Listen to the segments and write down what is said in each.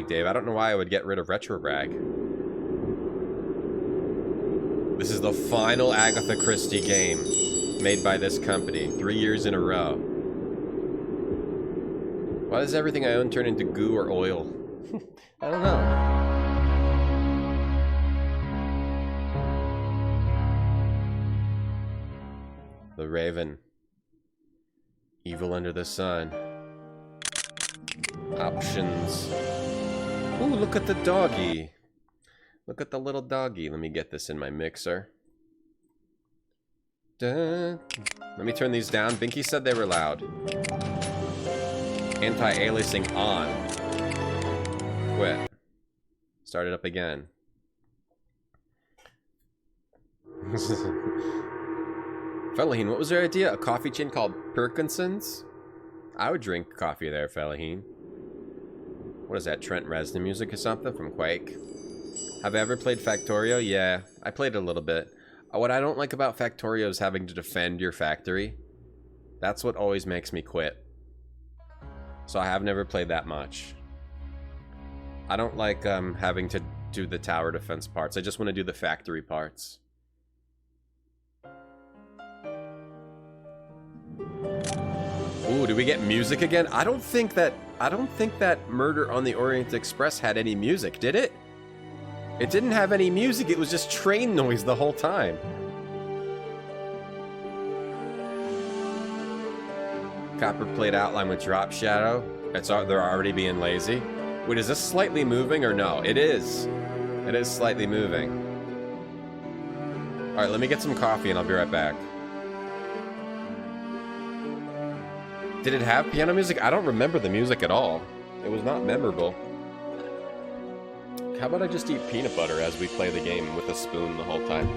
rag, Dave. I don't know why I would get rid of retro rag. This is the final Agatha Christie game made by this company. 3 years in a row. Why does everything I own turn into goo or oil? I don't know. The Raven. Evil under the sun. Options. Ooh, look at the doggy. Look at the little doggy. Let me get this in my mixer. Let me turn these down. Binky said they were loud. Anti-aliasing on. Quit. Start it up again. Felaheen, what was your idea? A coffee chain called Perkinson's? I would drink coffee there, Felaheen. What is that, Trent Reznor music or something from Quake? Have I ever played Factorio? Yeah, I played it a little bit. What I don't like about Factorio is having to defend your factory. That's what always makes me quit. So I have never played that much. I don't like having to do the tower defense parts. I just want to do the factory parts. Ooh, do we get music again? I don't think that Murder on the Orient Express had any music, did it? It didn't have any music, it was just train noise the whole time. Copper plate outline with drop shadow. They're already being lazy. Wait, is this slightly moving or no? It is. It is slightly moving. Alright, let me get some coffee and I'll be right back. Did it have piano music? I don't remember the music at all. It was not memorable. How about I just eat peanut butter as we play the game with a spoon the whole time?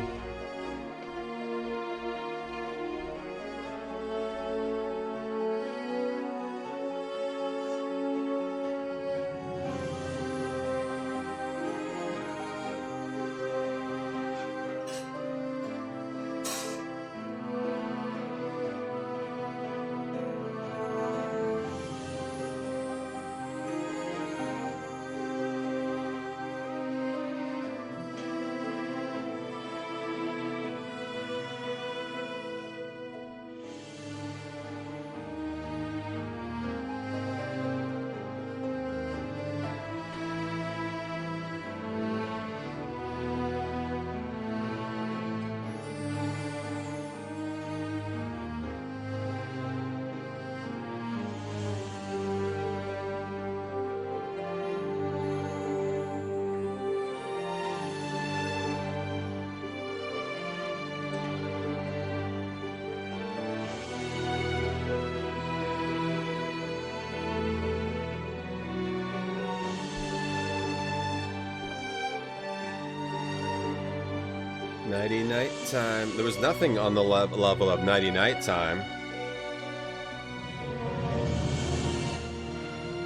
Nighty night time. There was nothing on the level of nighty night time.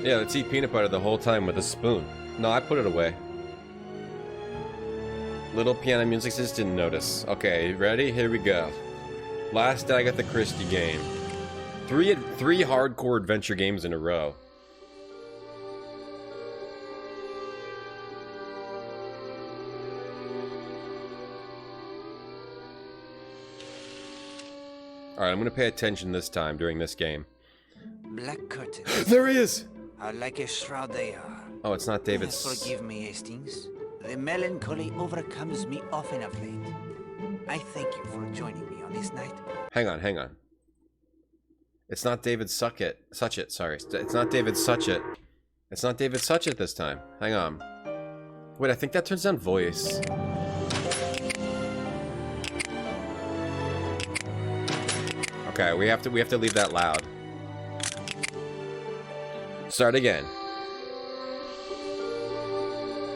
Yeah, let's eat peanut butter the whole time with a spoon. No, I put it away. Little piano music just didn't notice. Okay, ready? Here we go. Last Agatha Christie game. Three hardcore adventure games in a row. Alright, I'm gonna pay attention this time during this game. Black curtains. There he is! Are like a shroud they are. Oh, it's not David's. Forgive me, Hastings. The melancholy overcomes me often of late. I thank you for joining me on this night. Hang on, hang on. It's not David Suchet, sorry. It's not David Suchet. It's not David Suchet this time. Hang on. Wait, I think that turns down voice. Okay, we have to leave that loud. Start again.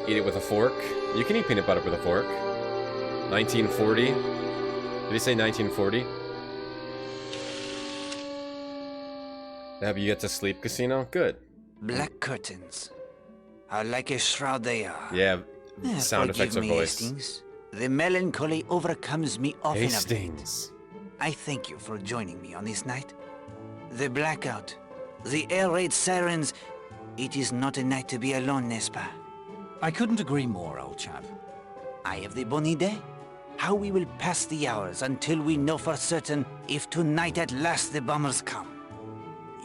Eat it with a fork. You can eat peanut butter with a fork. 1940. Did he say 1940? Have you get to sleep, Casino? Good. Black curtains are like a shroud they are. Yeah, sound effects of voice. Hastings. The melancholy overcomes me often of late. Hastings. I thank you for joining me on this night. The blackout, the air raid sirens, It is not a night to be alone, n'est-ce pas? I couldn't agree more, old chap. I have the bonne idée. How we will pass the hours until we know for certain if tonight at last the bombers come.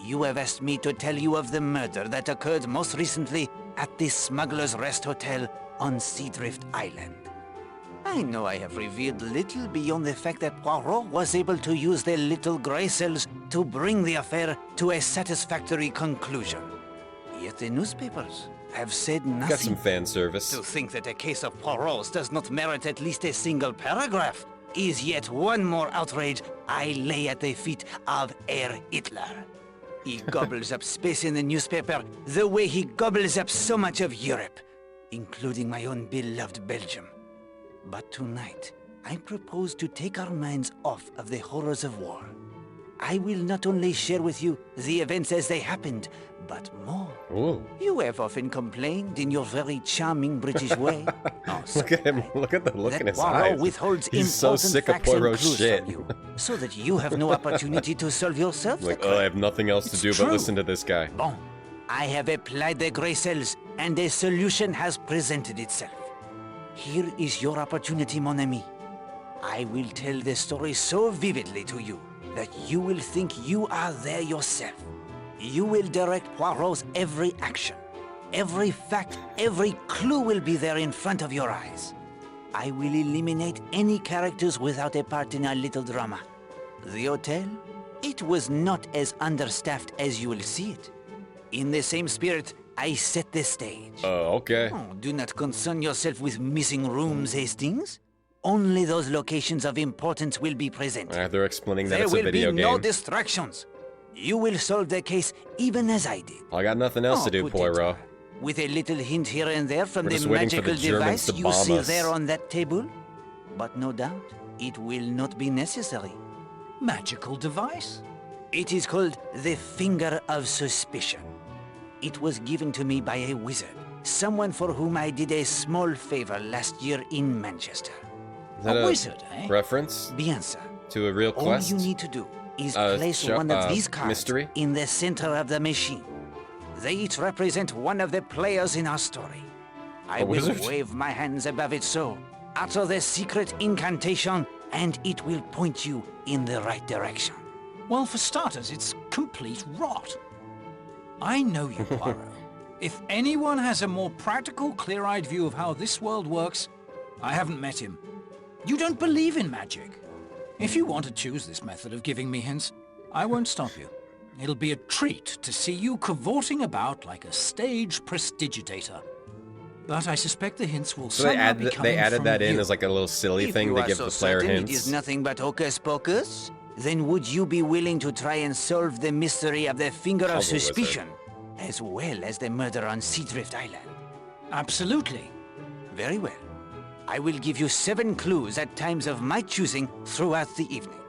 You have asked me to tell you of the murder that occurred most recently at the Smuggler's Rest Hotel on Seadrift Island. I know I have revealed little beyond the fact that Poirot was able to use their little grey cells to bring the affair to a satisfactory conclusion. Yet the newspapers have said nothing. Got some fan service. To think that a case of Poirot's does not merit at least a single paragraph is yet one more outrage I lay at the feet of Herr Hitler. He gobbles up space in the newspaper the way he gobbles up so much of Europe, including my own beloved Belgium. But tonight, I propose to take our minds off of the horrors of war. I will not only share with you the events as they happened, but more. Ooh. You have often complained in your very charming British way. Oh, Look at him. Look at the look in his Poirot eyes. withholds He's so important sick of facts and Poirot's clues shit. from you, so that you have no opportunity to solve yourself. Like, oh, I have nothing else to It's do true. but listen to this guy. Bon, I have applied the grey cells, and a solution has presented itself. Here is your opportunity, mon ami. I will tell the story so vividly to you that you will think you are there yourself. You will direct Poirot's every action. Every fact, every clue will be there in front of your eyes. I will eliminate any characters without a part in our little drama. The hotel? It was not as understaffed as you will see it. In the same spirit, I set the stage. Oh, okay. Oh, do not concern yourself with missing rooms, Hastings. Only those locations of importance will be presented. They're explaining that There it's a will video be no game. distractions. You will solve the case even as I did. I got nothing else to do, peut-être. Poirot. With a little hint here and there from We're the just waiting for magical the Germans device to you bomb see us. there on that table. But no doubt, it will not be necessary. Magical device? It is called the Finger of Suspicion. It was given to me by a wizard, someone for whom I did a small favor last year in Manchester. Is that A wizard, eh? reference Bien, sir. to a real All quest? you need to do is Uh, place one of these cards mystery? in the center of the machine. They each represent one of the players in our story. I A will wizard? wave my hands above it so, utter the secret incantation, and it will point you in the right direction. Well, for starters, it's complete rot. I know you, Poirot. If anyone has a more practical, clear-eyed view of how this world works, I haven't met him. You don't believe in magic. If you want to choose this method of giving me hints, I won't stop you. It'll be a treat to see you cavorting about like a stage prestidigitator. But I suspect the hints will So they somehow be coming added from that in you. as like a little silly If thing you to are give so the player certain hints. it is nothing but hocus pocus, then would you be willing to try and solve the mystery of the Finger of Puzzle wizard. Suspicion, as well as the murder on Seadrift Island? Absolutely. Very well. I will give you 7 clues at times of my choosing throughout the evening.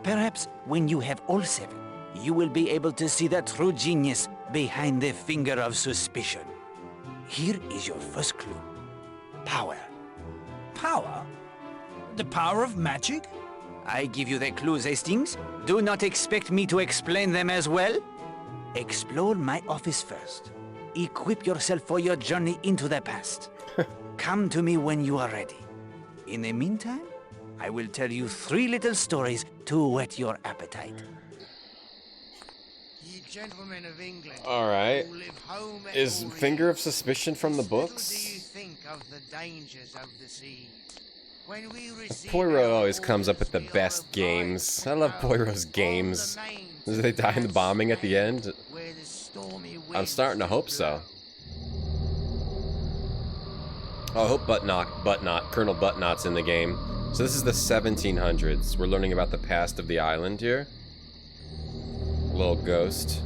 Perhaps when you have all 7, you will be able to see the true genius behind the Finger of Suspicion. Here is your first clue. Power. Power? The power of magic? I give you the clues, Hastings. Do not expect me to explain them as well. Explore my office first. Equip yourself for your journey into the past. Come to me when you are ready. In the meantime, I will tell you 3 little stories to whet your appetite. Ye gentlemen of England, All right. who live home at Is all Finger of years, Suspicion from the little do you books? think of the dangers of the sea. When we receive Poirot our always comes up with the orders, we best are games. advised I love to know Poirot's all games. the names Do of they die in the vast bombing at the end? lands where the stormy I'm winds starting to hope so. blow. Oh, I hope Colonel Buttnot's in the game. So this is the 1700s. We're learning about the past of the island here. Little ghost.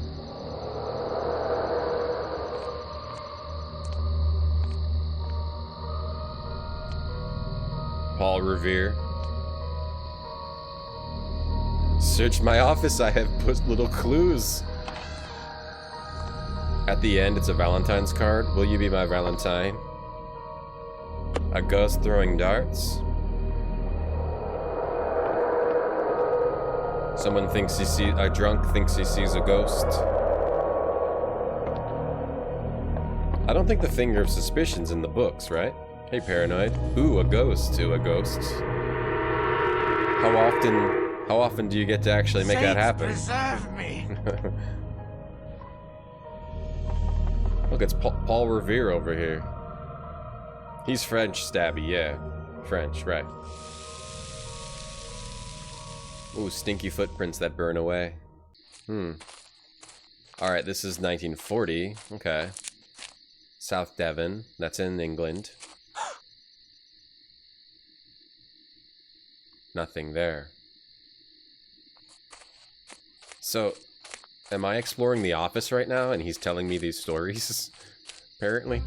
Paul Revere. Search my office, I have put little clues. At the end, it's a Valentine's card. Will you be my Valentine? A ghost throwing darts. Someone thinks he sees a drunk thinks he sees a ghost. I don't think the finger of suspicion's in the books, right? Hey, Paranoid. Ooh, a ghost to a ghost. How often do you get to actually make that happen? Preserve me. Look, it's Paul Revere over here. He's French, Stabby, yeah. French, right. Ooh, stinky footprints that burn away. Alright, this is 1940. Okay. South Devon. That's in England. Nothing there. So, am I exploring the office right now and he's telling me these stories? Apparently.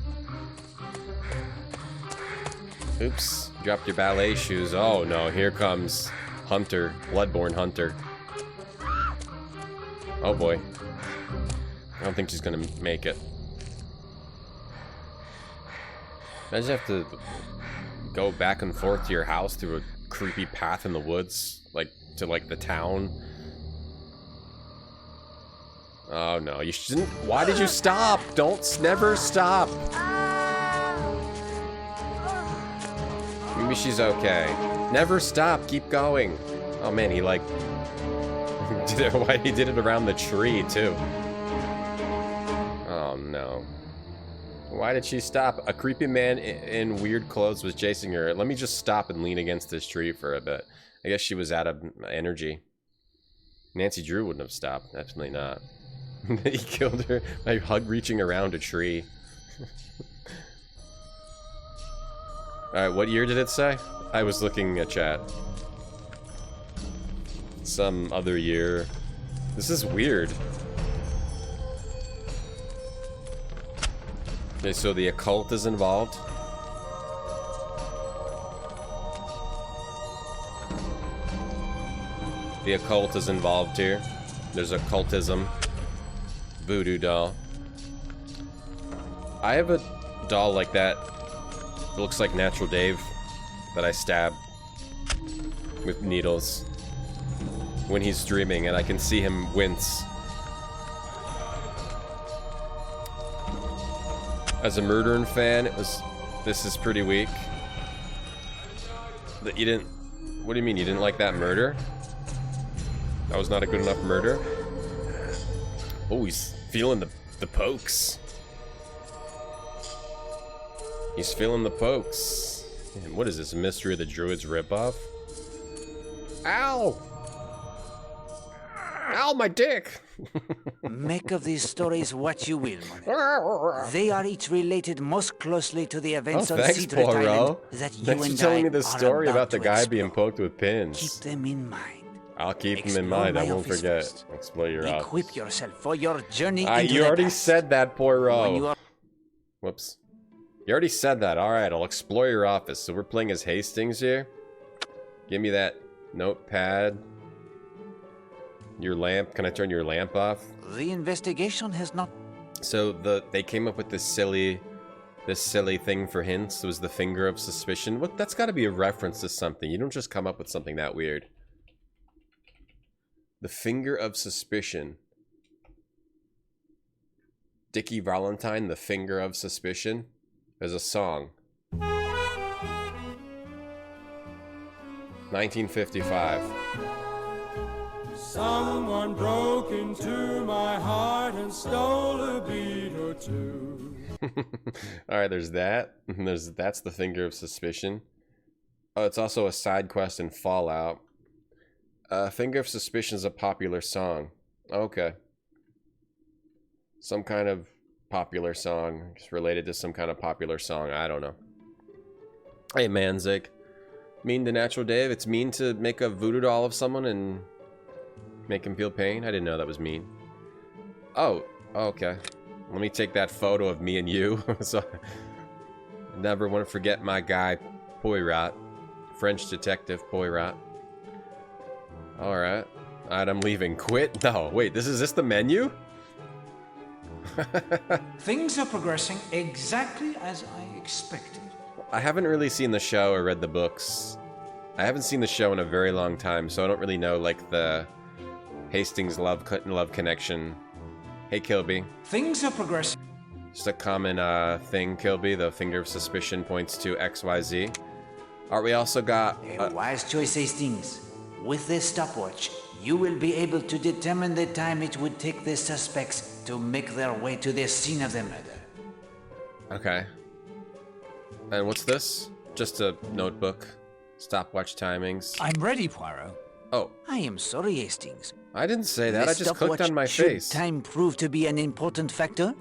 Oops. Dropped your ballet shoes. Oh no, here comes Hunter. Bloodborne Hunter. Oh boy. I don't think she's gonna make it. I just have to go back and forth to your house through a creepy path in the woods, like, to, like, the town. Oh, no, you shouldn't. Why did you stop? Never stop. Maybe she's okay. Never stop, keep going. Oh, man, he, like, why he did it around the tree, too. Oh, no. Why did she stop? A creepy man in weird clothes was chasing her. Let me just stop and lean against this tree for a bit. I guess she was out of energy. Nancy Drew wouldn't have stopped. Definitely not. He killed her by reaching around a tree. Alright, what year did it say? I was looking at chat. Some other year. This is weird. Okay, so the occult is involved. The occult is involved here. There's occultism. Voodoo doll. I have a doll like that. It looks like Natural Dave that I stab with needles when he's streaming, and I can see him wince. As a Murdering fan, this is pretty weak. That you didn't. What do you mean you didn't like that murder? That was not a good enough murder. Oh, he's feeling the pokes. He's feeling the pokes. Man, what is this? Mystery of the Druids ripoff? Ow! Ow, my dick! Make of these stories what you will, Monet. They are each related most closely to the events on thanks, Secret Poirot. Island that you Thanks for and telling I me the are story about the to guy explore. being poked with pins. Keep them in mind. I'll keep them in Explore mind. I my won't office forget. first. Explore your office. Equip yourself for your journey into You the already past. said that, When Poirot. you are Whoops. You already said that. Alright, I'll explore your office. So we're playing as Hastings here. Give me that notepad. Your lamp. Can I turn your lamp off? the investigation has not. So they came up with this silly thing for hints. It was the finger of suspicion. What? That's got to be a reference to something. You don't just come up with something that weird. The finger of suspicion. Dickie Valentine, The Finger of Suspicion. There's a song. 1955. Someone broke into my heart and stole a beat or two. Alright, there's that. That's The Finger of Suspicion. Oh, it's also a side quest in Fallout. Finger of Suspicion is a popular song. Okay. Some kind of popular song. It's related to some kind of popular song. I don't know. Hey, Manzik. Mean to Natural Dave? It's mean to make a voodoo doll of someone and make him feel pain? I didn't know that was mean. Oh, okay. Let me take that photo of me and you. So, never want to forget my guy, Poirot. French detective Poirot. Alright. Alright, I'm leaving. Quit? No, wait, is this the menu? Things are progressing exactly as I expected. I haven't really seen the show or read the books. I haven't seen the show in a very long time, so I don't really know, like, the Hastings love connection. Hey, Kilby. Things are progressing. Just a common thing, Kilby. The finger of suspicion points to XYZ. Alright, we also got... A wise choice, Hastings. With this stopwatch, you will be able to determine the time it would take the suspects to make their way to the scene of the murder. Okay. And what's this? Just a notebook. Stopwatch timings. I'm ready, Poirot. Oh, I am sorry, Hastings. I didn't say that. The I just clicked stopwatch, on my should face. time prove to be an important factor?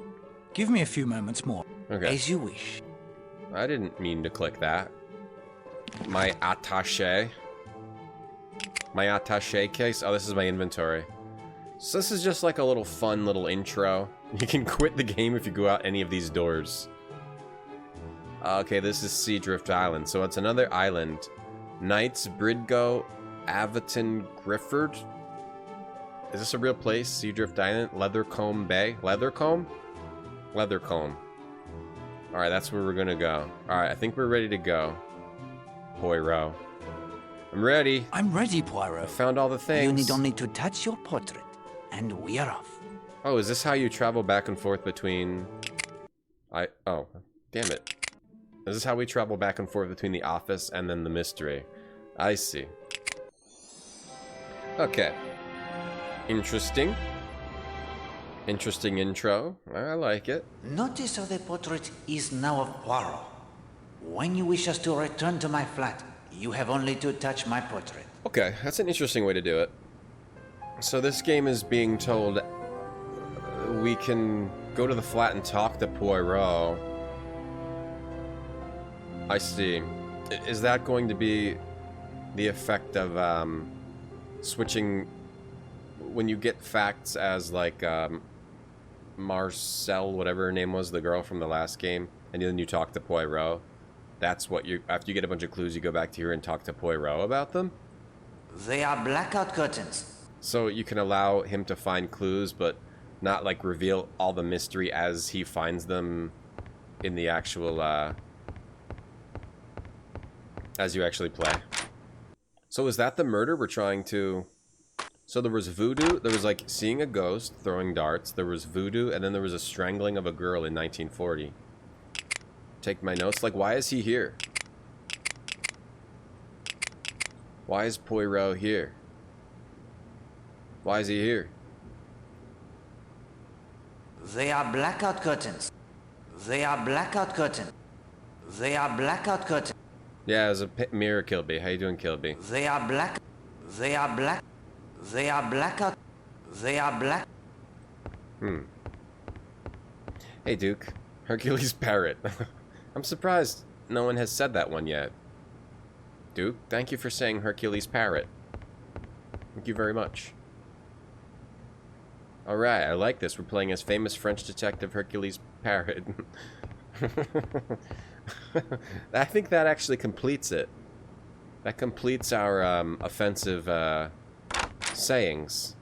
Give me a few moments more. Okay. As you wish. I didn't mean to click that. My attaché. My attaché case. Oh, this is my inventory. So this is just like a little fun little intro. You can quit the game if you go out any of these doors. Okay, this is Seadrift Island. So it's another island. Knights, Bridgo, Averton, Grifford. Is this a real place? Seadrift Island? Leathercombe Bay? Leathercombe? Leathercombe. Alright, that's where we're gonna go. Alright, I think we're ready to go. Poirot. I'm ready. I'm ready, I Poirot. found all the things. You need only to touch your portrait, and we are off. Oh, is this how you travel back and forth between... Oh, damn it. Is this how we travel back and forth between the office and then the mystery? I see. Okay. Interesting. Interesting intro. I like it. Notice how the portrait is now of Poirot. When you wish us to return to my flat, you have only to touch my portrait. Okay, that's an interesting way to do it. So this game is being told we can go to the flat and talk to Poirot. I see. Is that going to be the effect of switching when you get facts as like Marcel, whatever her name was, the girl from the last game, and then you talk to Poirot? That's what you, after you get a bunch of clues, you go back to here and talk to Poirot about them? They are blackout curtains. So you can allow him to find clues, but not like reveal all the mystery as he finds them in the actual, as you actually play. So is that the murder we're trying to... So there was voodoo, there was like seeing a ghost, throwing darts, there was voodoo, and then there was a strangling of a girl in 1940. Take my notes. Like, why is he here? Why is Poirot here? Why is he here? They are blackout curtains. They are blackout curtains. They are blackout curtains. Yeah, it was a mirror, Kilby. How you doing, Kilby? They are black. They are black. They are blackout. They are black. Hey, Duke. Hercules Parrot. I'm surprised no one has said that one yet. Duke, thank you for saying Hercules Parrot. Thank you very much. Alright, I like this. We're playing as famous French detective Hercules Parrot. I think that actually completes it. That completes our offensive sayings.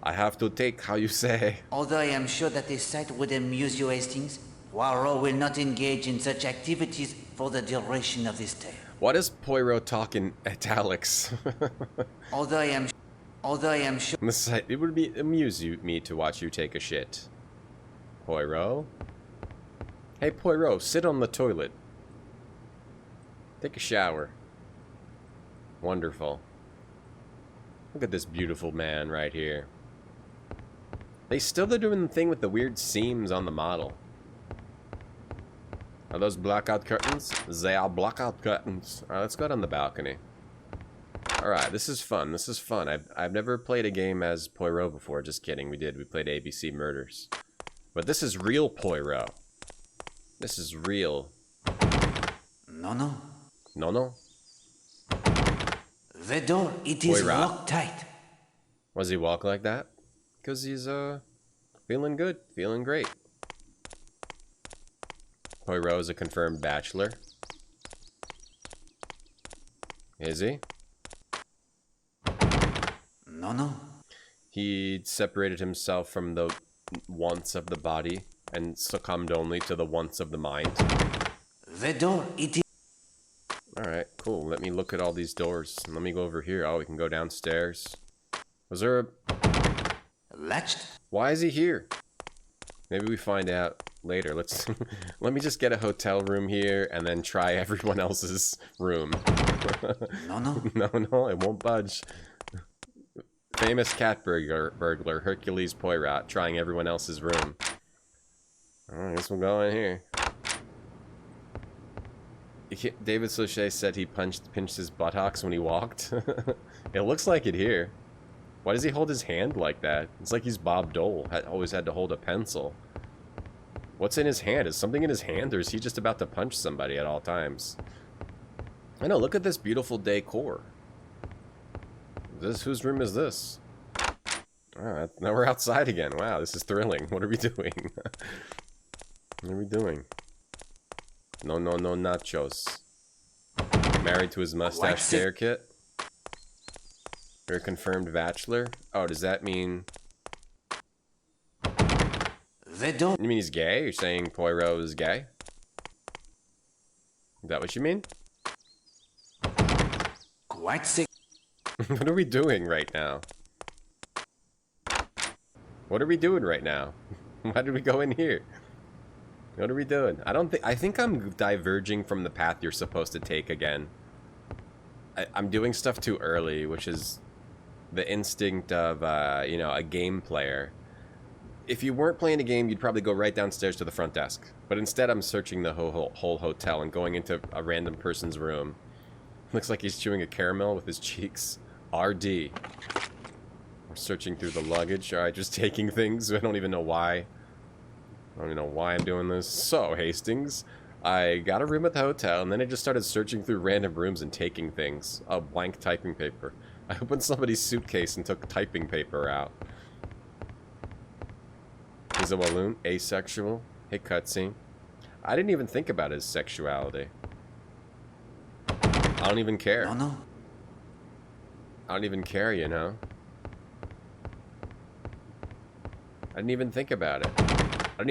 I have to take how you say. Although I am sure that this sight would amuse you, Hastings, Poirot will not engage in such activities for the duration of this tale. Why does Poirot talk in italics? Although I am sure. It would amuse me to watch you take a shit. Poirot? Hey, Poirot, sit on the toilet. Take a shower. Wonderful. Look at this beautiful man right here. They're doing the thing with the weird seams on the model. Are those blackout curtains? They are blackout curtains. Alright, let's go out on the balcony. Alright, this is fun. This is fun. I've never played a game as Poirot before. Just kidding. We did. We played ABC Murders. But this is real Poirot. This is real. No. No? The door, it is Poirot. locked tight. Why does he walk like that? Because he's, feeling good. Feeling great. Poirot is a confirmed bachelor. Is he? No. He separated himself from the wants of the body and succumbed only to the wants of the mind. The door, it is. Alright, cool. Let me look at all these doors. Let me go over here. Oh, we can go downstairs. Was there a... Latched. Why is he here? Maybe we find out later. Let's let me just get a hotel room here and then try everyone else's room. No, no. No, it won't budge. Famous cat burglar Hercules Poirot trying everyone else's room. I guess we'll go in here. David Suchet said he pinched his buttocks when he walked. It looks like it here. Why does he hold his hand like that? It's like he's Bob Dole. Always had to hold a pencil. What's in his hand? Is something in his hand, or is he just about to punch somebody at all times? I know, look at this beautiful decor. Whose room is this? Alright, now we're outside again. Wow, this is thrilling. What are we doing? What are we doing? No, nachos. Married to his mustache stare kit? You're a confirmed bachelor? Oh, does that mean... They don't... You mean he's gay? You're saying Poirot is gay? Is that what you mean? Quite sick. What are we doing right now? What are we doing right now? Why did we go in here? What are we doing? I think I'm diverging from the path you're supposed to take again. I'm doing stuff too early, which is the instinct of, you know, a game player. If you weren't playing a game, you'd probably go right downstairs to the front desk. But instead, I'm searching the whole hotel and going into a random person's room. Looks like he's chewing a caramel with his cheeks. RD. We're searching through the luggage. Alright, just taking things. I don't even know why. I don't even know why I'm doing this. So, Hastings, I got a room at the hotel, and then I just started searching through random rooms and taking things. Oh, blank typing paper. I opened somebody's suitcase and took typing paper out. He's a Walloon, asexual. Hey, cutscene. I didn't even think about his sexuality. I don't even care. No, no. I don't even care, you know? I didn't even think about it. I don't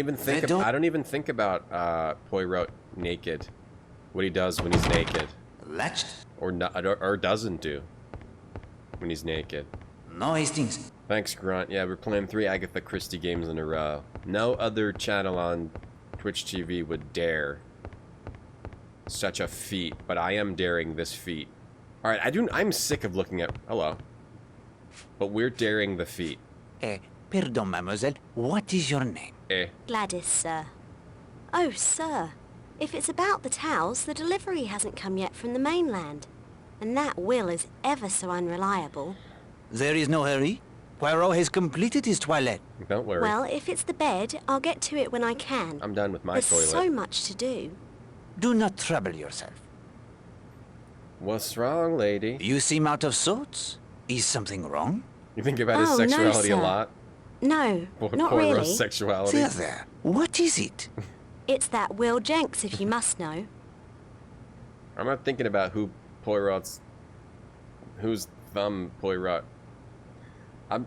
even think about Poirot naked. What he does when he's naked. Let's... Or doesn't do when he's naked. No, Hastings. Thanks, Grunt. Yeah, we're playing 3 Agatha Christie games in a row. No other channel on Twitch TV would dare such a feat, but I am daring this feat. Alright, I'm sick of looking at... Hello. But we're daring the feat. Pardon, mademoiselle. What is your name? Gladys, sir. Oh, sir. If it's about the towels, the delivery hasn't come yet from the mainland. And that Will is ever so unreliable. There is no hurry. Poirot has completed his toilet. Don't worry. Well, if it's the bed, I'll get to it when I can. I'm done with my There's toilet. so much to do. Do not trouble yourself. What's wrong, lady? You seem out of sorts. Is something wrong? You think about his Oh, no, sexuality a sir. lot? No, not Poirot's really. sexuality? There. What is it? It's that Will Jenks, if you must know. I'm not thinking about whose thumb Poirot...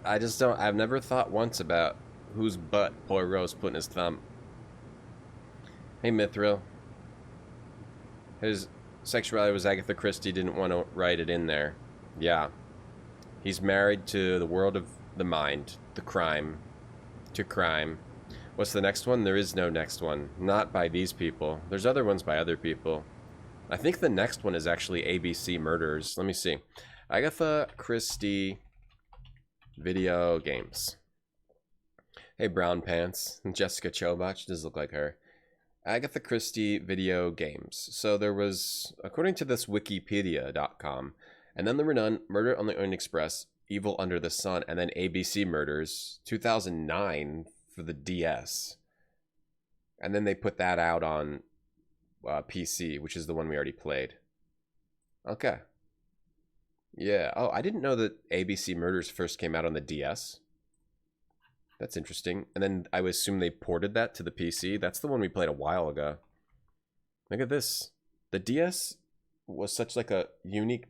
I just don't... I've never thought once about whose butt Poirot's putting his thumb. Hey, Mithril. His sexuality was Agatha Christie, didn't want to write it in there. Yeah. He's married to the world of the mind. The crime. To crime. What's the next one? There is no next one. Not by these people. There's other ones by other people. I think the next one is actually ABC Murders. Let me see. Agatha Christie video games. Hey, Brown Pants. Jessica Chobach does look like her. Agatha Christie video games. So there was, according to this Wikipedia.com, and then there were none, Murder on the Orient Express, Evil Under the Sun, and then ABC Murders, 2009 for the DS. And then they put that out on PC, which is the one we already played. Okay. Yeah. Oh, I didn't know that ABC Murders first came out on the DS. That's interesting. And then I would assume they ported that to the PC. That's the one we played a while ago. Look at this. The DS was such like a unique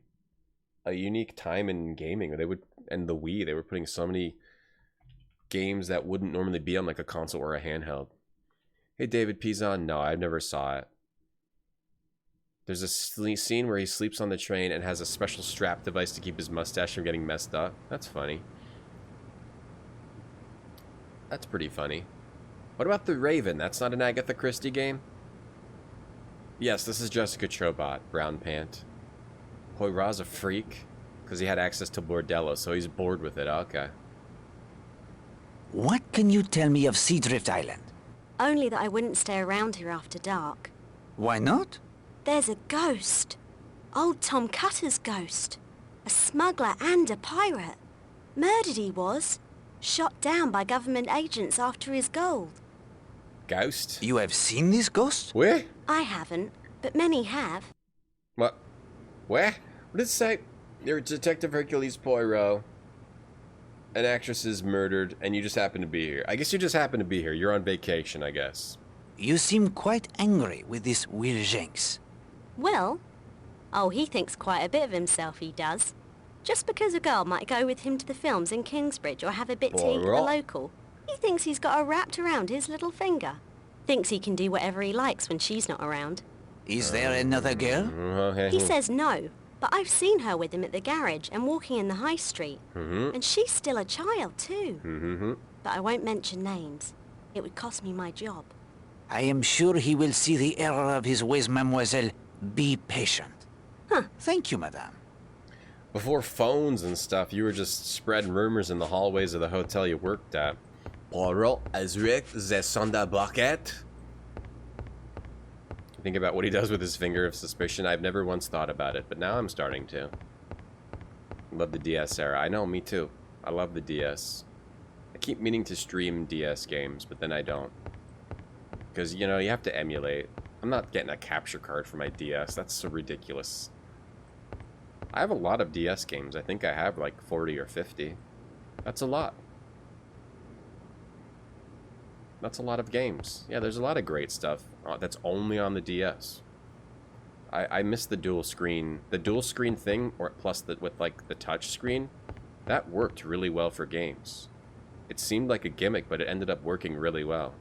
time in gaming. They would, and the Wii, they were putting so many games that wouldn't normally be on like a console or a handheld. Hey, David Pizon. No, I never saw it. There's a scene where he sleeps on the train and has a special strap device to keep his mustache from getting messed up. That's funny. That's pretty funny. What about The Raven? That's not an Agatha Christie game? Yes, this is Jessica Chobot, brown pant. Poirot's a freak because he had access to Bordello, so he's bored with it. Okay. What can you tell me of Seadrift Island? Only that I wouldn't stay around here after dark. Why not? There's a ghost. Old Tom Cutter's ghost. A smuggler and a pirate. Murdered he was. Shot down by government agents after his gold. Ghost? You have seen this ghost? Where? I haven't, but many have. What? Where? What did it say? You're Detective Hercules Poirot. An actress is murdered, and you just happen to be here. I guess you just happen to be here. You're on vacation, I guess. You seem quite angry with this Will Jenks. Will? Oh, he thinks quite a bit of himself, he does. Just because a girl might go with him to the films in Kingsbridge or have a bit to eat at the local, he thinks he's got her wrapped around his little finger. Thinks he can do whatever he likes when she's not around. Is there another girl? Okay. He says no, but I've seen her with him at the garage and walking in the high street. And she's still a child, too. But I won't mention names. It would cost me my job. I am sure he will see the error of his ways, mademoiselle. Be patient. Huh. Thank you, madame. Before phones and stuff, you were just spreading rumors in the hallways of the hotel you worked at. Poirot has wrecked the Sonda bucket. Think about what he does with his finger of suspicion. I've never once thought about it, but now I'm starting to. Love the DS era. I know, me too. I love the DS. I keep meaning to stream DS games, but then I don't. Because, you know, you have to emulate. I'm not getting a capture card for my DS. That's so ridiculous. I have a lot of DS games. I think I have like 40 or 50. That's a lot. That's a lot of games. Yeah, there's a lot of great stuff that's only on the DS. I miss the dual screen. The dual screen thing, or plus with like the touch screen, that worked really well for games. It seemed like a gimmick, but it ended up working really well.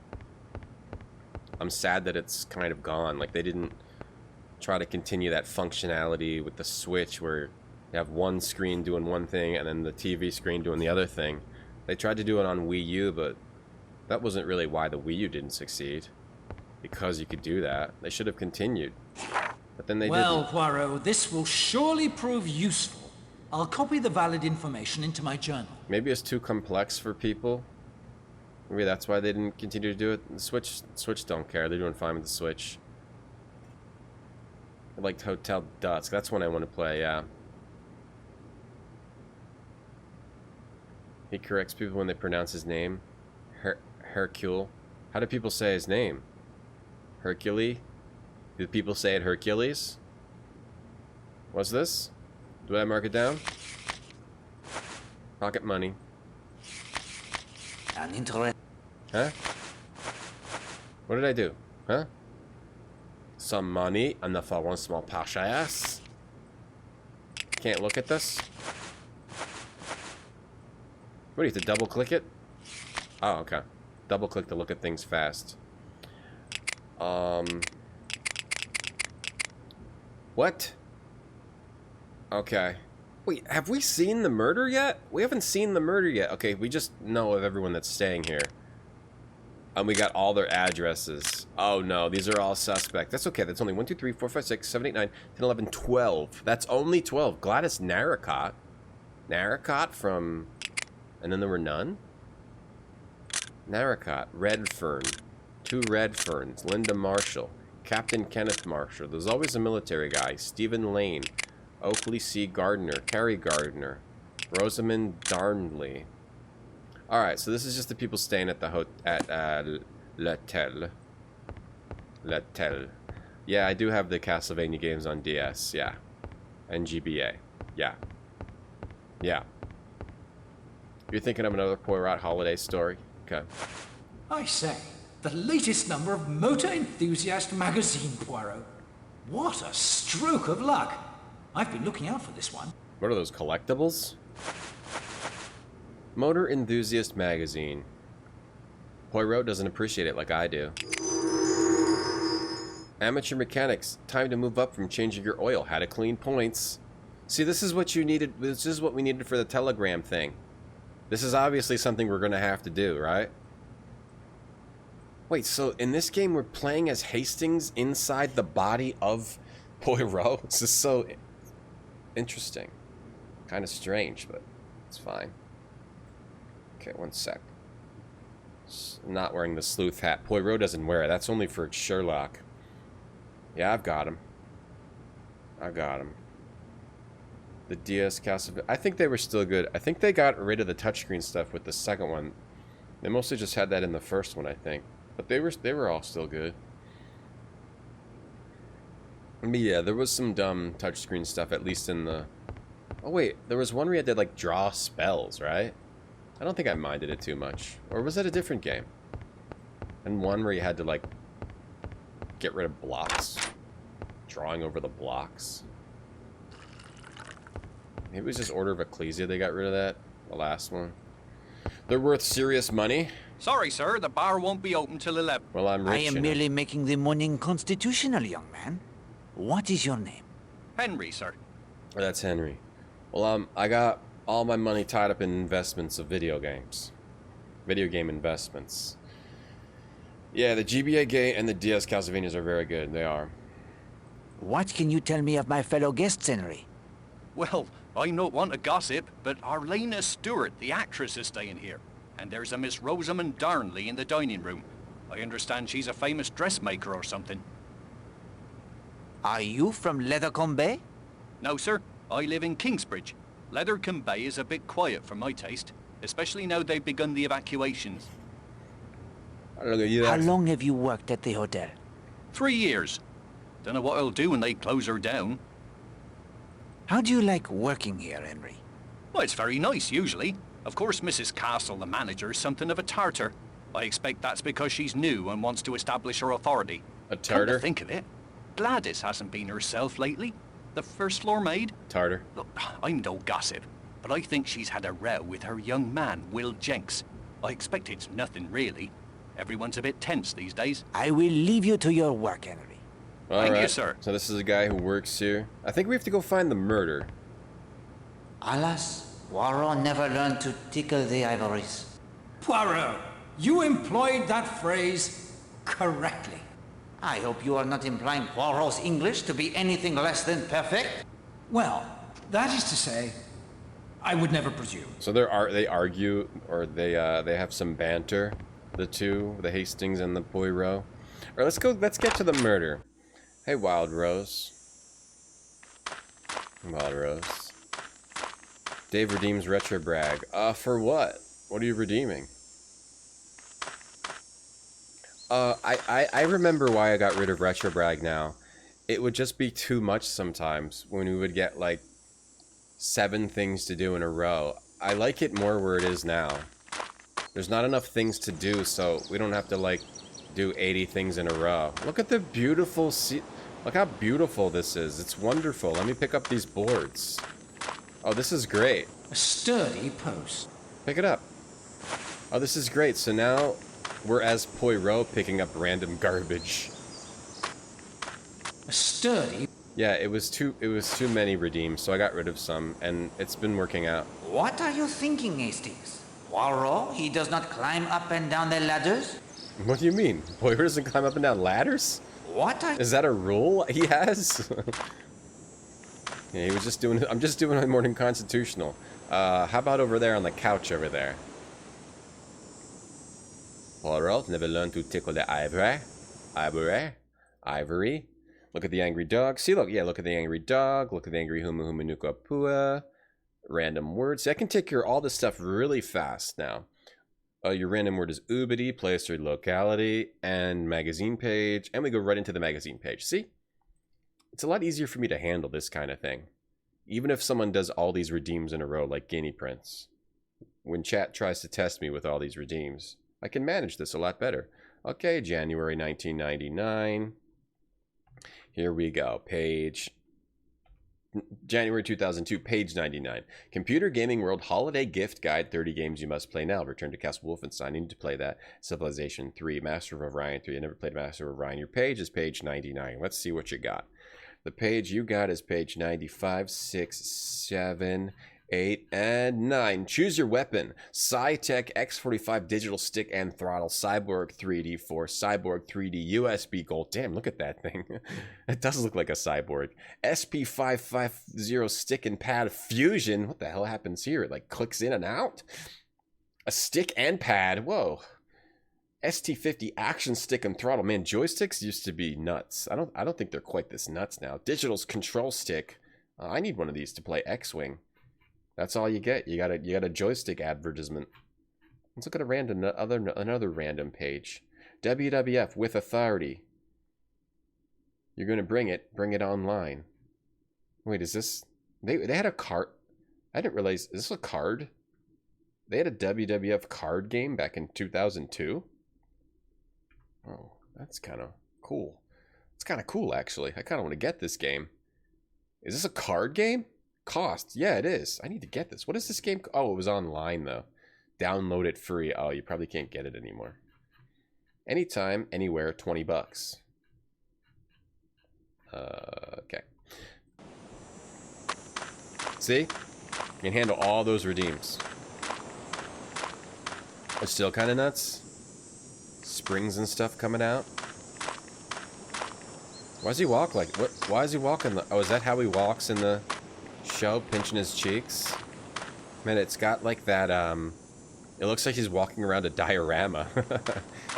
I'm sad that it's kind of gone. Like, they didn't try to continue that functionality with the Switch where you have one screen doing one thing and then the TV screen doing the other thing. They tried to do it on Wii U, but that wasn't really why the Wii U didn't succeed. Because you could do that. They should have continued. But then they didn't. Well, Poirot, this will surely prove useful. I'll copy the valid information into my journal. Maybe it's too complex for people. Maybe that's why they didn't continue to do it. The Switch don't care. They're doing fine with the Switch. I liked Hotel Dusk. That's one I want to play, yeah. He corrects people when they pronounce his name. Hercule. How do people say his name? Hercule? Do people say it Hercules? What's this? Do I mark it down? Pocket money. An interest. Huh? What did I do? Huh? Some money enough for one small purchase. Can't look at this? What, do you have to double click it? Oh, okay. Double click to look at things fast. What? Okay. Wait, have we seen the murder yet? We haven't seen the murder yet. Okay, we just know of everyone that's staying here. And we got all their addresses. Oh no, these are all suspect. That's okay. That's only 1, 2, 3, 4, 5, 6, 7, 8, 9, 10, 11, 12. That's only 12. Gladys Narracott. Narracott from... And then there were none? Narracott. Redfern. 2 Redferns. Linda Marshall. Captain Kenneth Marshall. There's always a military guy. Stephen Lane. Oakley C. Gardner. Carrie Gardner. Rosamund Darnley. Alright, so this is just the people staying at the L'Hotel. L'Hotel. Yeah, I do have the Castlevania games on DS, yeah. And GBA. Yeah. Yeah. You're thinking of another Poirot holiday story? Okay. I say, the latest number of Motor Enthusiast magazine, Poirot. What a stroke of luck. I've been looking out for this one. What are those, collectibles? Motor Enthusiast magazine. Poirot doesn't appreciate it like I do. Amateur mechanics. Time to move up from changing your oil. How to clean points. See, this is what you needed. This is what we needed for the telegram thing. This is obviously something we're going to have to do, right? Wait, so in this game we're playing as Hastings inside the body of Poirot? This is so interesting. Kind of strange, but it's fine. Okay, one sec. Not wearing the sleuth hat. Poirot doesn't wear it. That's only for Sherlock. Yeah, I've got him. I got him. The DS Castle. I think they were still good. I think they got rid of the touchscreen stuff with the second one. They mostly just had that in the first one, I think. But they were all still good. But yeah, there was some dumb touchscreen stuff, at least in the... Oh wait, there was one where you had to like draw spells, right? I don't think I minded it too much. Or was that a different game? And one where you had to like get rid of blocks. Drawing over the blocks. Maybe it was just Order of Ecclesia they got rid of that. The last one. They're worth serious money. Sorry, sir. The bar won't be open till 11. Well, I'm rich. I am merely making the morning constitutional, young man. What is your name? Henry, sir. Oh, that's Henry. Well, I got all my money tied up in investments of video games. Video game investments. Yeah, the GBA Gate and the DS Castlevanias are very good. They are. What can you tell me of my fellow guests, Henry? Well, I don't want to gossip, but Arlena Stewart, the actress, is staying here. And there's a Miss Rosamund Darnley in the dining room. I understand she's a famous dressmaker or something. Are you from Leathercombe Bay? No, sir. I live in Kingsbridge. Leathercombe Bay is a bit quiet for my taste, especially now they've begun the evacuations. How long have you worked at the hotel? 3 years. Don't know what I'll do when they close her down. How do you like working here, Henry? Well, it's very nice, usually. Of course, Mrs. Castle, the manager, is something of a tartar. I expect that's because she's new and wants to establish her authority. A Come tartar? to think of it, Gladys hasn't been herself lately. The first floor maid. Tartar. Look, I'm no gossip, but I think she's had a row with her young man, Will Jenks. I expect it's nothing, really. Everyone's a bit tense these days. I will leave you to your work, Henry. Thank you, sir. So this is a guy who works here. I think we have to go find the murder. Alas, Poirot never learned to tickle the ivories. Poirot, you employed that phrase correctly. I hope you are not implying Poirot's English to be anything less than perfect. Well, that is to say, I would never presume. So they argue, or they have some banter, the two, the Hastings and the Poirot. Or let's get to the murder. Hey, Wild Rose. Wild Rose. Dave redeems Retrobrag. For what? What are you redeeming? I remember why I got rid of Retrobrag now. It would just be too much sometimes when we would get like 7 things to do in a row. I like it more where it is now. There's not enough things to do, so we don't have to like do 80 things in a row. Look at the beautiful look how beautiful this is. It's wonderful. Let me pick up these boards. Oh, this is great. A sturdy post. Pick it up. Oh, this is great. So now we're as Poirot picking up random garbage. A sturdy... Yeah, it was too many redeems, so I got rid of some, and it's been working out. What are you thinking, Hastings? Poirot, he does not climb up and down the ladders? What do you mean? Poirot doesn't climb up and down ladders? What are... Is that a rule he has? Yeah, he was just doing... I'm just doing a morning constitutional. How about over there on the couch over there? Poirot never learned to tickle the ivory. Ivory. Look at the angry dog. See, look. Yeah, look at the angry dog. Look at the angry huma huma nuka pua. Random words. See, I can take care of all this stuff really fast now. Your random word is ubity, place or locality, and magazine page. And we go right into the magazine page. See? It's a lot easier for me to handle this kind of thing. Even if someone does all these redeems in a row like Guinea Prince. When chat tries to test me with all these redeems, I can manage this a lot better. Okay, January 1999. Here we go. Page... January 2002, page 99. Computer Gaming World Holiday Gift Guide, 30 games you must play now. Return to Castle Wolfenstein. You need to play that. Civilization 3, Master of Orion 3. I never played Master of Orion. Your page is page 99. Let's see what you got. The page you got is page 95, 6, 7, 8 and 9. Choose your weapon. Sci-Tech X45 digital stick and throttle. Cyborg 3D for Cyborg 3D USB Gold. Damn, look at that thing. It does look like a cyborg. SP550 stick and pad fusion. What the hell happens here? It like clicks in and out. A stick and pad. Whoa. ST50 action stick and throttle. Man, joysticks used to be nuts. I don't think they're quite this nuts now. Digital's control stick. I need one of these to play X-Wing. That's all you get. You got a joystick advertisement. Let's look at another random page. WWF with authority. You're gonna bring it online. Wait, is this they had a card? I didn't realize, is this a card? They had a WWF card game back in 2002. Oh, that's kind of cool. It's kind of cool actually. I kind of want to get this game. Is this a card game? Cost? Yeah, it is. I need to get this. What is this game? Oh, it was online though. Download it free. Oh, you probably can't get it anymore. Anytime, anywhere, $20. Okay. See? You can handle all those redeems. It's still kind of nuts. Springs and stuff coming out. Why does he walk like... What? Why is he walking... Oh, is that how he walks in the show? Pinching his cheeks? Man, it's got like that, It looks like he's walking around a diorama.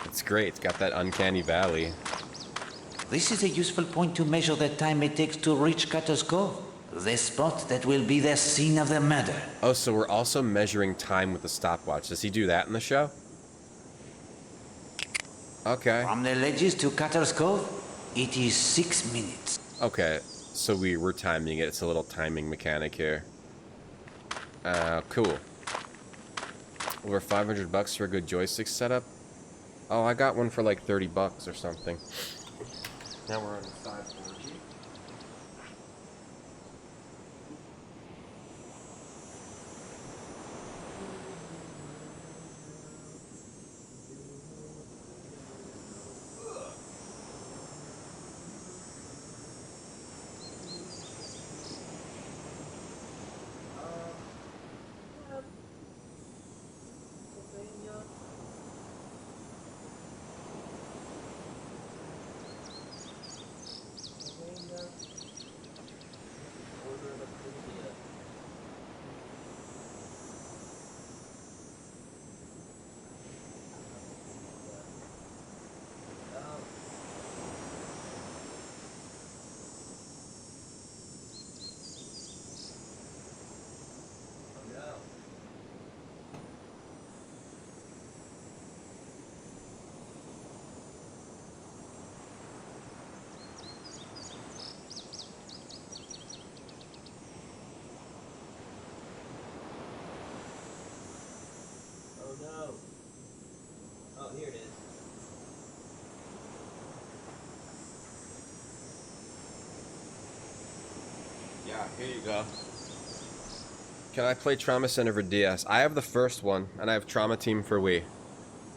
It's great. It's got that uncanny valley. This is a useful point to measure the time it takes to reach Cutter's Cove, the spot that will be the scene of the murder. Oh, so we're also measuring time with the stopwatch. Does he do that in the show? Okay. From the ledges to Cutter's Cove, it is 6 minutes. Okay, so we're timing it. It's a little timing mechanic here. Cool. Over $500 for a good joystick setup. Oh, I got one for like $30 or something. Now we're on the side 4G. No. Oh, here it is. Yeah, here you go. Can I play Trauma Center for DS? I have the first one, and I have Trauma Team for Wii.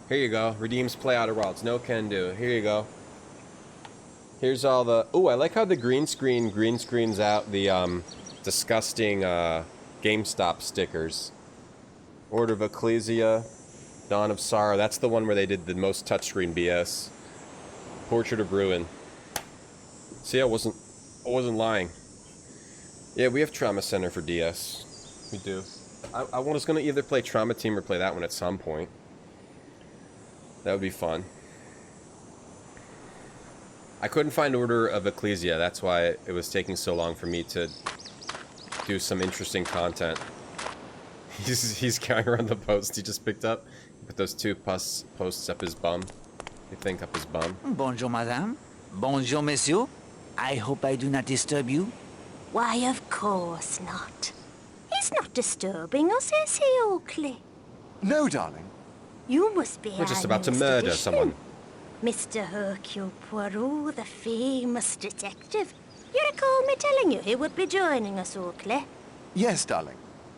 Here you go. Redeems Play Outer Wilds. No can do. Here you go. Here's all the... Ooh, I like how the green screens out the disgusting GameStop stickers. Order of Ecclesia, Dawn of Sorrow. That's the one where they did the most touchscreen BS. Portrait of Ruin. See, I wasn't lying. Yeah, we have Trauma Center for DS. We do. I was gonna either play Trauma Team or play that one at some point. That would be fun. I couldn't find Order of Ecclesia. That's why it was taking so long for me to do some interesting content. He's carrying around the post he just picked up. Put those two posts up his bum. You think up his bum? Bonjour, madame. Bonjour, monsieur. I hope I do not disturb you. Why, of course not. He's not disturbing us, is he, Oakley? No, darling. You must be We're just our about to newest murder addition. someone. Mr. Hercule Poirot, the famous detective. You recall me telling you he would be joining us, Oakley? Yes, darling.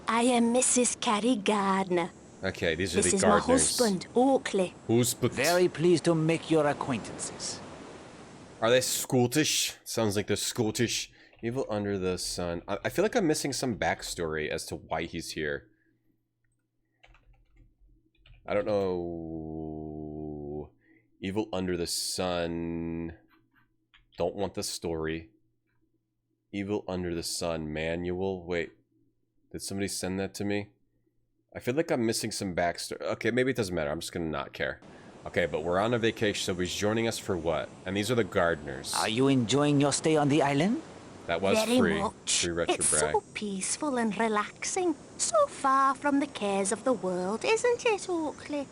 I am Mrs. Carrie Gardner. Okay, these are This the is my gardeners. husband, Oakley. Very pleased to make your acquaintances. Are they Scottish? Sounds like they're Scottish. Evil under the sun. I feel like I'm missing some backstory as to why he's here. I don't know. Evil under the sun. Don't want the story. Evil under the sun manual. Wait. Did somebody send that to me? I feel like I'm missing some backstory. Okay, maybe it doesn't matter. I'm just gonna not care. Okay, but we're on a vacation, so he's joining us for what? And these are the gardeners. Are you enjoying your stay on the island? That was Very free. much. Free retro It's brag. so peaceful and relaxing. So far from the cares of the world, isn't it, Oakley?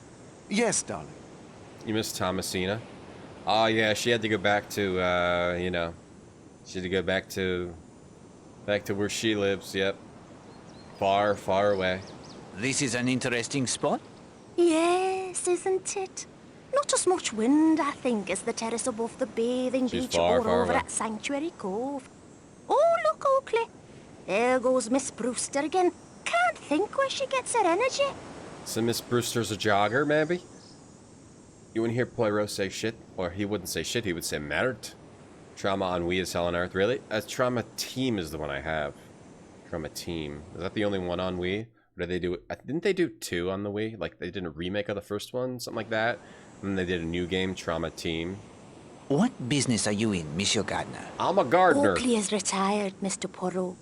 Yes, darling. You miss Thomasina? Oh yeah, she had to go back to you know, she had to go back to where she lives. Yep, far, far away. This is an interesting spot. Yes, isn't it? Not as much wind, I think, as the terrace above the bathing She's beach far, or far over away. at Sanctuary Cove. Oh, look, Oakley. There goes Miss Brewster again. Can't think where she gets her energy. So Miss Brewster's a jogger, maybe? You wouldn't hear Poirot say shit, or he wouldn't say shit. He would say merd. Trauma on Wii is Hell on Earth. Really? Trauma Team is the one I have. Trauma Team. Is that the only one on Wii? Or did they do? Didn't they do 2 on the Wii? Like they did a remake of the first one, something like that. And then they did a new game, Trauma Team. What business are you in, Monsieur Gardner? I'm a gardener. Oakley is retired, Mr. Poirot.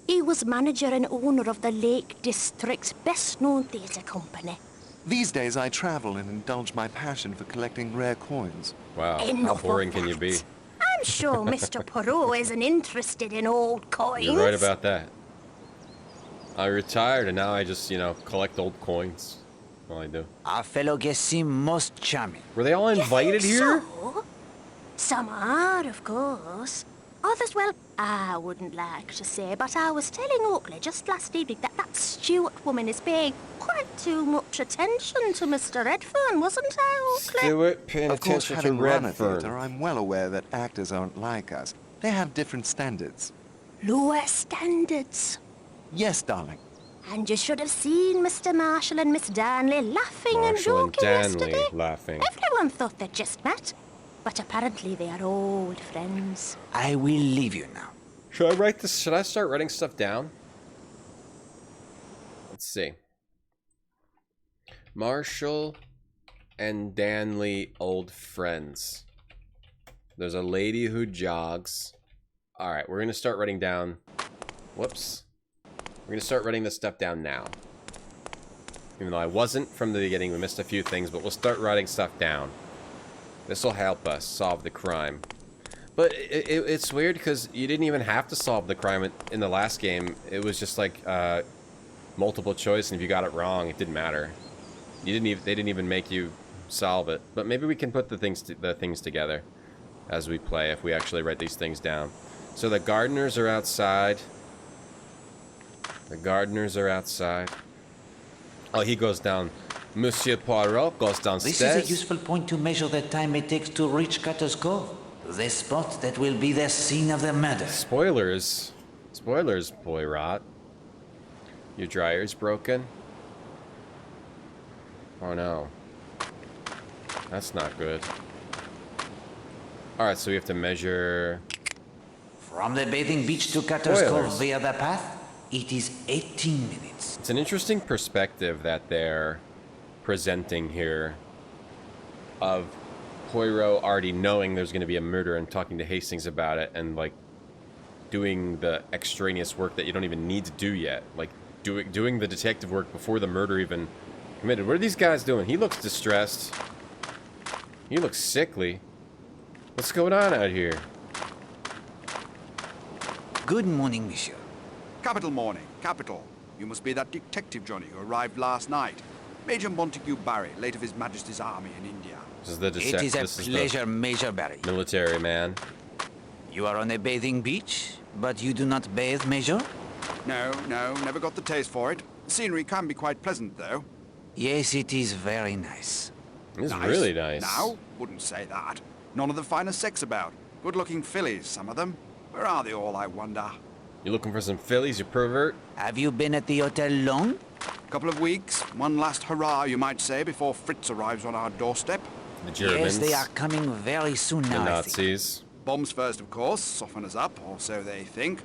He was manager and owner of the Lake District's best-known theatre company. These days I travel and indulge my passion for collecting rare coins. Wow, how Enough boring of can you that. be? I'm sure Mr. Poirot isn't interested in old coins. You're right about that. I retired and now I just, you know, collect old coins. That's all I do. Our fellow guests seem most charming. Were they all You invited think here? so? Some are, of course. Others, well, I wouldn't like to say, but I was telling Oakley just last evening that that Stewart woman is paying quite too much attention to Mr. Redfern, wasn't I, Oakley? Stewart paying Of course, attention to having run a Redfern. theatre, I'm well aware that actors aren't like us. They have different standards. Lower standards. Yes, darling. And you should have seen Mr. Marshall and Miss Darnley laughing and Marshall and joking Danley yesterday. laughing. Everyone thought they'd just met, but apparently they are old friends. I will leave you now. Should I write this? Should I start writing stuff down? Let's see. Marshall and Danley, old friends. There's a lady who jogs. All right, we're gonna start writing down. Whoops. We're gonna start writing this stuff down now. Even though I wasn't from the beginning, we missed a few things, but we'll start writing stuff down. This will help us solve the crime. But it's weird because you didn't even have to solve the crime in the last game. It was just like multiple choice, and if you got it wrong, it didn't matter. You didn't even, they didn't even make you solve it. But maybe we can put the things together as we play if we actually write these things down. So the gardeners are outside. The gardeners are outside. Oh, he goes down. Monsieur Poirot goes downstairs. This is a useful point to measure the time it takes to reach Cutter's Cove, the spot that will be the scene of the murder. Spoilers. Spoilers, Poirot. Your dryer's broken? Oh no. That's not good. Alright, so we have to measure... From the bathing beach to Cutter's Spoilers. Cove via the path, it is 18 minutes. It's an interesting perspective that they're presenting here of Poirot already knowing there's going to be a murder and talking to Hastings about it and like doing the extraneous work that you don't even need to do yet, like doing the detective work before the murder even committed. What are these guys doing? He looks distressed. He looks sickly. What's going on out here? Good morning, monsieur. Capital morning, capital. You must be that detective Johnny who arrived last night. Major Montague Barry, late of His Majesty's Army in India. This is the It is a pleasure, Major Barry. Military man. You are on a bathing beach, but you do not bathe, Major? No, never got the taste for it. The scenery can be quite pleasant, though. Yes, it is very nice. It's really nice. Now? Wouldn't say that. None of the finest sex about. Good-looking fillies, some of them. Where are they all, I wonder? You looking for some fillies, you pervert? Have you been at the hotel long? Couple of weeks. One last hurrah, you might say, before Fritz arrives on our doorstep. The Germans. Yes, they are coming very soon The now, I think. Nazis. Bombs first, of course, soften us up, or so they think.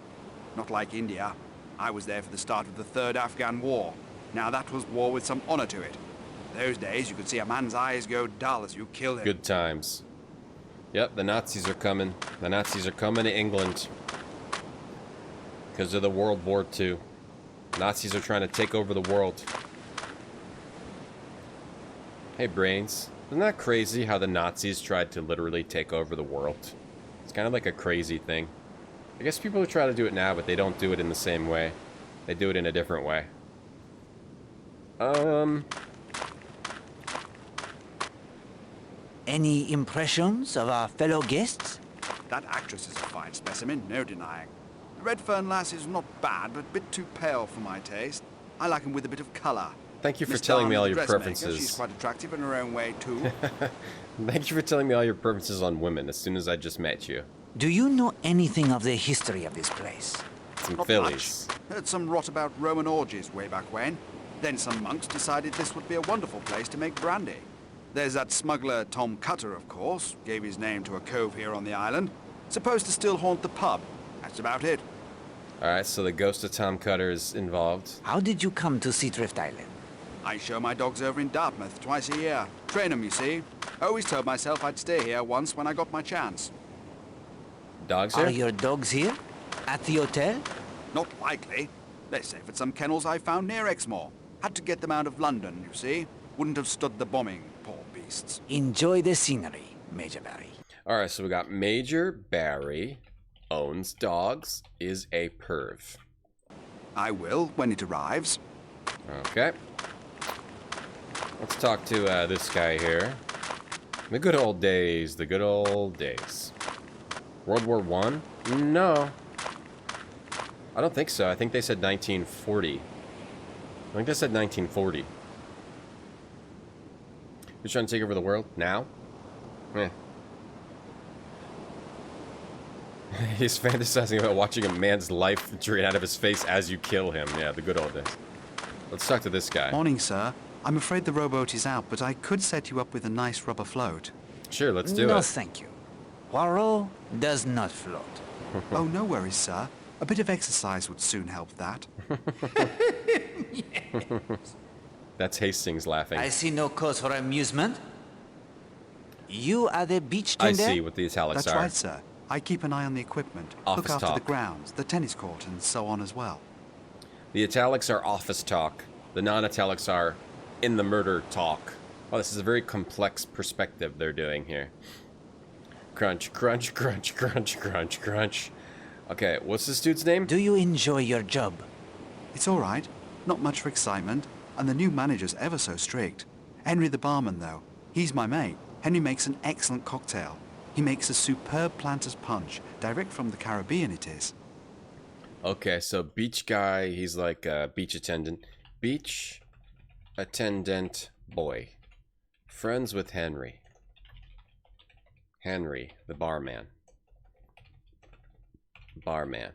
Not like India. I was there for the start of the Third Afghan War. Now that was war with some honor to it. Those days, you could see a man's eyes go dull as you killed him. Good times. Yep, the Nazis are coming. The Nazis are coming to England. Because of the World War II. Nazis are trying to take over the world. Hey, Brains. Isn't that crazy how the Nazis tried to literally take over the world? It's kind of like a crazy thing. I guess people try to do it now, but they don't do it in the same way. They do it in a different way. Any impressions of our fellow guests? That actress is a fine specimen, no denying. The Redfern lass is not bad, but a bit too pale for my taste. I like him with a bit of colour. Thank you for Miss telling me all Darnley, your the dressmaker, preferences. She's quite attractive in her own way, too. Thank you for telling me all your preferences on women as soon as I just met you. Do you know anything of the history of this place? Some Not fillies. much. Heard some rot about Roman orgies way back when. Then some monks decided this would be a wonderful place to make brandy. There's that smuggler Tom Cutter, of course. Gave his name to a cove here on the island. Supposed to still haunt the pub. That's about it. Alright, so the ghost of Tom Cutter is involved. How did you come to see Drift Island? I show my dogs over in Dartmouth twice a year. Train them, you see. Always told myself I'd stay here once when I got my chance. Dogs here? Are your dogs here? At the hotel? Not likely. They're safe at some kennels I found near Exmoor. Had to get them out of London, you see. Wouldn't have stood the bombing, poor beasts. Enjoy the scenery, Major Barry. Alright, so we got Major Barry owns dogs, is a perv. I will, when it arrives. Okay. Let's talk to this guy here. The good old days, the good old days. World War I? No. I don't think so. I think they said 1940. I think they said 1940. You're trying to take over the world? Now? Eh. He's fantasizing about watching a man's life drain out of his face as you kill him. Yeah, the good old days. Let's talk to this guy. Morning, sir. I'm afraid the rowboat is out, but I could set you up with a nice rubber float. Sure, let's do it. No, thank you. Poirot does not float. Oh, no worries, sir. A bit of exercise would soon help that. That's Hastings laughing. I see no cause for amusement. You are the beach I tender? see what the italics That's are. right, sir. I keep an eye on the equipment, Office look after talk. the grounds, the tennis court, and so on as well. The italics are office talk. The non-italics are in the murder talk. Oh, this is a very complex perspective they're doing here. Crunch, crunch, crunch, crunch, crunch, crunch. Okay, what's this dude's name? Do you enjoy your job? It's all right. Not much for excitement, and the new manager's ever so strict. Henry the barman, though. He's my mate. Henry makes an excellent cocktail. He makes a superb planter's punch, direct from the Caribbean it is. Okay, so beach guy, he's like a beach attendant. Beach attendant boy. Friends with Henry. Henry, the barman. Barman.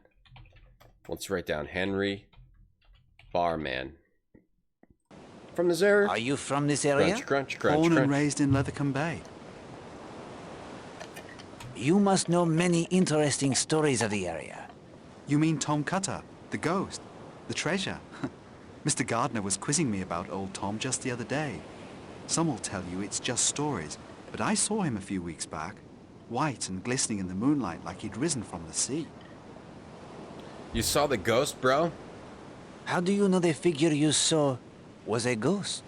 Let's write down Henry, barman. From this area? Are you from this area? Crunch, crunch, crunch, Born and crunch. raised in Lethercombe Bay. You must know many interesting stories of the area. You mean Tom Cutter, the ghost, the treasure? Mr. Gardner was quizzing me about old Tom just the other day. Some will tell you it's just stories, but I saw him a few weeks back, white and glistening in the moonlight like he'd risen from the sea. You saw the ghost, bro? How do you know the figure you saw was a ghost?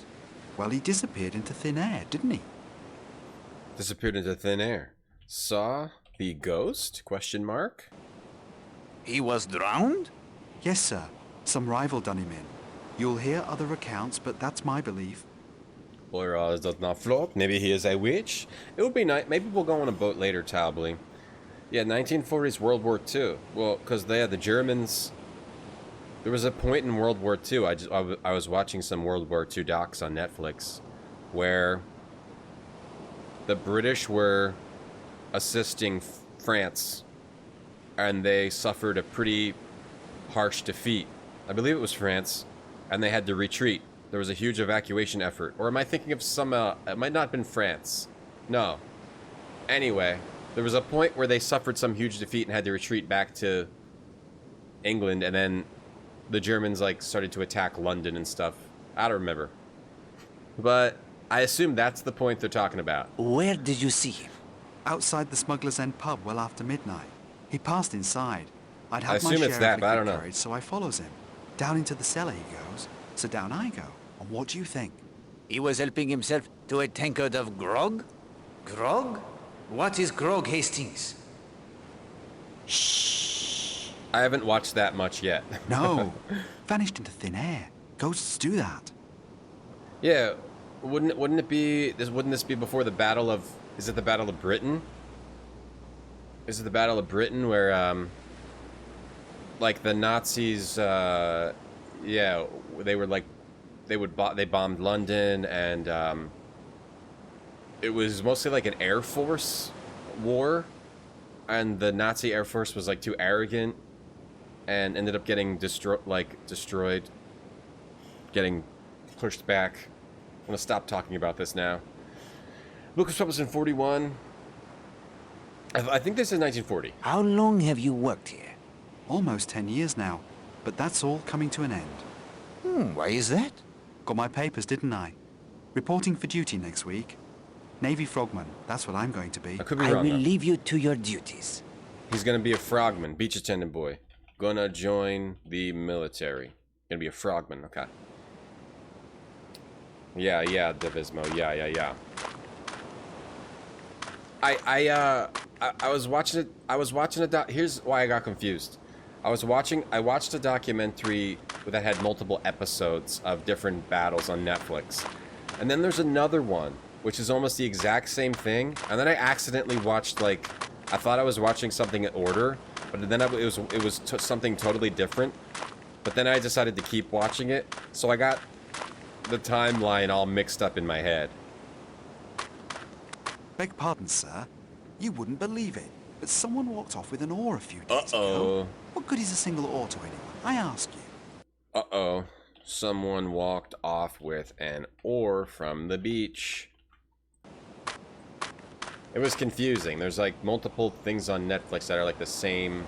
Well, he disappeared into thin air, didn't he? Disappeared into thin air. Saw the ghost? Question mark. He was drowned? Yes, sir. Some rival done him in. You'll hear other accounts, but that's my belief. Boy does not float. Maybe he is a witch. It would be nice. Maybe we'll go on a boat later, Talbly. Yeah, 1940s World War II. Well, because they had the Germans. There was a point in World War II. I was watching some World War II docs on Netflix, where the British were assisting France, and they suffered a pretty harsh defeat. I believe it was France, and they had to retreat. There was a huge evacuation effort. Or am I thinking of some, it might not have been France. No. Anyway, There was a point where they suffered some huge defeat and had to retreat back to England, and then the Germans like started to attack London and stuff. I don't remember. But I assume that's the point they're talking about. Where did you see him? Outside the Smuggler's End pub well after midnight. He passed inside. I'd had my assume share it's of that, but I liquid don't know. courage, so I follows him. Down into the cellar he goes. So down I go. And what do you think? He was helping himself to a tankard of grog? Grog? What is grog, Hastings? Shh. I haven't watched that much yet. No. Vanished into thin air. Ghosts do that. Yeah, wouldn't it be wouldn't this be before the Battle of, is it the Battle of Britain? Is it the Battle of Britain where like the Nazis yeah, they were like they bombed London, and it was mostly like an Air Force war, and the Nazi Air Force was like too arrogant and ended up getting destroyed, getting pushed back. I'm gonna stop talking about this now. Book was published in 41. I think this is 1940. How long have you worked here? Almost 10 years now. But that's all coming to an end. Why is that? Got my papers, didn't I? Reporting for duty next week. Navy frogman, that's what I'm going to be. I could be I wrong, will though. leave you to your duties. He's gonna be a frogman, beach attendant boy. Gonna join the military. Gonna be a frogman, okay. Yeah, Divismo, yeah. I was watching a doc. Here's why I got confused. I watched a documentary that had multiple episodes of different battles on Netflix. And then there's another one, which is almost the exact same thing. And then I accidentally watched, like, I thought I was watching something in order, but then it was something totally different. But then I decided to keep watching it, so I got the timeline all mixed up in my head. Beg pardon, sir. You wouldn't believe it, but someone walked off with an oar a few days Uh-oh. ago. What good is a single oar to anyone? I ask you. Uh-oh. Someone walked off with an oar from the beach. It was confusing. There's like multiple things on Netflix that are like the same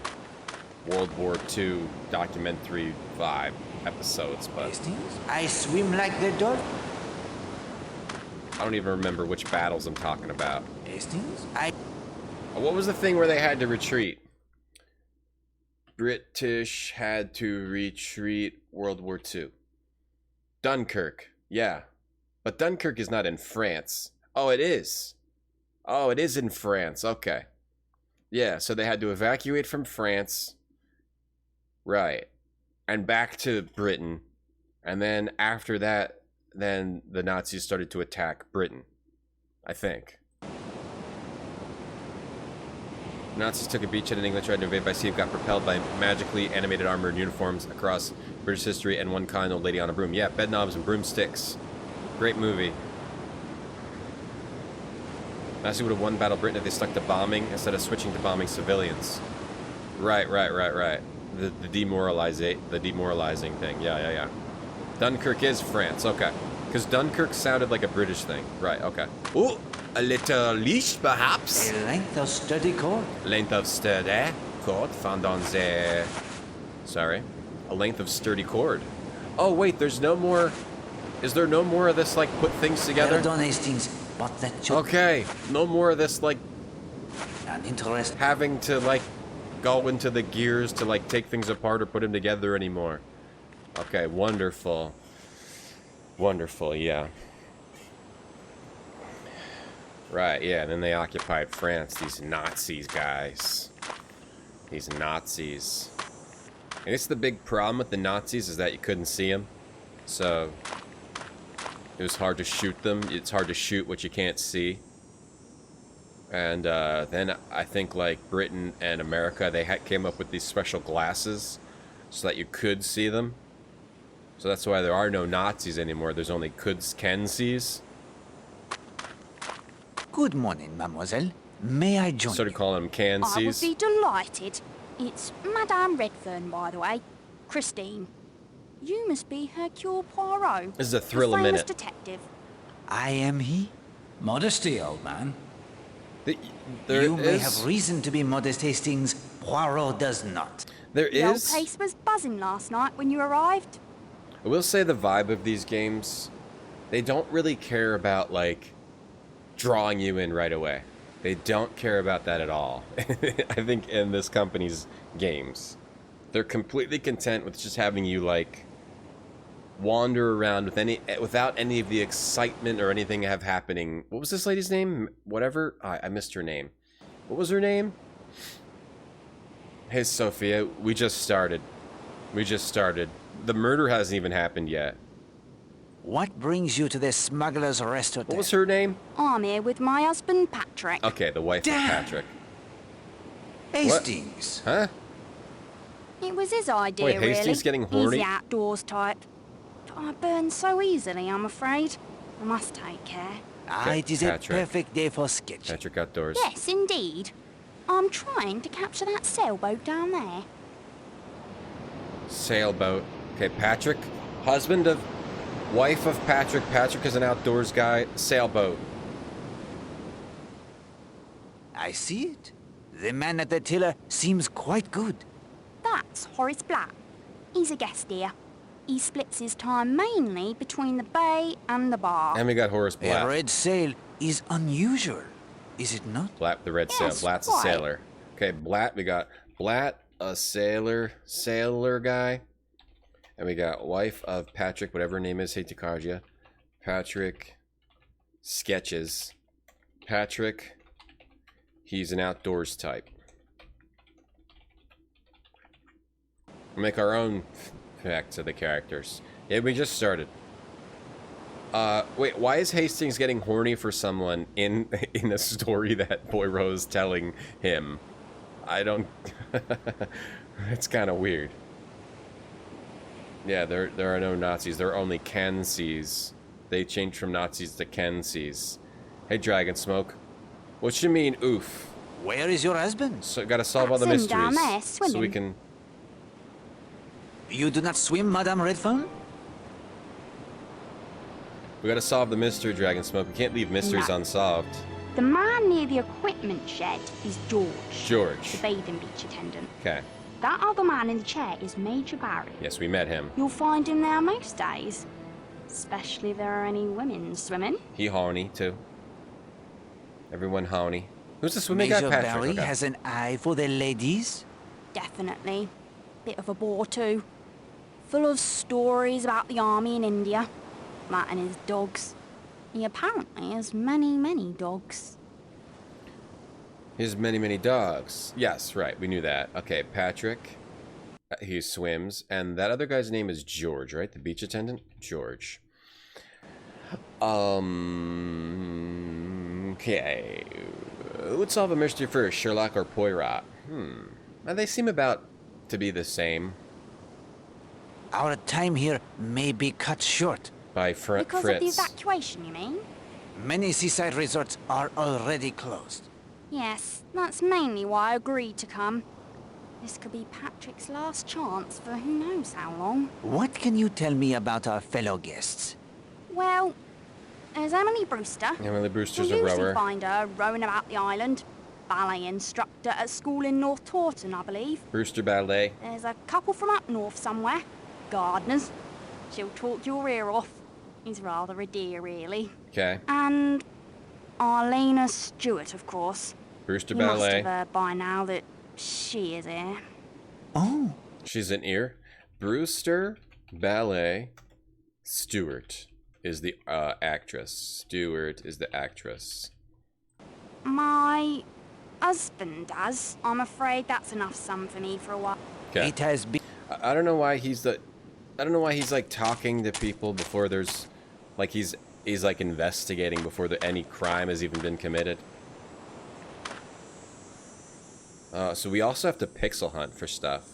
World War II documentary vibe episodes, but Hastings? I swim like the dolphin. I don't even remember which battles I'm talking about. Hastings? What was the thing where they had to retreat? British had to retreat World War II. Dunkirk, yeah. But Dunkirk is not in France. Oh, it is. Oh, it is in France, okay. Yeah, so they had to evacuate from France. Right. And back to Britain. And then after that, then the Nazis started to attack Britain. I think. Nazis took a beachhead in England, tried to invade by sea, got propelled by magically animated armored uniforms across British history, and one kind old lady on a broom. Yeah, bedknobs and broomsticks. Great movie. Nazis would have won Battle of Britain if they stuck to bombing instead of switching to bombing civilians. Right. The demoralizing thing. Yeah. Dunkirk is France, okay. Because Dunkirk sounded like a British thing. Right, okay. Ooh, a little leash, perhaps? A length of sturdy cord. Length of sturdy cord found on the... Sorry. A length of sturdy cord. Oh, wait, there's no more... Is there no more of this, like, put things together? Pardon, Hastings, but that should... Okay, no more of this, like... Uninteresting. Having to, like, go into the gears to, like, take things apart or put them together anymore. Okay, wonderful. Wonderful, yeah. Right, yeah, and then they occupied France, these Nazis, guys. These Nazis. I guess the big problem with the Nazis is that you couldn't see them. So, it was hard to shoot them. It's hard to shoot what you can't see. And then I think, like, Britain and America, they came up with these special glasses so that you could see them. So that's why there are no Nazis anymore. There's only can-sees. Good morning, mademoiselle. May I join Started you? calling them can-sees. I would be delighted. It's Madame Redfern, by the way. Christine. You must be Hercule Poirot. This is a Thriller the famous Minute. detective. I am he? Modesty, old man. You may have reason to be modest, Hastings. Poirot does not. The old place was buzzing last night when you arrived. I will say the vibe of these games, they don't really care about, like, drawing you in right away. They don't care about that at all. I think in this company's games, they're completely content with just having you, like, wander around without any of the excitement or anything happening. What was this lady's name? Whatever. I missed her name. What was her name? Hey, Sophia, we just started. The murder hasn't even happened yet. What brings you to this smuggler's restaurant? What was her name? I'm here with my husband, Patrick. Okay, the wife of Patrick. Hastings. What? Huh? It was his idea, Wait, Hastings really. getting horny? He's the outdoors type. But I burn so easily, I'm afraid. I must take care. It is Patrick. a perfect day for sketching. Patrick outdoors. Yes, indeed. I'm trying to capture that sailboat down there. Sailboat. Okay, Patrick, wife of Patrick. Patrick is an outdoors guy. Sailboat. I see it. The man at the tiller seems quite good. That's Horace Black. He's a guest here. He splits his time mainly between the bay and the bar. And we got Horace Black. A red sail is unusual, is it not? Black, the red sail. Blatt's a sailor. Okay, Blatt. We got Blatt, a sailor guy. And we got wife of Patrick, whatever her name is, hate to card you. Patrick sketches. Patrick, he's an outdoors type. We'll make our own facts of the characters. Yeah, we just started. Wait, why is Hastings getting horny for someone in a story that Poirot's telling him? I don't... It's kind of weird. Yeah, there are no Nazis. There are only Kensies. They changed from Nazis to Kensies. Hey, Dragon Smoke. What you mean, oof? Where is your husband? So, gotta solve all the That's him down mysteries. there, swimming. So we can... You do not swim, Madame Redphone? We gotta solve the mystery, Dragon Smoke. We can't leave mysteries No. unsolved. The man near the equipment shed is George. George. The bathing beach attendant. Okay. That other man in the chair is Major Barry. Yes, we met him. You'll find him there most days. Especially if there are any women swimming. He horny, too. Everyone horny. Who's the swimming guy? Major Patrick. Barry Okay. has an eye for the ladies? Definitely. Bit of a bore too. Full of stories about the army in India. That and his dogs. He apparently has many, many dogs. He has many, many dogs. Yes, right. We knew that. Okay, Patrick. He swims. And that other guy's name is George, right? The beach attendant? George. Okay. Let's solve a mystery first. Sherlock or Poirot? Now, they seem about to be the same. Our time here may be cut short. By Fritz. Because of the evacuation, you mean? Many seaside resorts are already closed. Yes, that's mainly why I agreed to come. This could be Patrick's last chance for who knows how long. What can you tell me about our fellow guests? Well, there's Emily Brewster. Emily Brewster's You'll a usually rower. find her rowing about the island. Ballet instructor at school in North Taunton, I believe. Brewster Ballet. There's a couple from up north somewhere. Gardeners. She'll talk your ear off. He's rather a dear, really. Okay. And Arlena Stewart, of course. Brewster You must Ballet. have heard by now that she is here. Oh. She's an ear. Brewster Ballet. Stewart is the actress. Stewart is the actress. My husband does. I'm afraid that's enough sum for me for a while. Okay. It has been... I don't know why he's like talking to people before there's like he's like investigating before any crime has even been committed. So we also have to pixel hunt for stuff.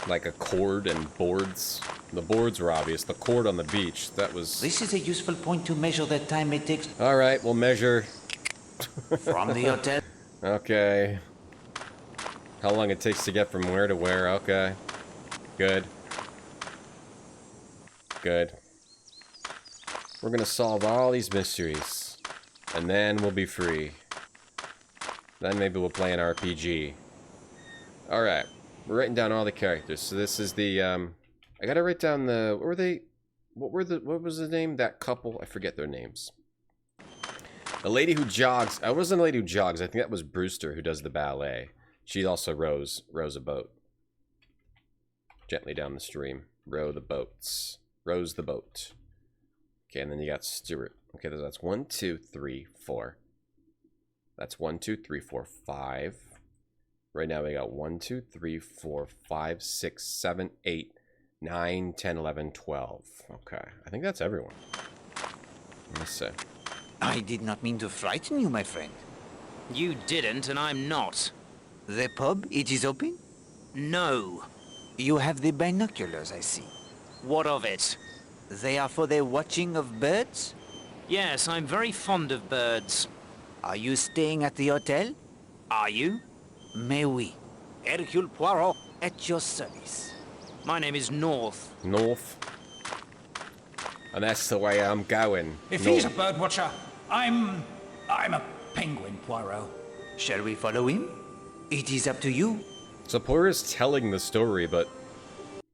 Like a cord and boards. The boards were obvious. The cord on the beach, that was... This is a useful point to measure the time it takes... Alright, we'll measure. From the hotel. Okay. How long it takes to get from where to where, okay. Good. Good. We're gonna solve all these mysteries. And then we'll be free. Then maybe we'll play an RPG. Alright. We're writing down all the characters. So this is the, I gotta write down the, what was the name? That couple? I forget their names. The lady who jogs. I wasn't a lady who jogs. I think that was Brewster who does the ballet. She also rows a boat. Gently down the stream. Rows the boat. Okay, and then you got Stuart. Okay, that's 1, 2, 3, 4. That's 1, 2, 3, 4, 5. Right now we got 1, 2, 3, 4, 5, 6, 7, 8, 9, 10, 11, 12. Okay, I think that's everyone. Let me see. I did not mean to frighten you, my friend. You didn't, and I'm not. The pub, it is open? No. You have the binoculars, I see. What of it? They are for the watching of birds? Yes, I'm very fond of birds. Are you staying at the hotel? Are you? Mais oui. Hercule Poirot, at your service. My name is North. North. And that's the way I'm going. If North. he's a bird watcher, I'm a penguin, Poirot. Shall we follow him? It is up to you. So Poirot's telling the story, but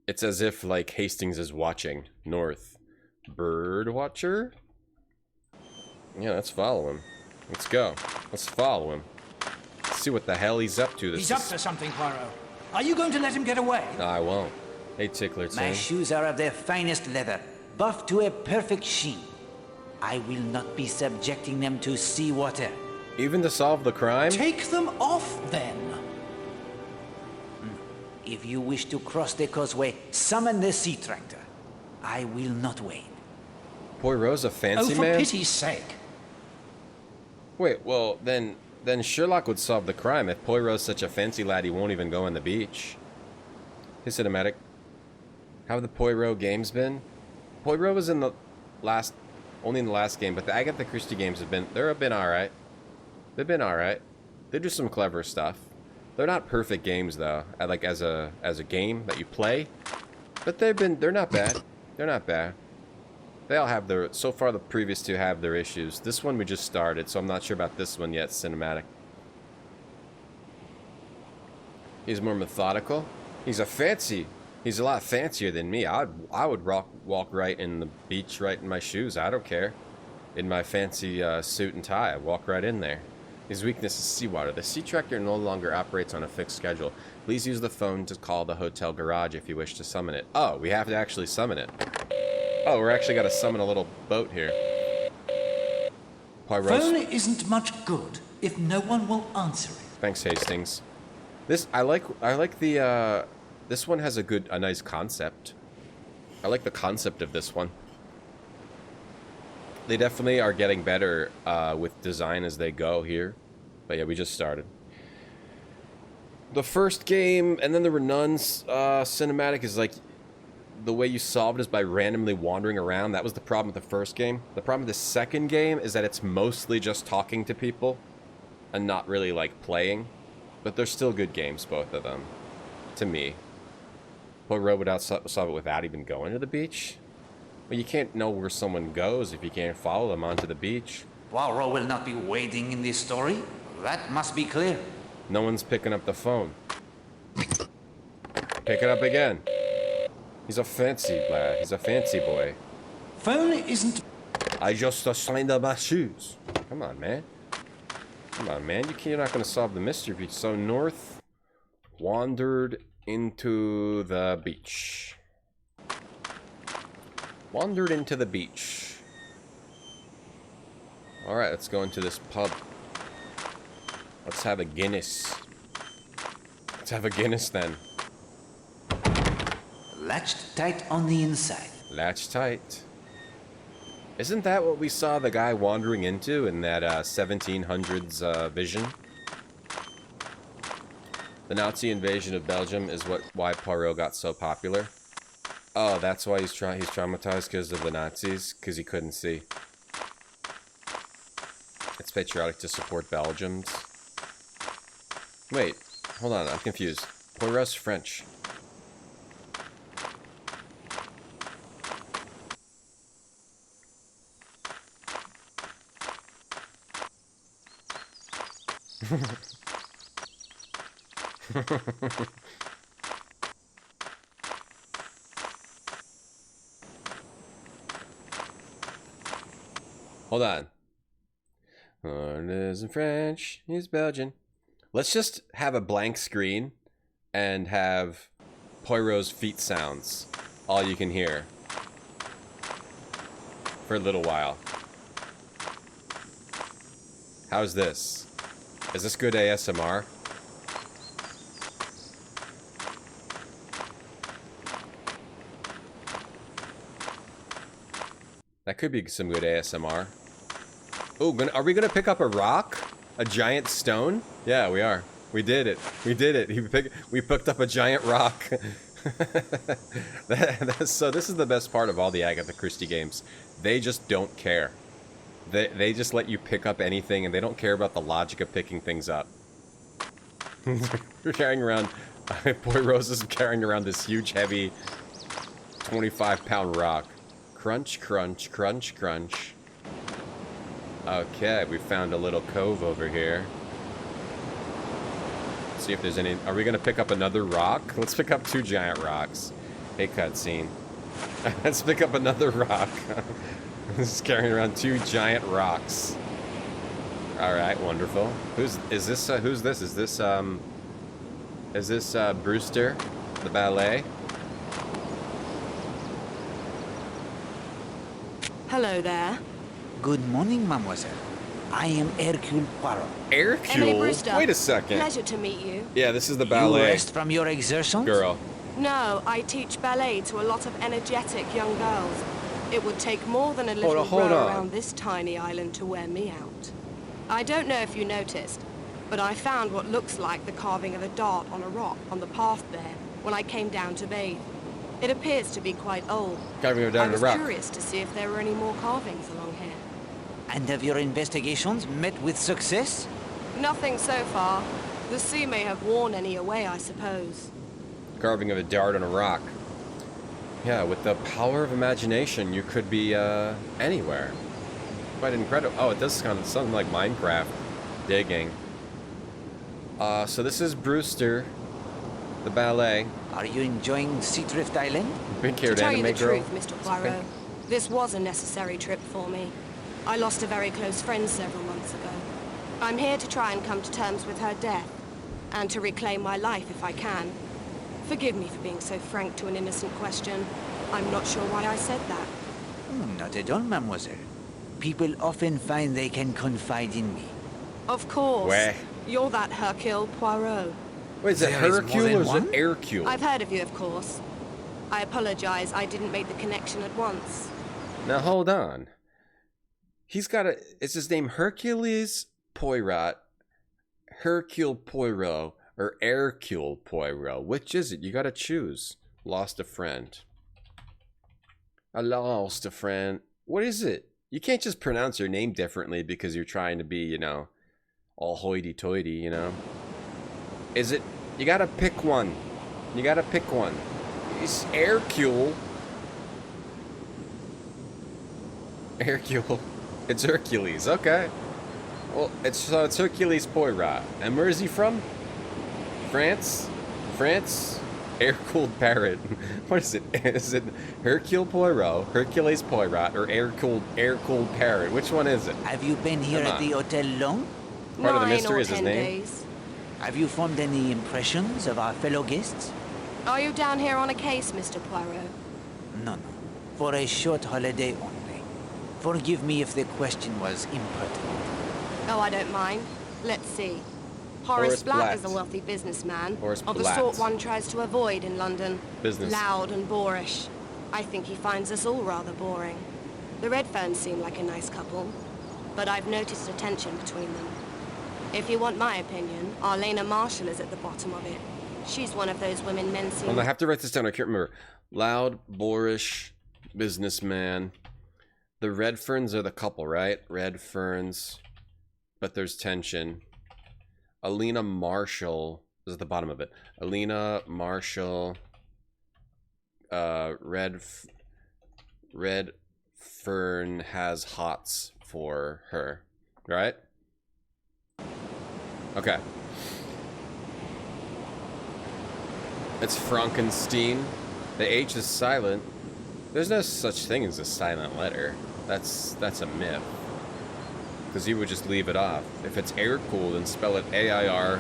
it's as if, like, Hastings is watching. North. Bird watcher? Yeah, let's follow him. Let's go. Let's follow him. Let's see what the hell he's up to. He's up to something, Poirot. Are you going to let him get away? No, I won't. Hey, Tickler, My shoes are of their finest leather, buffed to a perfect sheen. I will not be subjecting them to seawater. Even to solve the crime? Take them off, then. If you wish to cross the causeway, summon the sea tractor. I will not wait. Poirot's a fancy man? Oh, for man? pity's sake. Wait, well, then Sherlock would solve the crime. If Poirot's such a fancy lad, he won't even go on the beach. Hey, Cinematic. How have the Poirot games been? Poirot was in the only in the last game, but the Agatha Christie games have been alright. They've been alright. They do some clever stuff. They're not perfect games though, like as a game that you play. But they're not bad. They're not bad. They all have so far the previous two have their issues. This one we just started, so I'm not sure about this one yet, Cinematic. He's more methodical. He's a lot fancier than me. I would walk right in the beach, right in my shoes. I don't care. In my fancy suit and tie, I walk right in there. His weakness is seawater. The sea tractor no longer operates on a fixed schedule. Please use the phone to call the hotel garage if you wish to summon it. Oh, we have to actually summon it. Oh, we're actually got to summon a little boat here. Phone isn't much good if no one will answer it. Thanks, Hastings. I like the this one has a nice concept. I like the concept of this one. They definitely are getting better with design as they go here. But yeah, we just started. The first game, and then there were none. Cinematic is like, the way you solve it is by randomly wandering around. That was the problem with the first game. The problem with the second game is that it's mostly just talking to people and not really like playing. But they're still good games, both of them. To me. Poirot would solve it without even going to the beach. Well, you can't know where someone goes if you can't follow them onto the beach. Poirot will not be wading in this story. That must be clear. No one's picking up the phone. Pick it up again. He's a fancy lad. He's a fancy boy. Phone isn't... I just signed up my shoes. Come on, man. Come on, man. You're not going to solve the mystery. So North wandered into the beach. Wandered into the beach. Alright, let's go into this pub. Let's have a Guinness. Let's have a Guinness then. Latched tight on the inside. Latched tight. Isn't that what we saw the guy wandering into in that 1700s vision? The Nazi invasion of Belgium is why Poirot got so popular. Oh, that's why he's traumatized because of the Nazis, because he couldn't see. It's patriotic to support Belgians. Wait, hold on, I'm confused. Poirot's French. Hold on. It is in French. He's Belgian. Let's just have a blank screen and have Poirot's feet sounds. All you can hear. For a little while. How's this? Is this good ASMR? That could be some good ASMR. Oh, are we gonna pick up a rock? A giant stone? Yeah, we are. We did it. We did it. We picked up a giant rock. So this is the best part of all the Agatha Christie games. They just don't care. They just let you pick up anything, and they don't care about the logic of picking things up. We're carrying around... Poirot is carrying around this huge, heavy 25-pound rock. Crunch, crunch, crunch, crunch. Okay, we found a little cove over here. Let's see if there's any... Are we going to pick up another rock? Let's pick up 2 giant rocks. Hey, cutscene. Let's pick up another rock. Just carrying around 2 giant rocks. Alright, wonderful. Who's this? Is this Brewster? The ballet? Hello there. Good morning, mademoiselle. I am Hercule Poirot. Hercule? Brewster. Wait a second. Pleasure to meet you. Yeah, this is the ballet. You rest from your exertions? Girl. No, I teach ballet to a lot of energetic young girls. It would take more than a little Hold row on. around this tiny island to wear me out. I don't know if you noticed, but I found what looks like the carving of a dart on a rock on the path there when I came down to bathe. It appears to be quite old. Carving of a dart on a rock. I was curious to see if there were any more carvings along here. And have your investigations met with success? Nothing so far. The sea may have worn any away, I suppose. Carving of a dart on a rock. Yeah, with the power of imagination, you could be anywhere. Quite incredible. Oh, it does sound something like Minecraft. Digging. So this is Brewster, the ballet. Are you enjoying Seadrift Island? To tell you the truth, Mr. Poirot, this was a necessary trip for me. I lost a very close friend several months ago. I'm here to try and come to terms with her death, and to reclaim my life if I can. Forgive me for being so frank to an innocent question. I'm not sure why I said that. Not at all, mademoiselle. People often find they can confide in me. Of course. Where? You're that Hercule Poirot. Wait, is it Hercule or is it Hercule? I've heard of you, of course. I apologize, I didn't make the connection at once. Now hold on. He's got a... Is his name Hercules Poirot, Hercule Poirot, or Hercule Poirot? Which is it? You gotta choose. Lost a friend. I lost a friend. What is it? You can't just pronounce your name differently because you're trying to be, you know, all hoity-toity, you know? Is it... You gotta pick one. You gotta pick one. It's Hercule. Hercule. It's Hercules, okay. Well, it's Hercules Poirot. And where is he from? France? France? Air-cooled parrot. What is it? Is it Hercule Poirot, Hercules Poirot, or air-cooled parrot? Which one is it? Have you been here at the hotel long? Part of the 9 mystery or is his 10 name. days. Have you formed any impressions of our fellow guests? Are you down here on a case, Mr. Poirot? No. For a short holiday only. Forgive me if the question was impertinent. Oh, I don't mind. Let's see. Horace Blatt is a wealthy businessman, of the sort one tries to avoid in London. Business. Loud and boorish. I think he finds us all rather boring. The Redferns seem like a nice couple, but I've noticed a tension between them. If you want my opinion, Arlena Marshall is at the bottom of it. She's one of those women men seem... Well, I have to write this down. I can't remember. Loud, boorish, businessman. The Redferns are the couple, right? Redferns. But there's tension. Alina Marshall is at the bottom of it. Alina Marshall. Redfern has hots for her. Right? Okay. It's Frankenstein. The H is silent. There's no such thing as a silent letter. That's a myth. Because you would just leave it off. If it's air-cooled, then spell it A-I-R-C-O-O-L.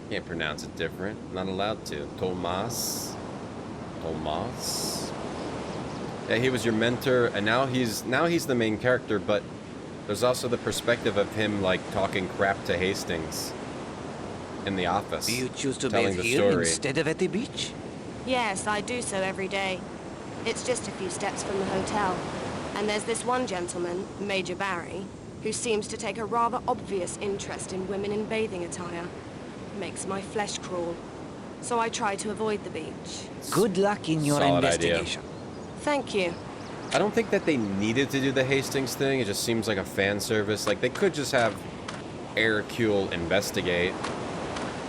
Can't pronounce it different. Not allowed to. Tomas. Tomas. Yeah, he was your mentor, and now he's the main character, but there's also the perspective of him, like, talking crap to Hastings in the office. Do you choose to telling bathe the here story. instead of at the beach? Yes, I do so every day. It's just a few steps from the hotel. And there's this one gentleman, Major Barry, who seems to take a rather obvious interest in women in bathing attire. Makes my flesh crawl. So I try to avoid the beach. Good luck in your Solid investigation. idea. Thank you. I don't think that they needed to do the Hastings thing. It just seems like a fan service. Like, they could just have Hercule investigate.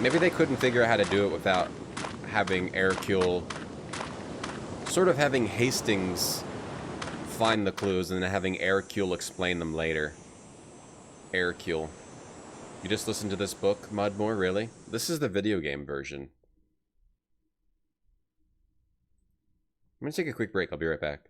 Maybe they couldn't figure out how to do it without having Hercule... sort of having Hastings find the clues and then having Hercule explain them later. Hercule. You just listened to this book, Mudmore, really? This is the video game version. I'm gonna take a quick break. I'll be right back.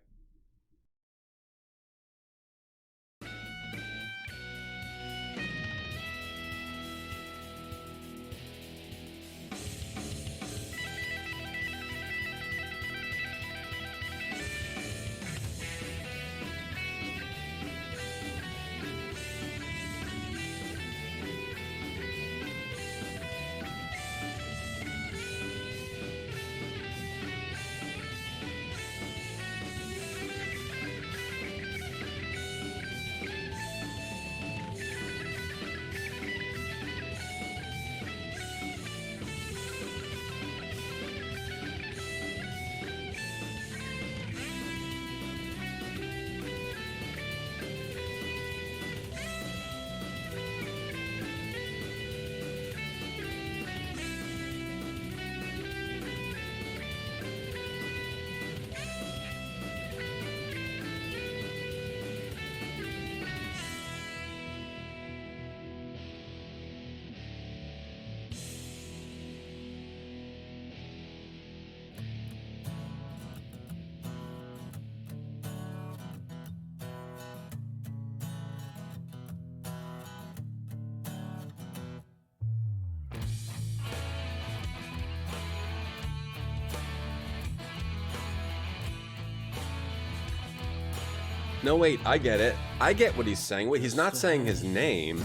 No, wait, I get it. I get what he's saying. Wait, he's not saying his name.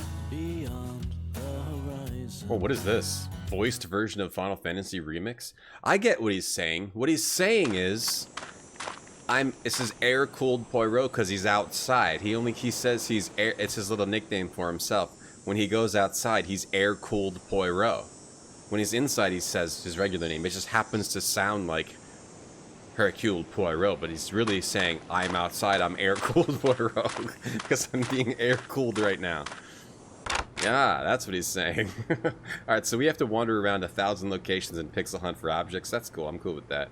Oh, what is this? Voiced version of Final Fantasy Remix? I get what he's saying. What he's saying is... This is air-cooled Poirot because he's outside. He says he's air... It's his little nickname for himself. When he goes outside, he's air-cooled Poirot. When he's inside, he says his regular name. It just happens to sound like Hercule Poirot, but he's really saying, I'm outside, I'm air-cooled Poirot, because I'm being air-cooled right now. Yeah, that's what he's saying. Alright, so we have to wander around 1,000 locations and pixel hunt for objects. That's cool, I'm cool with that.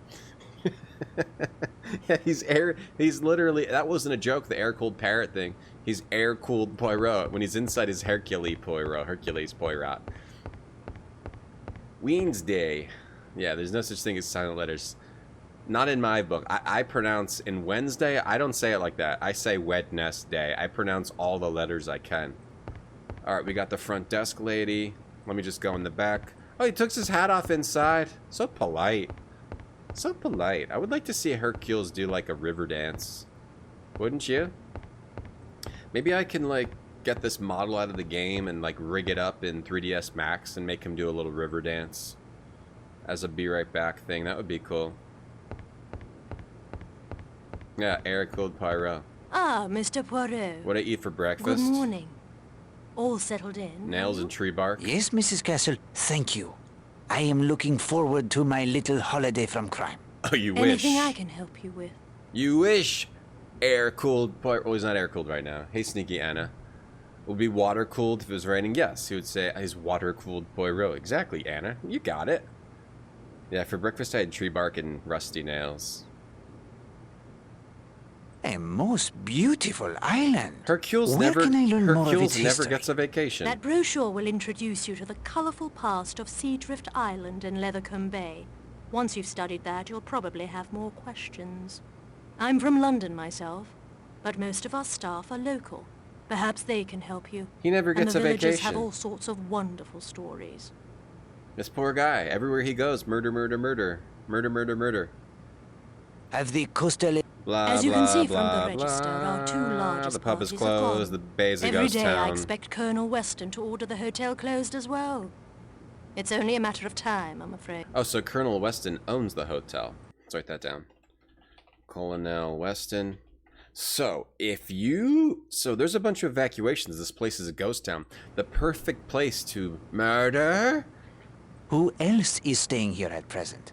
Yeah, he's literally, that wasn't a joke, the air-cooled parrot thing. He's air-cooled Poirot. When he's inside his Hercules Poirot. Wednesday. Yeah, there's no such thing as silent letters. Not in my book. I pronounce in Wednesday, I don't say it like that. I say Wednesday. I pronounce all the letters I can. Alright, we got the front desk lady. Let me just go in the back. Oh, he took his hat off inside. So polite. So polite. I would like to see Hercules do like a river dance. Wouldn't you? Maybe I can like get this model out of the game and like rig it up in 3ds Max and make him do a little river dance as a be right back thing. That would be cool. Yeah, air-cooled Poirot. Ah, Mr. Poirot. What I eat for breakfast? Good morning. All settled in? Nails and tree bark? Yes, Mrs. Castle, thank you. I am looking forward to my little holiday from crime. Oh, you wish. Anything I can help you with? You wish. Air-cooled Poirot. Oh, he's not air-cooled right now. Hey, Sneaky Anna. Would be water-cooled if it was raining? Yes, he would say he's water-cooled Poirot. Exactly, Anna. You got it. Yeah, for breakfast I had tree bark and rusty nails. A most beautiful island. Hercules Where never can I learn more of its never history? gets a vacation. That brochure will introduce you to the colourful past of Seadrift Island and Leathercombe Bay. Once you've studied that, you'll probably have more questions. I'm from London myself, but most of our staff are local. Perhaps they can help you. He never gets a And the villagers vacation. have all sorts of wonderful stories. This poor guy. Everywhere he goes, murder, murder, murder. Murder, murder, murder. Have the coastal... Blah, As you blah, can see blah, from the register, our two blah. largest The pub is parties are closed, gone. the bay's a Every ghost day I town. expect Colonel Weston to order the hotel closed as well. It's only a matter of time, I'm afraid. Oh, so Colonel Weston owns the hotel. Let's write that down. Colonel Weston. So, so there's a bunch of evacuations. This place is a ghost town. The perfect place to murder? Who else is staying here at present?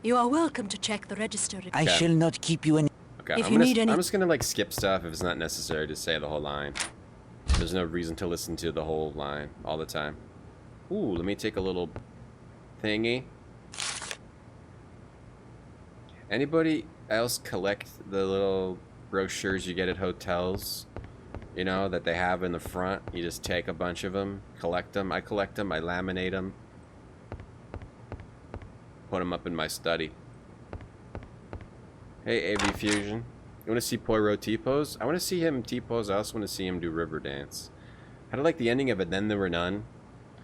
You are welcome to check the register. I shall not keep you any... Okay, If you need any- I'm just gonna like skip stuff if it's not necessary to say the whole line. There's no reason to listen to the whole line all the time. Ooh, let me take a little thingy. Anybody else collect the little brochures you get at hotels? You know, that they have in the front? You just take a bunch of them, collect them. I collect them, I laminate them. Put them up in my study. Hey, AV Fusion. You want to see Poirot T-pose? I want to see him T-pose. I also want to see him do river dance. How do like the ending of It Then There Were None?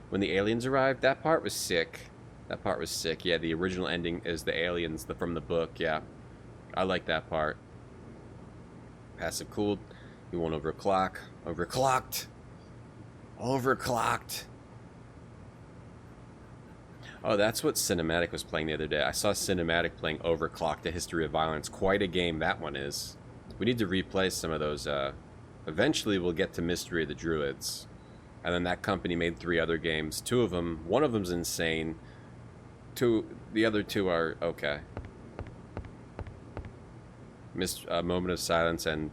When the aliens arrived, that part was sick. That part was sick. Yeah, the original ending is the aliens from the book. Yeah, I like that part. Passive cooled. You won't overclock. Overclocked. Overclocked. Oh, that's what Cinematic was playing the other day. I saw Cinematic playing Overclocked, A History of Violence. Quite a game that one is. We need to replay some of those. Eventually, we'll get to Mystery of the Druids. And then that company made 3 other games. 2 of them, one of them's insane. The other 2 are okay. Moment of Silence and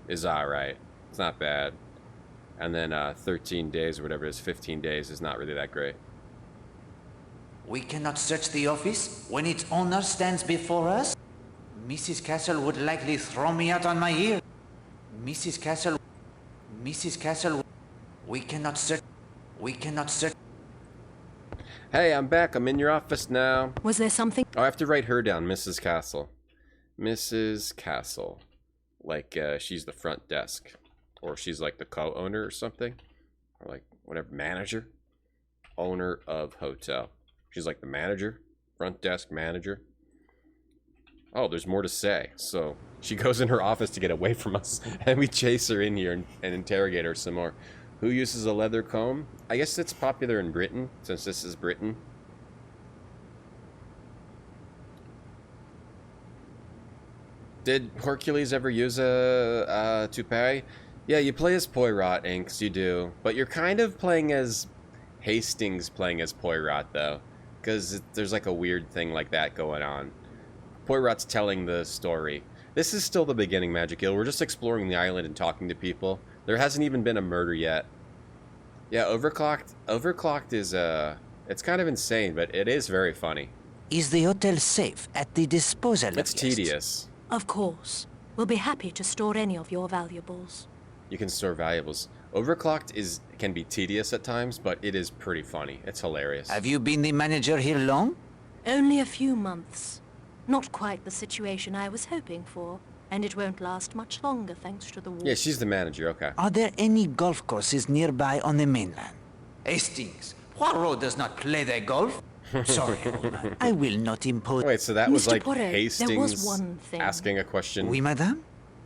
is alright. It's not bad. And then 13 Days or whatever it is, 15 Days is not really that great. We cannot search the office when its owner stands before us? Mrs. Castle would likely throw me out on my ear. Mrs. Castle, we cannot search. Hey, I'm back. I'm in your office now. Was there something? Oh, I have to write her down, Mrs. Castle. Mrs. Castle. Like, she's the front desk. Or she's like the co-owner or something. Or like, whatever, manager. Owner of hotel. She's like the manager. Front desk manager. Oh, there's more to say. So, she goes in her office to get away from us. And we chase her in here and interrogate her some more. Who uses a leather comb? I guess it's popular in Britain, since this is Britain. Did Hercules ever use a toupee? Yeah, you play as Poirot, Inks, you do. But you're kind of playing as Hastings playing as Poirot, though. Because there's like a weird thing like that going on. Poirot's telling the story. This is still the beginning, Magic Hill. We're just exploring the island and talking to people. There hasn't even been a murder yet. Yeah, Overclocked is, it's kind of insane, but it is very funny. Is the hotel safe at the disposal of guests? It's tedious. Of course. We'll be happy to store any of your valuables. You can store valuables. Overclocked can be tedious at times, but it is pretty funny. It's hilarious. Have you been the manager here long? Only a few months. Not quite the situation I was hoping for, and it won't last much longer thanks to the war. Yeah, she's the manager, okay. Are there any golf courses nearby on the mainland? Hastings, Poirot does not play the golf. Sorry, old man. I will not impose... Wait, so that was Mr. like Poirot, Hastings there was one thing. asking a question? Oui, madame?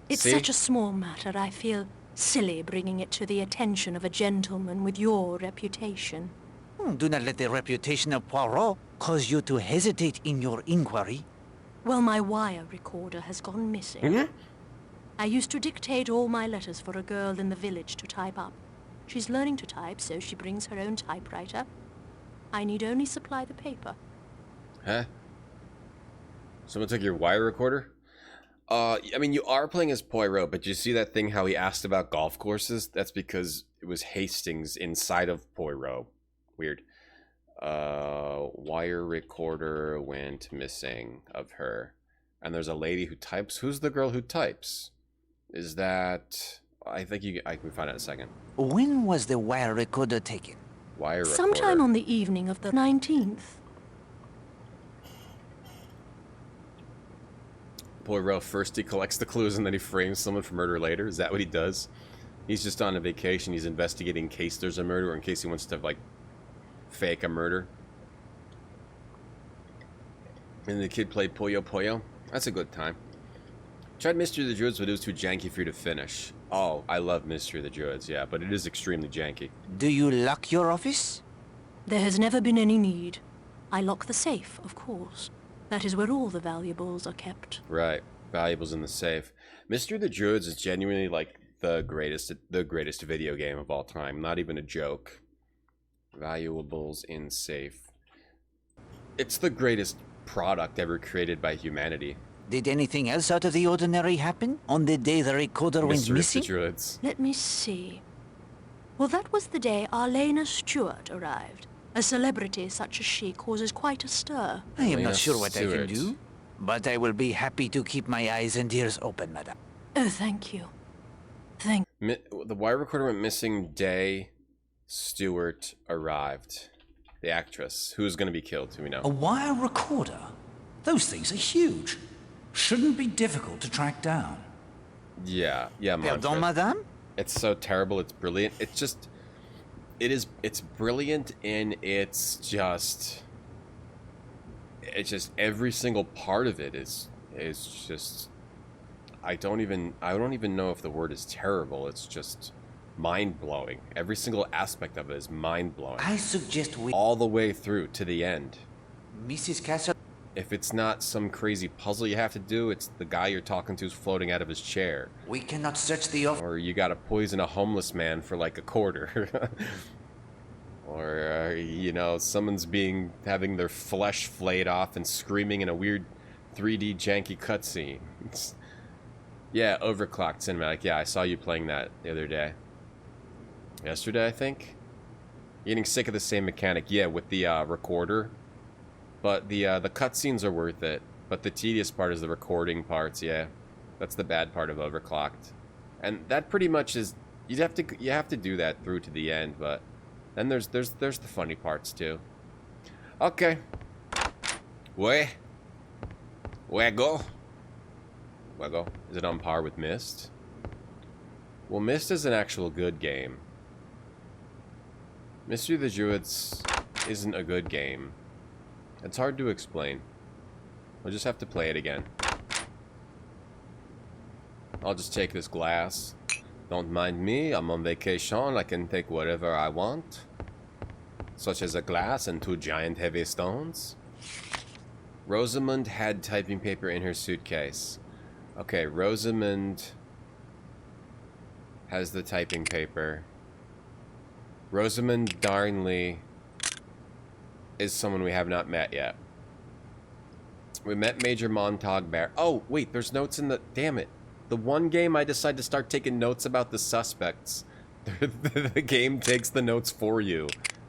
It's See? such a small matter, I feel silly bringing it to the attention of a gentleman with your reputation. Do not let the reputation of Poirot cause you to hesitate in your inquiry. Well, my wire recorder has gone missing. I used to dictate all my letters for a girl in the village to type up. She's learning to type, so she brings her own typewriter. I need only supply the paper. Huh? Someone took your wire recorder? I mean, you are playing as Poirot, but you see that thing how he asked about golf courses? That's because it was Hastings inside of Poirot. Weird. Wire recorder went missing of her. And there's a lady who types. Who's the girl who types? Is that... I think I can find out in a second. When was the wire recorder taken? Wire recorder. Sometime on the evening of the 19th. Poirot first he collects the clues and then he frames someone for murder later. Is that what he does? He's just on a vacation. He's investigating in case there's a murder or in case he wants to, like, fake a murder. And the kid played Puyo Puyo. That's a good time. Tried Mystery of the Druids, but it was too janky for you to finish. Oh, I love Mystery of the Druids, yeah, but it is extremely janky. Do you lock your office? There has never been any need. I lock the safe, of course. That is where all the valuables are kept. Right, valuables in the safe. Mystery of the Druids is genuinely like the greatest video game of all time. Not even a joke. Valuables in safe. It's the greatest product ever created by humanity. Did anything else out of the ordinary happen on the day the recorder went missing? Mystery of the Druids. Let me see. Well, that was the day Arlena Stewart arrived. A celebrity such as she causes quite a stir. I am not sure what I can do, but I will be happy to keep my eyes and ears open, madam. Oh, thank you. The wire recorder went missing day Stewart arrived. The actress. Who's going to be killed, do we know? A wire recorder? Those things are huge. Shouldn't be difficult to track down. Yeah, Pardon, madame? It's so terrible, it's brilliant. It's just... It's brilliant and it's just every single part of it is just... I don't even know if the word is terrible. It's just mind-blowing. Every single aspect of it is mind-blowing. I suggest we... all the way through to the end. Mrs. Castle... If it's not some crazy puzzle you have to do, it's the guy you're talking to is floating out of his chair. We cannot search the office. Or you gotta poison a homeless man for like a quarter. Or, you know, someone's having their flesh flayed off and screaming in a weird 3D janky cutscene. Yeah, overclocked cinematic. Yeah, I saw you playing that the other day. Yesterday, I think? Getting sick of the same mechanic. Yeah, with the recorder. But the cutscenes are worth it. But the tedious part is the recording parts, yeah. That's the bad part of overclocked. And that pretty much is... You have to do that through to the end, but... Then there's the funny parts, too. Okay. Wego? Is it on par with Myst? Well, Myst is an actual good game. Mystery of the Druids isn't a good game. It's hard to explain. We'll just have to play it again. I'll just take this glass. Don't mind me, I'm on vacation. I can take whatever I want. Such as a glass and 2 giant heavy stones. Rosamund had typing paper in her suitcase. Okay, Rosamund has the typing paper. Rosamund Darnley is someone we have not met yet. We met Major Montague Bear. Oh, wait, there's notes in the... Damn it. The one game I decided to start taking notes about the suspects. The game takes the notes for you.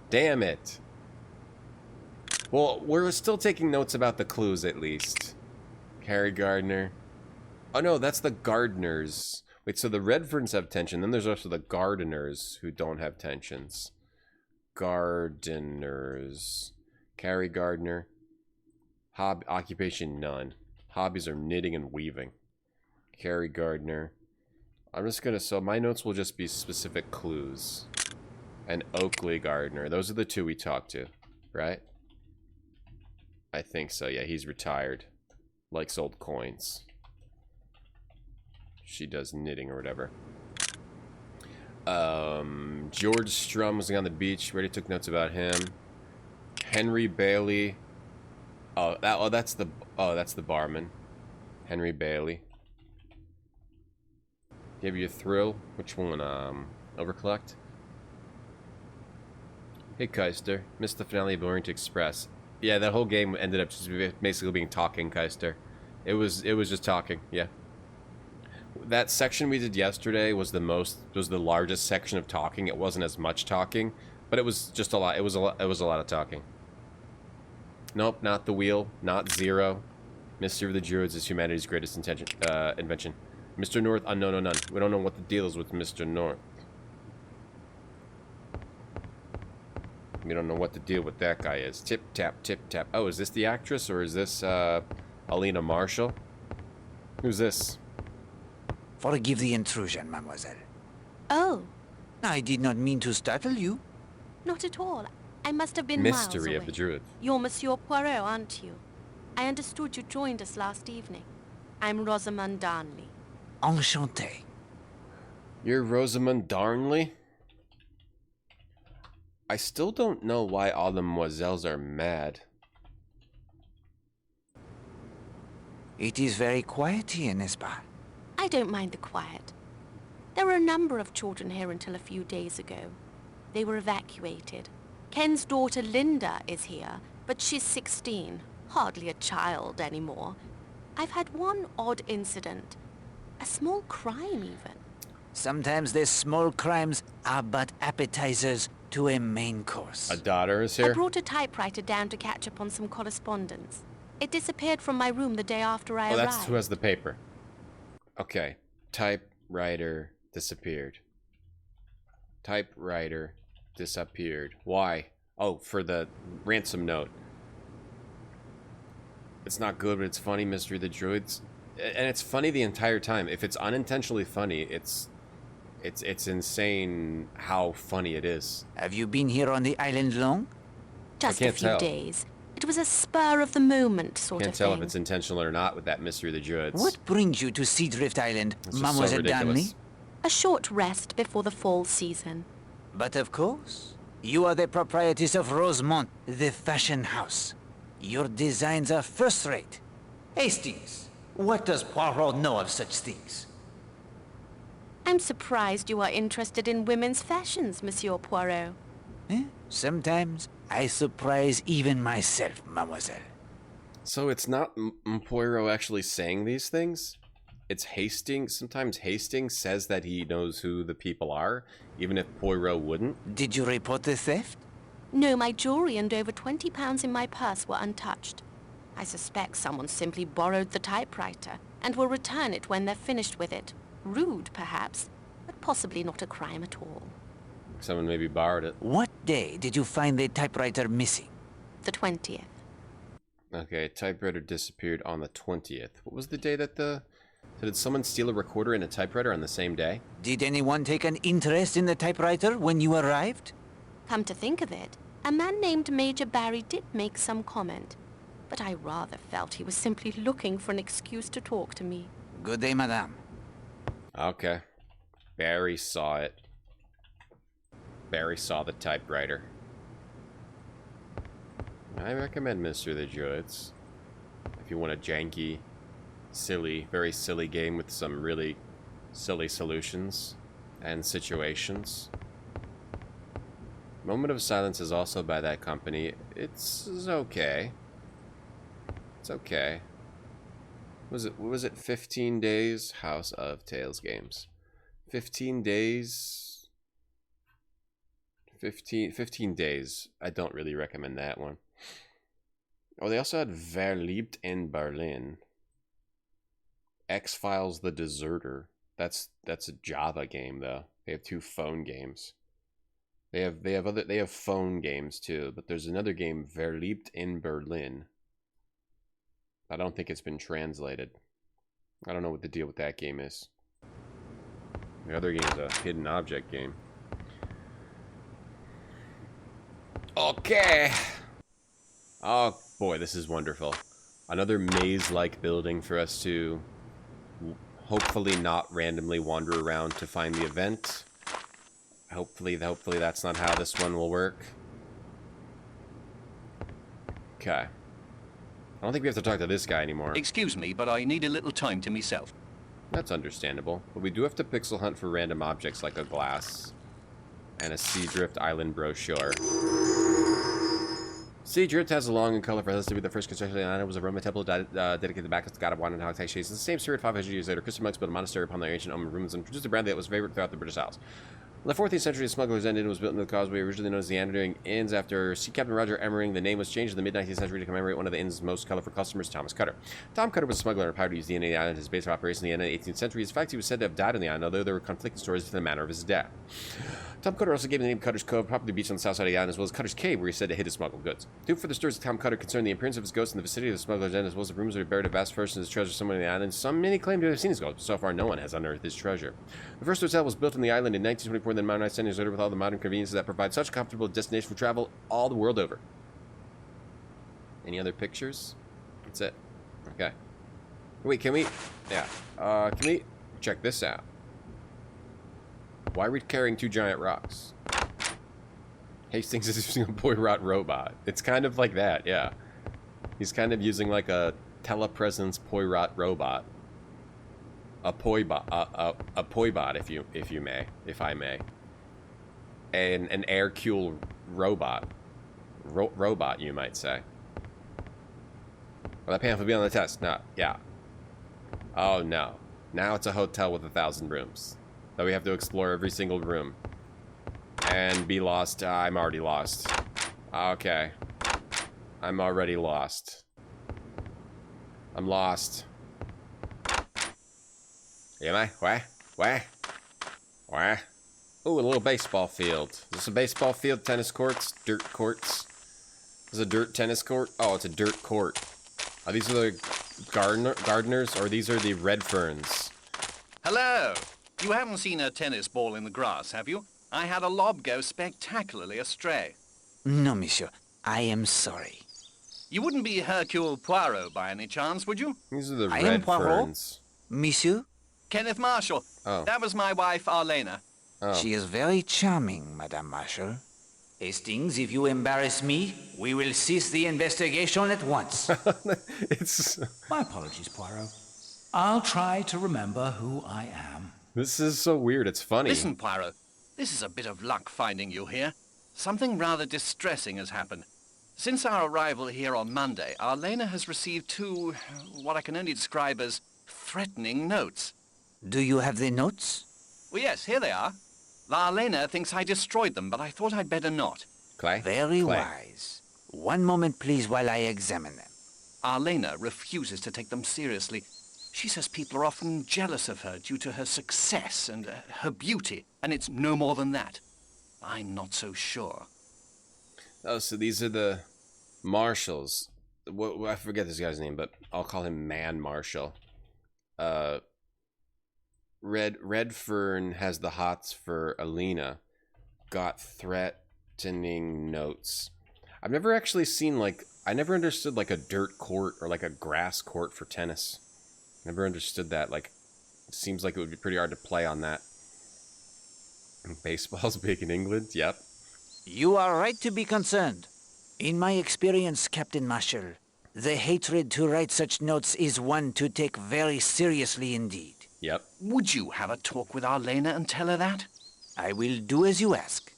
Damn it. Well, we're still taking notes about the clues, at least. Harry Gardner. Oh, no, that's the Gardeners. Wait, so the Redferns have tension. Then there's also the Gardeners who don't have tensions. Gardeners. Carrie Gardner. Occupation, none. Hobbies are knitting and weaving. Carrie Gardner. I'm just gonna... So my notes will just be specific clues. And Oakley Gardner. Those are the 2 we talked to. Right? I think so, yeah. He's retired. Likes old coins. She does knitting or whatever. George Strum was on the beach. We already took notes about him. Henry Bailey. That's the barman. Henry Bailey. Give you a thrill. Which one? Overclocked. Hey Keister, missed the finale of Orient Express. Yeah, that whole game ended up just basically being talking, Keister. It was just talking. Yeah. That section we did yesterday was the largest section of talking. It wasn't as much talking, but it was just a lot. It was a lot of talking. Nope, not the wheel, not 0. Mystery of the Druids is humanity's greatest invention. Mr. North, unknown unknown. We don't know what the deal is with Mr. North. We don't know what the deal with that guy is. Tip tap, tip tap. Oh, is this the actress or is this Alina Marshall? Who's this? Forgive the intrusion, mademoiselle. Oh, I did not mean to startle you. not at all. I must have been Mystery miles away. of the Druid. You're Monsieur Poirot, aren't you? I understood you joined us last evening. I'm Rosamund Darnley. Enchanté. You're Rosamund Darnley? I still don't know why all the demoiselles are mad. It is very quiet here, n'est-ce pas? I don't mind the quiet. There were a number of children here until a few days ago. They were evacuated. Ken's daughter Linda is here, but she's 16. Hardly a child anymore. I've had one odd incident. A small crime, even. Sometimes the small crimes are but appetizers to a main course. A daughter is I here? brought a typewriter down to catch up on some correspondence. It disappeared from my room the day after I Oh, arrived. that's who has the paper. Okay. Typewriter disappeared. Typewriter disappeared. Why? Oh, for the ransom note. It's not good, but it's funny, Mystery of the Druids. And it's funny the entire time. If it's unintentionally funny, it's insane how funny it is. Have you been here on the island long? Just a few days. It was a spur of the moment sort of Can't thing. tell if it's intentional or not with that Mystery of the Druids. What brings you to Seadrift Island, It's just so Mademoiselle Darnley? ridiculous. A short rest before the fall season. But of course, you are the proprietress of Rosemont, the fashion house. Your designs are first-rate. Hastings, what does Poirot know of such things? I'm surprised you are interested in women's fashions, Monsieur Poirot. Sometimes I surprise even myself, mademoiselle. So it's not Poirot actually saying these things? It's Hastings. Sometimes Hastings says that he knows who the people are, even if Poirot wouldn't. Did you report the theft? No, my jewelry and over £20 in my purse were untouched. I suspect someone simply borrowed the typewriter and will return it when they're finished with it. Rude, perhaps, but possibly not a crime at all. Someone maybe borrowed it. What day did you find the typewriter missing? The 20th. Okay, typewriter disappeared on the 20th. What was the day that the... So did someone steal a recorder and a typewriter on the same day? Did anyone take an interest in the typewriter when you arrived? Come to think of it, a man named Major Barry did make some comment, but I rather felt he was simply looking for an excuse to talk to me. Good day, madame. Okay. Barry saw it. Barry saw the typewriter. I recommend Mystery of the Druids. If you want a janky, silly, very silly game with some really silly solutions and situations. Moment of Silence is also by that company. It's okay. It's okay. What was it 15 days? House of Tales games. 15 days. 15 days. I don't really recommend that one. Oh, they also had Verliebt in Berlin. X-Files The Deserter. That's a Java game though. They have 2 phone games. They have phone games too, but there's another game, Verliebt in Berlin. I don't think it's been translated. I don't know what the deal with that game is. The other game is a hidden object game. Okay. Oh boy, this is wonderful. Another maze-like building for us to hopefully not randomly wander around to find the event. Hopefully that's not how this one will work. Okay. I don't think we have to talk to this guy anymore. Excuse me, but I need a little time to myself. That's understandable. But we do have to pixel hunt for random objects like a glass and a Seadrift Island brochure. Seadrift has a long and colorful history. The first construction island was a Roman temple dedicated back to the god of wine and how taxation. It's the same spirit 500 years later. Christian monks built a monastery upon the ancient Roman ruins and produced a brand that was favored throughout the British Isles. In the 14th century, the smuggler's end was built into the causeway, originally known as the Andering Inns. After Sea Captain Roger Emmering, the name was changed in the mid-19th century to commemorate one of the inn's most colorful customers, Thomas Cutter. Tom Cutter was a smuggler and power to use the inn of the island as base of operations in the end of the 18th century. In fact, he was said to have died on the island, although there were conflicting stories to the manner of his death. Tom Cutter also gave the name Cutter's Cove, popular beach on the south side of the island, as well as Cutter's Cave, where he said to hid his smuggled goods. Two further stories of Tom Cutter concern the appearance of his ghost in the vicinity of the smuggler's end, as well as the rumors that he buried a vast fortune of his treasure somewhere in the island. Many claim to have seen his ghost, but so far no one has unearthed his treasure. The first hotel was built on the island in 1924, then modernized 10 years later with all the modern conveniences that provide such a comfortable destination for travel all the world over. Any other pictures? That's it. Okay. Wait, can we... Yeah. Can we check this out? Why are we carrying two giant rocks? Hastings is using a Poirot robot. It's kind of like that, yeah. He's kind of using like a telepresence Poirot robot. A Poibot, a Poibot, if I may. An air-cooled robot. Robot, you might say. Well, that pamphlet will be on the test. No, yeah. Oh, no. Now it's a hotel with 1,000 rooms. That we have to explore every single room. And be lost. I'm already lost. Okay. I'm already lost. I'm lost. Am I? Where? Ooh, a little baseball field. Is this a baseball field? Tennis courts? Dirt courts? Is it a dirt tennis court? Oh, it's a dirt court. Are these the gardeners, or these are the red ferns? Hello! You haven't seen a tennis ball in the grass, have you? I had a lob go spectacularly astray. No, monsieur. I am sorry. You wouldn't be Hercule Poirot by any chance, would you? These are the red ferns. Monsieur? Kenneth Marshall. Oh. That was my wife, Arlena. Oh. She is very charming, Madame Marshall. Hastings, if you embarrass me, we will cease the investigation at once. My apologies, Poirot. I'll try to remember who I am. This is so weird, it's funny. Listen, Poirot. This is a bit of luck finding you here. Something rather distressing has happened. Since our arrival here on Monday, Arlena has received two, what I can only describe as threatening notes. Do you have the notes? Well, yes, here they are. Arlena thinks I destroyed them, but I thought I'd better not. Very wise. One moment, please, while I examine them. Arlena refuses to take them seriously. She says people are often jealous of her due to her success and her beauty, and it's no more than that. I'm not so sure. Oh, so these are the Marshalls. I forget this guy's name, but I'll call him Man Marshall. Red Fern has the hots for Alina. Got threatening notes. I've never actually seen, like, I never understood, like, a dirt court or, like, a grass court for tennis. Never understood that. Like, it seems like it would be pretty hard to play on that. Baseball's big in England? Yep. You are right to be concerned. In my experience, Captain Marshall, the hatred to write such notes is one to take very seriously indeed. Yep. Would you have a talk with Arlena and tell her that? I will do as you ask.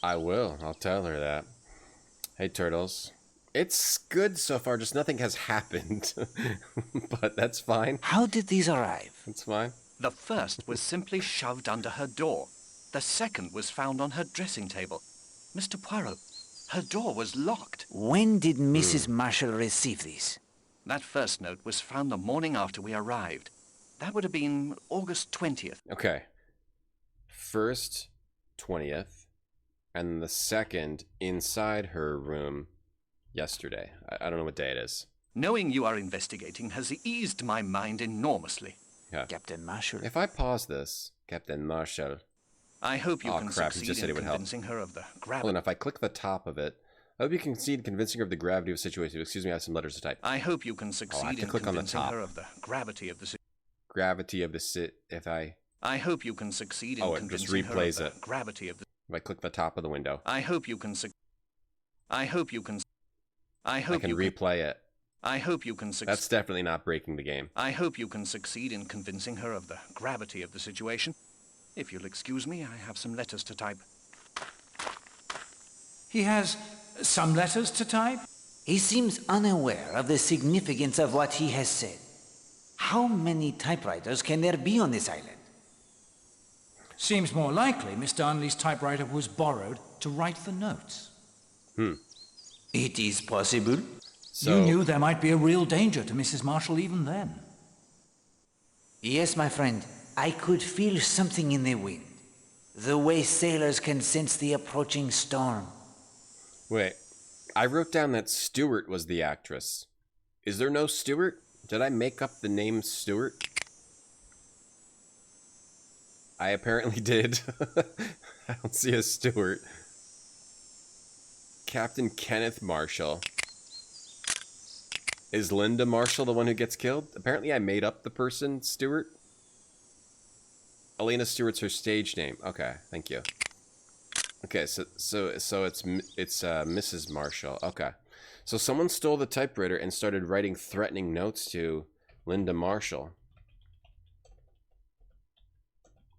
I will. I'll tell her that. Hey, Turtles. It's good so far, just nothing has happened. But that's fine. How did these arrive? That's fine. The first was simply shoved under her door. The second was found on her dressing table. Mr. Poirot, her door was locked. When did Mrs. Marshall receive these? That first note was found the morning after we arrived. That would have been August 20th. Okay. First, 20th, and the second inside her room yesterday. I don't know what day it is. Knowing you are investigating has eased my mind enormously. Yeah. Captain Marshall. If I pause this, Captain Marshall. I hope you can succeed in convincing her of the gravity. Hold on, if I click the top of it, I hope you can succeed in convincing her of the gravity of the situation. Excuse me, I have some letters to type. I hope you can succeed in convincing her of the gravity of the situation. Gravity of the I hope you can succeed in convincing her of the gravity of the... If I click the top of the window. I hope you can I can replay it. I hope you can succeed. That's definitely not breaking the game. I hope you can succeed in convincing her of the gravity of the situation. If you'll excuse me, I have some letters to type. He has some letters to type? He seems unaware of the significance of what he has said. How many typewriters can there be on this island? Seems more likely Miss Darnley's typewriter was borrowed to write the notes. It is possible. You knew there might be a real danger to Mrs. Marshall even then. Yes, my friend. I could feel something in the wind. The way sailors can sense the approaching storm. Wait, I wrote down that Stewart was the actress. Is there no Stewart? Did I make up the name Stewart? I apparently did. I don't see a Stewart. Captain Kenneth Marshall. Is Linda Marshall the one who gets killed? Apparently I made up the person, Stewart. Elena Stewart's her stage name. Okay, thank you. Okay, so it's Mrs. Marshall. Okay. So someone stole the typewriter and started writing threatening notes to Linda Marshall.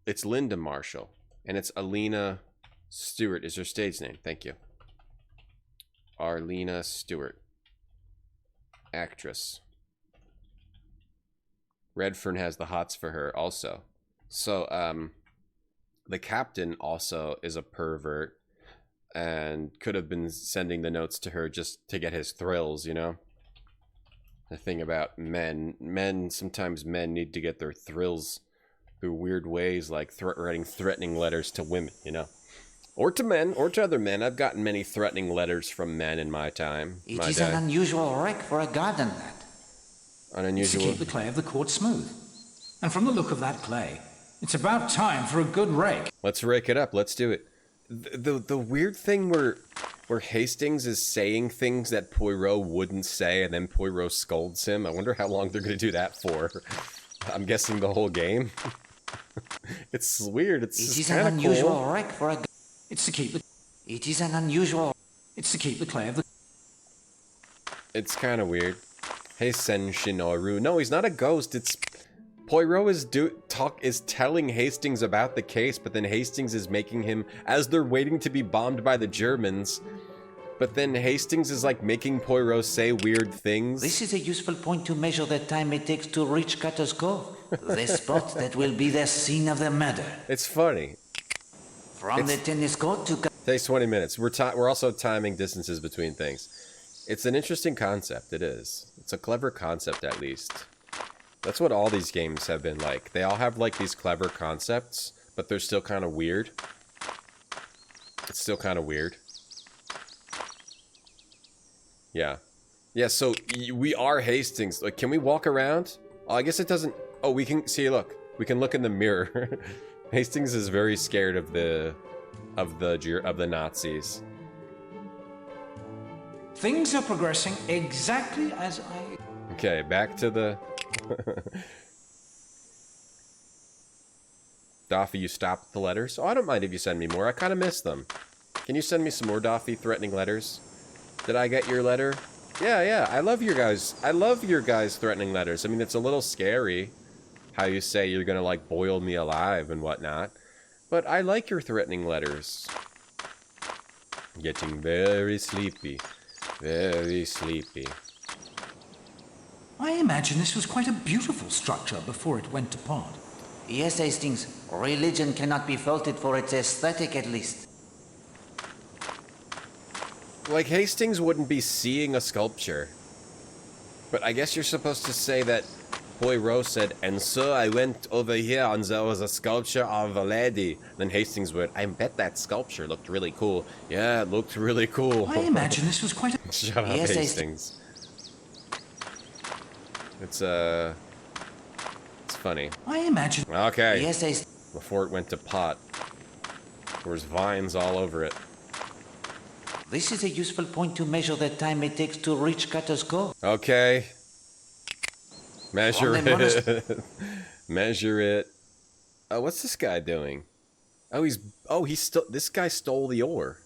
It's Linda Marshall, and it's Alina Stewart is her stage name. Thank you. Arlena Stewart. Actress. Redfern has the hots for her also. So, the captain also is a pervert and could have been sending the notes to her just to get his thrills, you know? The thing about men, sometimes men need to get their thrills through weird ways, like writing threatening letters to women, you know? Or to men, or to other men. I've gotten many threatening letters from men in my time. It is an unusual wreck for a garden, lad. An unusual... To keep the clay of the court smooth. And from the look of that clay, it's about time for a good rake. Let's rake it up. Let's do it. The weird thing where Hastings is saying things that Poirot wouldn't say, and then Poirot scolds him. I wonder how long they're going to do that for. I'm guessing the whole game. It's weird. It's kind of cool. Wreck for a... It's to keep the... It is an unusual... It's to keep the clay of the... It's kind of weird. Hey, Sen Shinoru. No, he's not a ghost. It's... Poirot is telling Hastings about the case, but then Hastings is making him... As they're waiting to be bombed by the Germans... But then Hastings is like making Poirot say weird things. This is a useful point to measure the time it takes to reach Cutter's Cove. The spot that will be the scene of the murder. It's funny. From the tennis court to... Takes 20 minutes. We're also timing distances between things. It's an interesting concept. It is. It's a clever concept, at least. That's what all these games have been like. They all have like these clever concepts, but they're still kind of weird. It's still kind of weird. Yeah. Yeah, so we are Hastings. Like, can we walk around? Oh, I guess it doesn't... Oh, we can... See, look. We can look in the mirror. Hastings is very scared of the Nazis. Things are progressing exactly as I... Okay, back to the... Doffy, you stopped the letters? Oh, I don't mind if you send me more. I kind of miss them. Can you send me some more, Doffy, threatening letters? Did I get your letter? Yeah, I love your guys. I love your guys' threatening letters. I mean, it's a little scary how you say you're gonna, like, boil me alive and whatnot. But I like your threatening letters. Getting very sleepy. Very sleepy. I imagine this was quite a beautiful structure before it went to pot. Yes, Hastings. Religion cannot be faulted for its aesthetic, at least. Like, Hastings wouldn't be seeing a sculpture. But I guess you're supposed to say that Poirot said, and so I went over here and there was a sculpture of a lady. Then Hastings would, I bet that sculpture looked really cool. Yeah, it looked really cool. I imagine this was quite a... Shut up, yes, Hastings. It's funny. I imagine... Okay. Yes, Hastings. Before it went to pot. There was vines all over it. This is a useful point to measure the time it takes to reach Cutter's Cove. Okay. Measure it. Measure it. Oh, what's this guy doing? This guy stole the ore.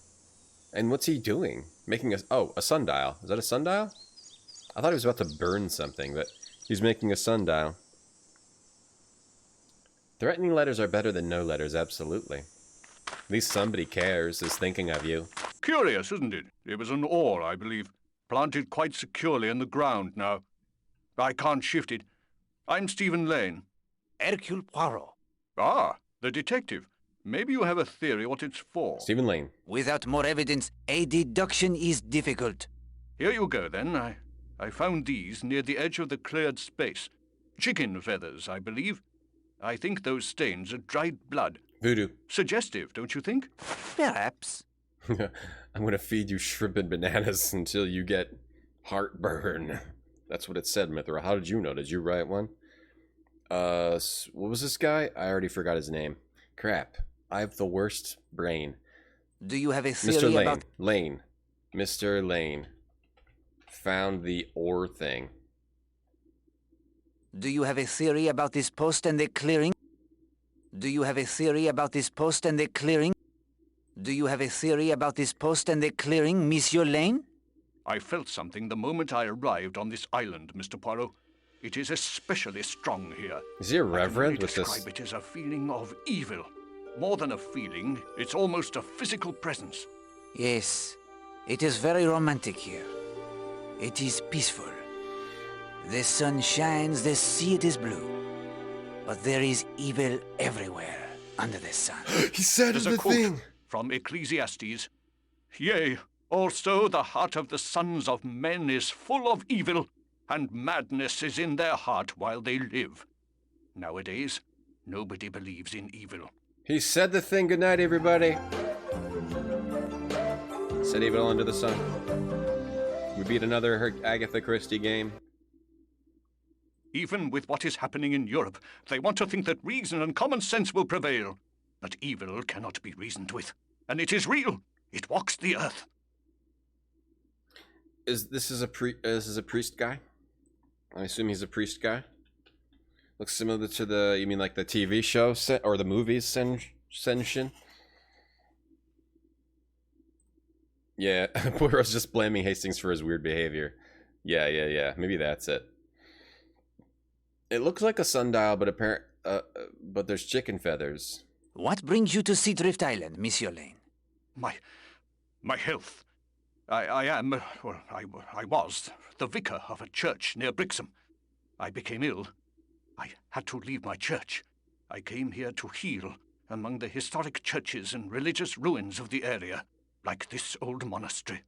And what's he doing? Making a sundial. Is that a sundial? I thought he was about to burn something, but he's making a sundial. Threatening letters are better than no letters, absolutely. At least somebody cares, is thinking of you. Curious, isn't it? It was an ore, I believe, planted quite securely in the ground now. I can't shift it. I'm Stephen Lane. Hercule Poirot. Ah, the detective. Maybe you have a theory what it's for. Stephen Lane. Without more evidence, a deduction is difficult. Here you go, then. I found these near the edge of the cleared space. Chicken feathers, I believe. I think those stains are dried blood. Voodoo. Suggestive, don't you think? Perhaps. I'm gonna feed you shrimp and bananas until you get heartburn. That's what it said, Mithra. How did you know? Did you write one? What was this guy? I already forgot his name. Crap. I have the worst brain. Do you have a theory Mr. Lane. about... Lane. Mr. Lane. Found the ore thing. Do you have a theory about this post and the clearing? Do you have a theory about this post and the clearing? Do you have a theory about this post and the clearing, Monsieur Lane? I felt something the moment I arrived on this island, Mr. Poirot. It is especially strong here. Is he irreverent with this? I can only describe it as a feeling of evil. More than a feeling, it's almost a physical presence. Yes, it is very romantic here. It is peaceful. The sun shines, the sea it is blue. But there is evil everywhere under the sun. He said There's the a quote thing from Ecclesiastes. Yea, also the heart of the sons of men is full of evil, and madness is in their heart while they live. Nowadays, nobody believes in evil. He said the thing. Good night, everybody. Said evil under the sun. We beat another Agatha Christie game. Even with what is happening in Europe, they want to think that reason and common sense will prevail. But evil cannot be reasoned with. And it is real. It walks the earth. This is a priest guy? I assume he's a priest guy. Looks similar to the, you mean like the TV show or the movies Senshin? Yeah, Poirot's just blaming Hastings for his weird behavior. Yeah. Maybe that's it. It looks like a sundial, but there's chicken feathers. What brings you to Seadrift Island, Monsieur Lane? My health. I was the vicar of a church near Brixham. I became ill. I had to leave my church. I came here to heal among the historic churches and religious ruins of the area, like this old monastery.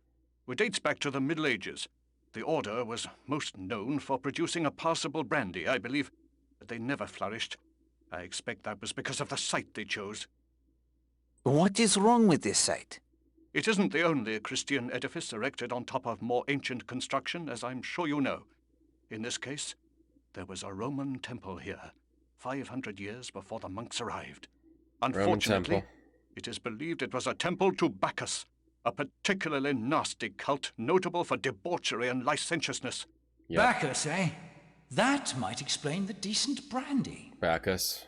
It dates back to the Middle Ages. The order was most known for producing a passable brandy, I believe, but they never flourished. I expect that was because of the site they chose. What is wrong with this site? It isn't the only Christian edifice erected on top of more ancient construction, as I'm sure you know. In this case, there was a Roman temple here, 500 years before the monks arrived. Unfortunately, it is believed it was a temple to Bacchus, a particularly nasty cult notable for debauchery and licentiousness. Yep. Bacchus, eh? That might explain the decent brandy. Bacchus.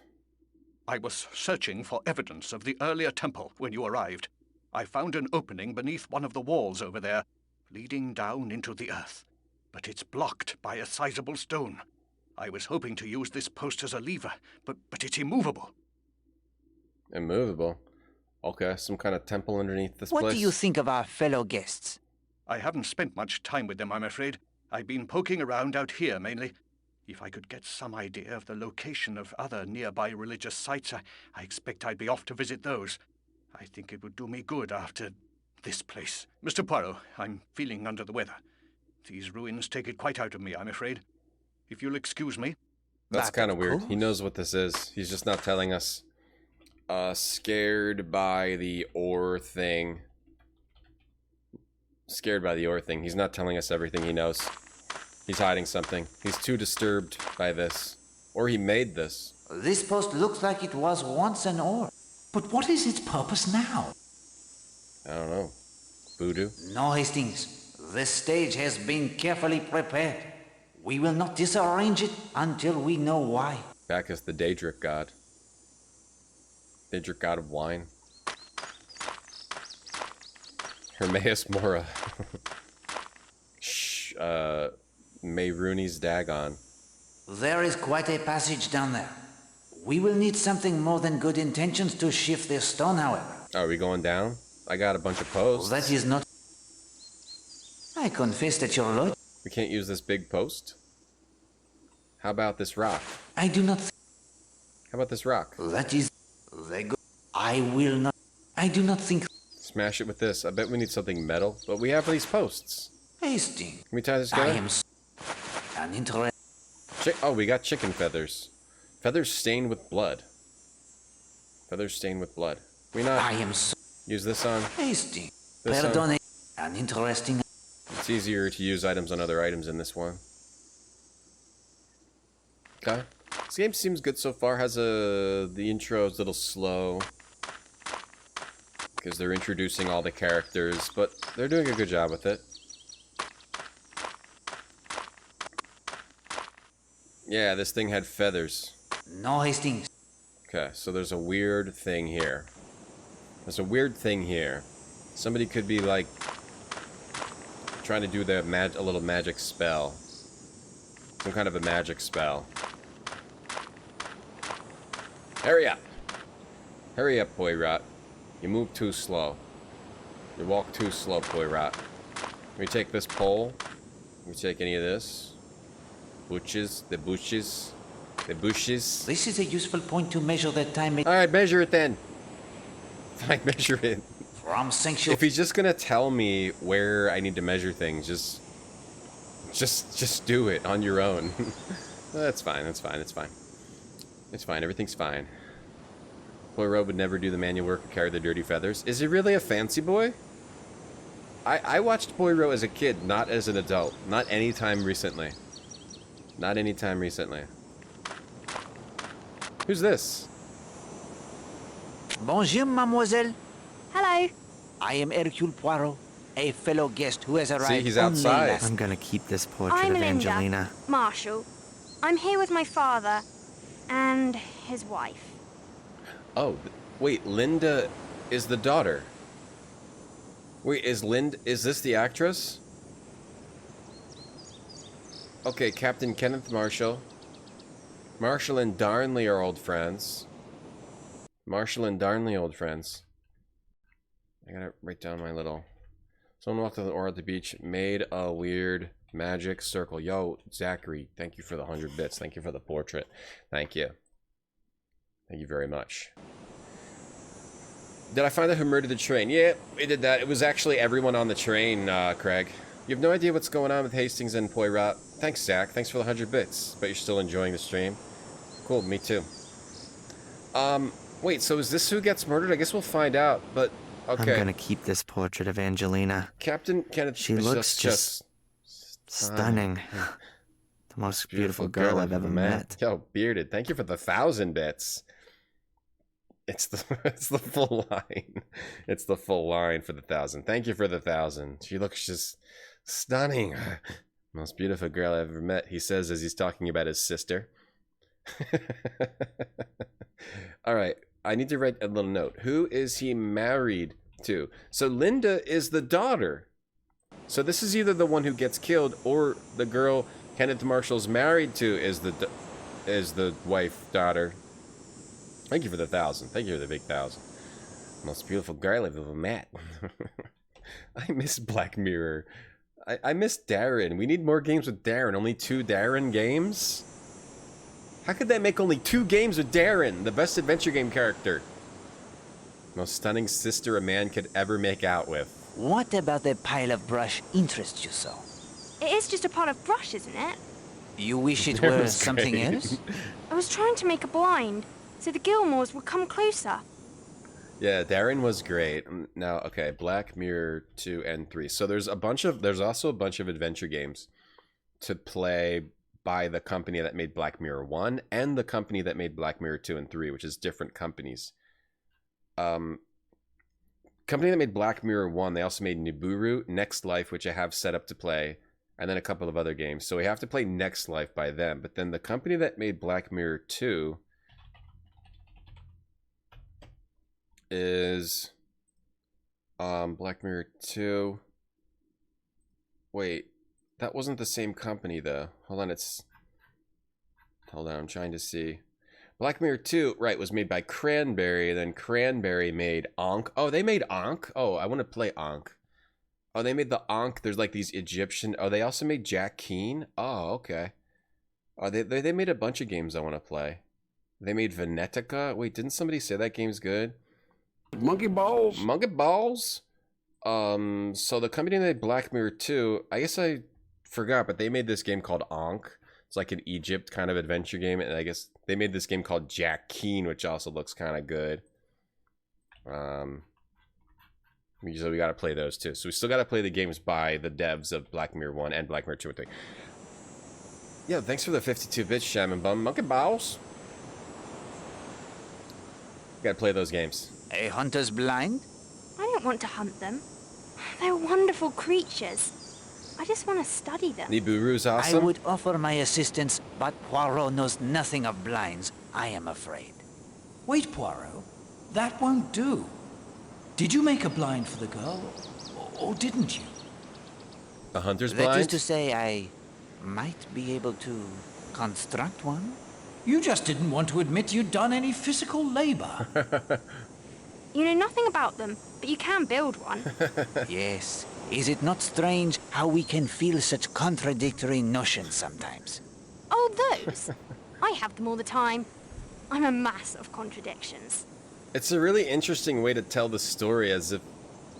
I was searching for evidence of the earlier temple when you arrived. I found an opening beneath one of the walls over there, leading down into the earth. But it's blocked by a sizable stone. I was hoping to use this post as a lever, but it's immovable. Immovable? Okay, some kind of temple underneath this place. What do you think of our fellow guests? I haven't spent much time with them, I'm afraid. I've been poking around out here, mainly. If I could get some idea of the location of other nearby religious sites, I expect I'd be off to visit those. I think it would do me good after this place. Mr. Poirot, I'm feeling under the weather. These ruins take it quite out of me, I'm afraid. If you'll excuse me. That's kind of weird. He knows what this is. He's just not telling us. Scared by the ore thing. Scared by the ore thing. He's not telling us everything he knows. He's hiding something. He's too disturbed by this. Or he made this. This post looks like it was once an ore. But what is its purpose now? I don't know. Voodoo? No, Hastings. The stage has been carefully prepared. We will not disarrange it until we know why. Bacchus, the Daedric god. Daedric god of wine. Hermaeus Mora. Mayrooney's Dagon. There is quite a passage down there. We will need something more than good intentions to shift this stone, however. Are we going down? I got a bunch of posts. That is not... I confess that your lord... We can't use this big post? How about this rock? I do not... How about this rock? That is... They go... I will not. I do not think. Smash it with this. I bet we need something metal, but we have these posts. Hasting. Can we tie this I together? am an interest. Oh, we got chicken feathers. Feathers stained with blood. Feathers stained with blood. We not I am so use this on? hasting. This on? Perdone. An interesting. It's easier to use items on other items in this one. Okay. This game seems good so far. Has the intro is a little slow because they're introducing all the characters, but they're doing a good job with it. Yeah, this thing had feathers. No Hastings. Okay, so there's a weird thing here. There's a weird thing here. Somebody could be like trying to do their a little magic spell. Some kind of a magic spell. Hurry up! Hurry up, Poirot. You move too slow. You walk too slow, Poirot. Can we take this pole? Can we take any of this? Bushes, the bushes, the bushes. This is a useful point to measure the time. Alright, measure it then. Fine, measure it. From sanctuary. If he's just gonna tell me where I need to measure things, just do it on your own. That's fine, that's fine, it's fine. It's fine, everything's fine. Poirot would never do the manual work or carry the dirty feathers. Is he really a fancy boy? I watched Poirot as a kid, not as an adult. Not anytime recently. Not anytime recently. Who's this? Bonjour, mademoiselle. Hello. I am Hercule Poirot, a fellow guest who has arrived. See, he's only outside. last. I'm gonna keep this portrait I'm of Linda. Angelina. Marshall. I'm here with my father and his wife. Oh, wait, Linda is the daughter. Wait, is this the actress? Okay, Captain Kenneth Marshall. Marshall and Darnley are old friends. Marshall and Darnley old friends. I gotta write down my little... Someone walked on the oar at the beach, made a weird magic circle. Yo, Zachary, thank you for the 100 bits. Thank you for the portrait. Thank you. Thank you very much. Did I find out who murdered the train? Yeah, we did that. It was actually everyone on the train, Craig. You have no idea what's going on with Hastings and Poirot. Thanks, Zach. Thanks for the 100 bits. But you're still enjoying the stream. Cool, me too. Wait, so is this who gets murdered? I guess we'll find out, but... Okay. I'm gonna keep this portrait of Angelina. Captain Kenneth... She looks just stunning. The most beautiful girl I've ever met. Yo, Bearded, thank you for the 1,000 bits. It's the full line. It's the full line for the 1,000. Thank you for the 1,000. She looks just stunning. Most beautiful girl I've ever met, he says as he's talking about his sister. Alright, I need to write a little note. Who is he married to? So Linda is the daughter. So this is either the one who gets killed or the girl Kenneth Marshall's married to is the wife, daughter. Thank you for the 1,000. Thank you for the big 1,000. Most beautiful girl I've ever met. I miss Black Mirror. I miss Darren. We need more games with Darren. Only 2 Darren games? How could they make only 2 games with Darren, the best adventure game character? Most stunning sister a man could ever make out with. What about the pile of brush interests you so? It is just a pile of brush, isn't it? You wish it were something else? I was trying to make a blind, so the Gilmores would come closer. Yeah, Darren was great. Now, okay, Black Mirror 2 and 3. So there's also a bunch of adventure games to play by the company that made Black Mirror 1 and the company that made Black Mirror 2 and 3, which is different companies. Company that made Black Mirror 1, they also made Nibiru, Next Life, which I have set up to play, and then a couple of other games. So we have to play Next Life by them. But then the company that made Black Mirror 2 is Black Mirror 2. Wait, that wasn't the same company though. Hold on, I'm trying to see. Black Mirror 2, right, was made by Cranberry, then Cranberry made Ankh. Oh, they made Ankh? Oh, I want to play Ankh. Oh, they made the Ankh. There's like these Egyptian... Oh, they also made Jack Keen? Oh, okay. Oh, they made a bunch of games I want to play. They made Venetica. Wait, didn't somebody say that game's good? Monkey balls? Monkey balls? So the company made Black Mirror 2, I guess I forgot, but they made this game called Ankh. It's like an Egypt kind of adventure game, and I guess they made this game called Jack Keen, which also looks kind of good. So we gotta play those too. So we still gotta play the games by the devs of Black Mirror 1 and Black Mirror 2 and 3. Yeah, thanks for the 52-bit Shaman Bum. Monkey balls. Gotta play those games. A hunter's blind? I don't want to hunt them. They're wonderful creatures. I just want to study them. Nibiru's awesome. I would offer my assistance, but Poirot knows nothing of blinds, I am afraid. Wait, Poirot. That won't do. Did you make a blind for the girl, or didn't you? A hunter's That blind? is to say, I might be able to construct one? You just didn't want to admit you'd done any physical labor. You know nothing about them, but you can build one. Yes. Is it not strange how we can feel such contradictory notions sometimes? Oh, those? I have them all the time. I'm a mass of contradictions. It's a really interesting way to tell the story, as if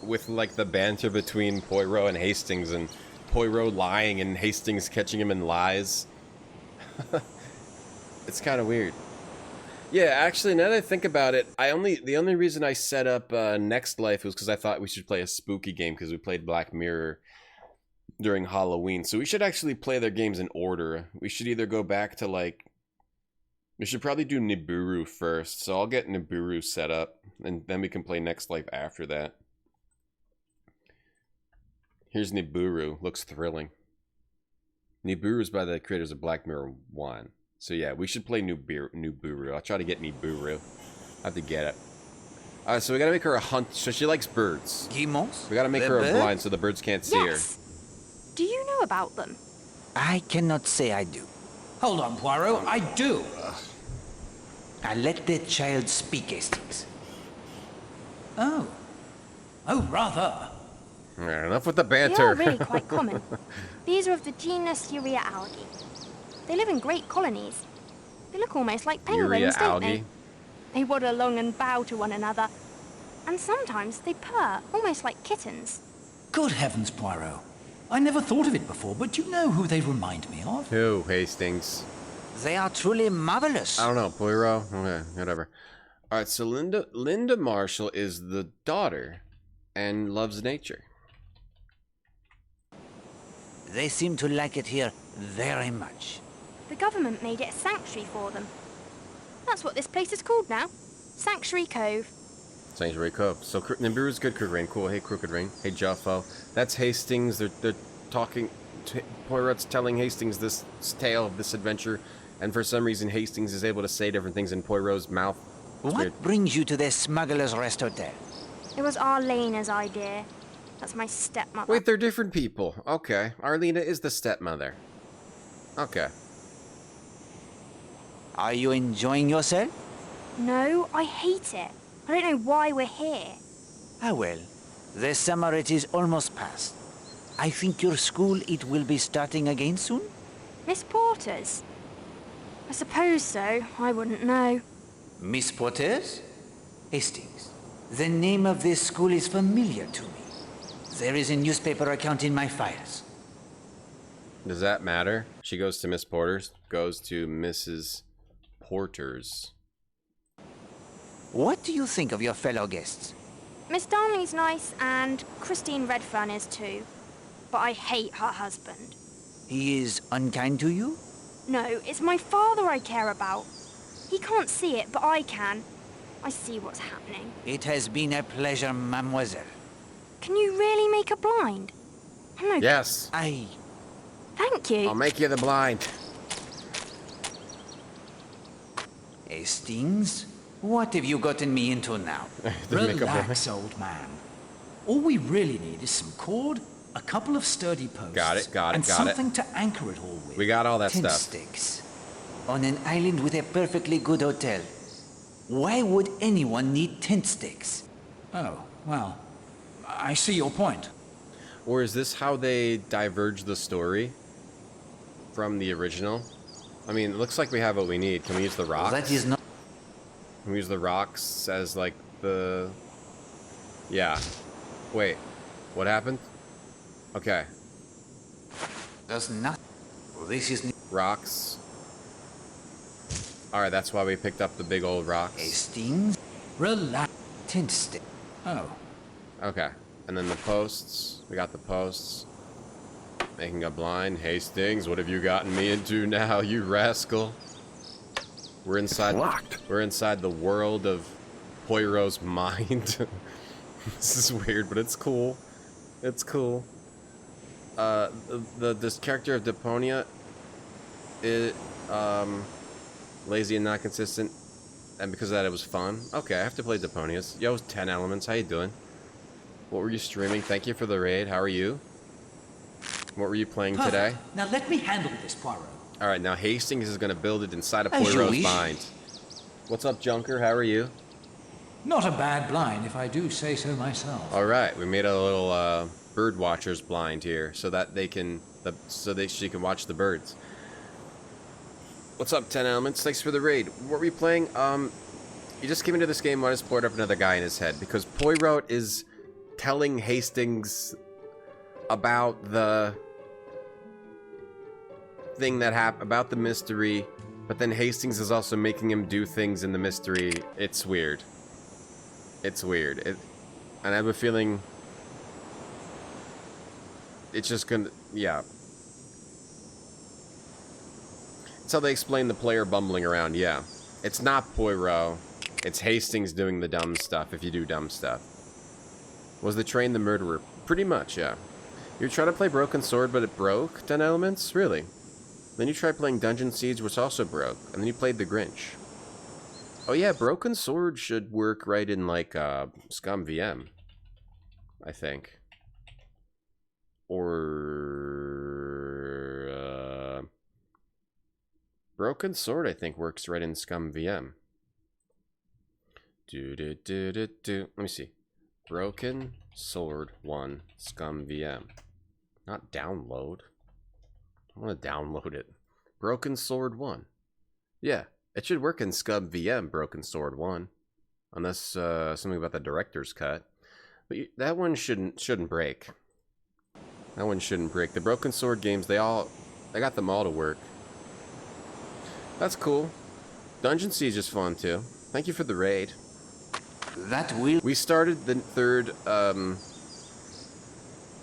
with like the banter between Poirot and Hastings, and Poirot lying and Hastings catching him in lies. It's kind of weird. Yeah, actually, now that I think about it, the only reason I set up Next Life was because I thought we should play a spooky game, because we played Black Mirror during Halloween. So we should actually play their games in order. We should either go back to like... We should probably do Nibiru first. So I'll get Nibiru set up, and then we can play Next Life after that. Here's Nibiru. Looks thrilling. Nibiru is by the creators of Black Mirror 1. So yeah, we should play Nibiru. I'll try to get Nibiru. I have to get it. Alright, so we gotta make her a hunt. So she likes birds. Guimauves? We gotta make her a blind so the birds can't see her. Do you know about them? I cannot say I do. Hold on, Poirot. I do. I let the child speak, Hastings. Oh. Oh, rather. Yeah, enough with the They banter. are really quite common. These are of the genus Urea algae. They live in great colonies. They look almost like penguins, don't they? They waddle along and bow to one another. And sometimes they purr, almost like kittens. Good heavens, Poirot. I never thought of it before, but you know who they remind me of? Who, Hastings? They are truly marvelous. I don't know, Poirot? Okay, whatever. Alright, so Linda Marshall is the daughter and loves nature. They seem to like it here very much. The government made it a sanctuary for them. That's what this place is called now. Sanctuary Cove. Sanctuary Cove. So Nibiru's good, Crooked Rain. Cool. Hey, Crooked Rain. Hey, Joffo. That's Hastings. They're talking... Poirot's telling Hastings this tale of this adventure, and for some reason Hastings is able to say different things in Poirot's mouth. What brings you to the Smuggler's Rest Hotel? It was Arlena's idea. That's my stepmother. Wait, they're different people. Okay. Arlena is the stepmother. Okay. Are you enjoying yourself? No, I hate it. I don't know why we're here. Ah well, the summer it is almost past. I think your school it will be starting again soon? Miss Porter's? I suppose so. I wouldn't know. Miss Porter's? Hastings, the name of this school is familiar to me. There is a newspaper account in my files. Does that matter? She goes to Miss Porter's, goes to Mrs. Porter's. What do you think of your fellow guests? Miss Darnley's nice, and Christine Redfern is too. But I hate her husband. He is unkind to you? No, it's my father I care about. He can't see it, but I can. I see what's happening. It has been a pleasure, mademoiselle. Can you really make a blind? I'm no... Yes. Thank you. I'll make you the blind. Hastings, what have you gotten me into now? Relax, old man. All we really need is some cord, a couple of sturdy posts, and something to anchor it all with. We got all that Tent stuff. stakes. On an island with a perfectly good hotel. Why would anyone need tent stakes? Oh, well, I see your point. Or is this how they diverge the story from the original? I mean, it looks like we have what we need. Can we use the rocks? That is not... Can we use the rocks as, like, the Yeah. Wait. What happened? Okay. Does not. Well, this is rocks. Alright, that's why we picked up the big old rocks. Hastings. Relax. Oh. Okay. And then the posts. We got the posts. Making a blind. Hastings, what have you gotten me into now, you rascal? We're inside. Locked. We're inside the world of Poirot's mind. This is weird, but it's cool. It's cool. This character of Deponia is lazy and not consistent, and because of that, it was fun. Okay, I have to play Deponia's. Yo, 10 Elements. How you doing? What were you streaming? Thank you for the raid. How are you? What were you playing today? Now let me handle this, Poirot. Alright, now Hastings is going to build it inside of Poirot's mind. What's up, Junker? How are you? Not a bad blind, if I do say so myself. Alright, we made a little bird watcher's blind here so that they can she can watch the birds. What's up, 10 Elements? Thanks for the raid. What were you playing? You just came into this game, why just poured up another guy in his head? Because Poirot is telling Hastings about the thing that happened, about the mystery, but then Hastings is also making him do things in the mystery. It's weird. It's weird. And I have a feeling it's just gonna, yeah. That's how they explain the player bumbling around, yeah. It's not Poirot. It's Hastings doing the dumb stuff, if you do dumb stuff. Was the train the murderer? Pretty much, yeah. You tried to play Broken Sword, but it broke? 10 Elements? Really? Then you tried playing Dungeon Siege, which also broke. And then you played The Grinch. Oh yeah, Broken Sword should work right in, like, Scum VM. I think. Or, Broken Sword, I think, works right in Scum VM. Let me see. Broken Sword 1 Scum VM. Not download. I want to download it. Broken Sword 1. Yeah, it should work in Scum VM, Broken Sword 1. Unless something about the director's cut. But that one shouldn't break. That one shouldn't break. The Broken Sword games, they got them all to work. That's cool. Dungeon Siege is fun too. Thank you for the raid. We started the third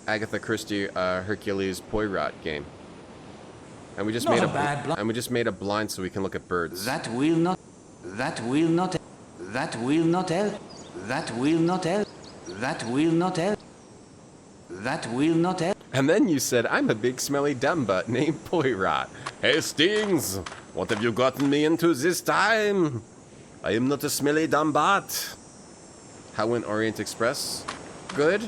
Agatha Christie Hercules Poirot game. And we just made a blind so we can look at birds. That will not help. And then you said, I'm a big smelly dumb butt named Poirot. Hastings, what have you gotten me into this time? I am not a smelly dumb butt. How went Orient Express? Good.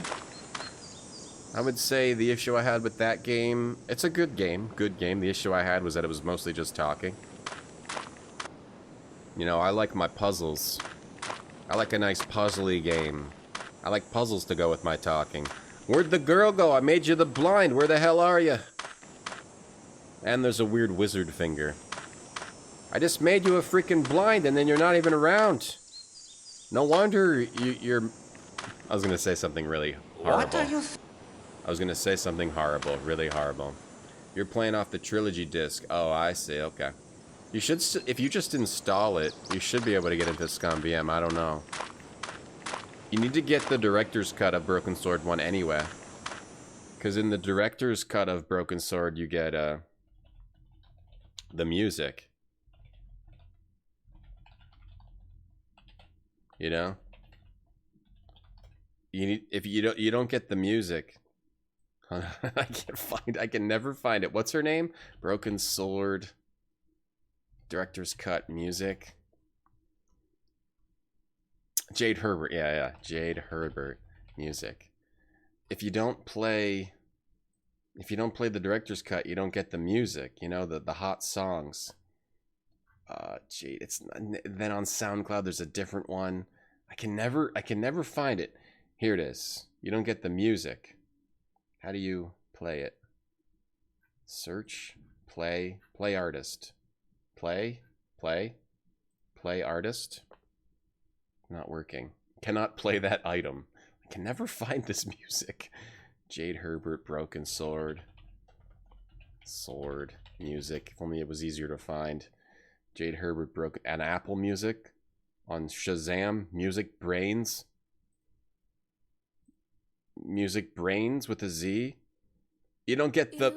I would say the issue I had with that game, it's a good game. The issue I had was that it was mostly just talking. You know, I like my puzzles. I like a nice puzzly game. I like puzzles to go with my talking. Where'd the girl go? I made you the blind. Where the hell are you? And there's a weird wizard finger. I just made you a freaking blind and then you're not even around. No wonder you're... I was going to say something really horrible. What are you... I was going to say something horrible, really horrible. You're playing off the trilogy disc. Oh, I see, okay. You should, if you just install it, you should be able to get into Scum VM, I don't know. You need to get the director's cut of Broken Sword 1 anyway. Because in the director's cut of Broken Sword, you get, the music. You know? You need, if you don't get the music... I can never find it. What's her name? Broken Sword. Director's cut music. Jade Herbert. Yeah. Jade Herbert music. If you don't play the director's cut, you don't get the music, you know, the hot songs. Jade, then on SoundCloud there's a different one. I can never find it. Here it is. You don't get the music. How do you play it? Search, play artist. Play artist. Not working. Cannot play that item. I can never find this music. Jade Herbert, Broken Sword. Sword music. If only it was easier to find. Jade Herbert broke an Apple Music on Shazam. Music Brains. Music Brains with a Z. You don't get the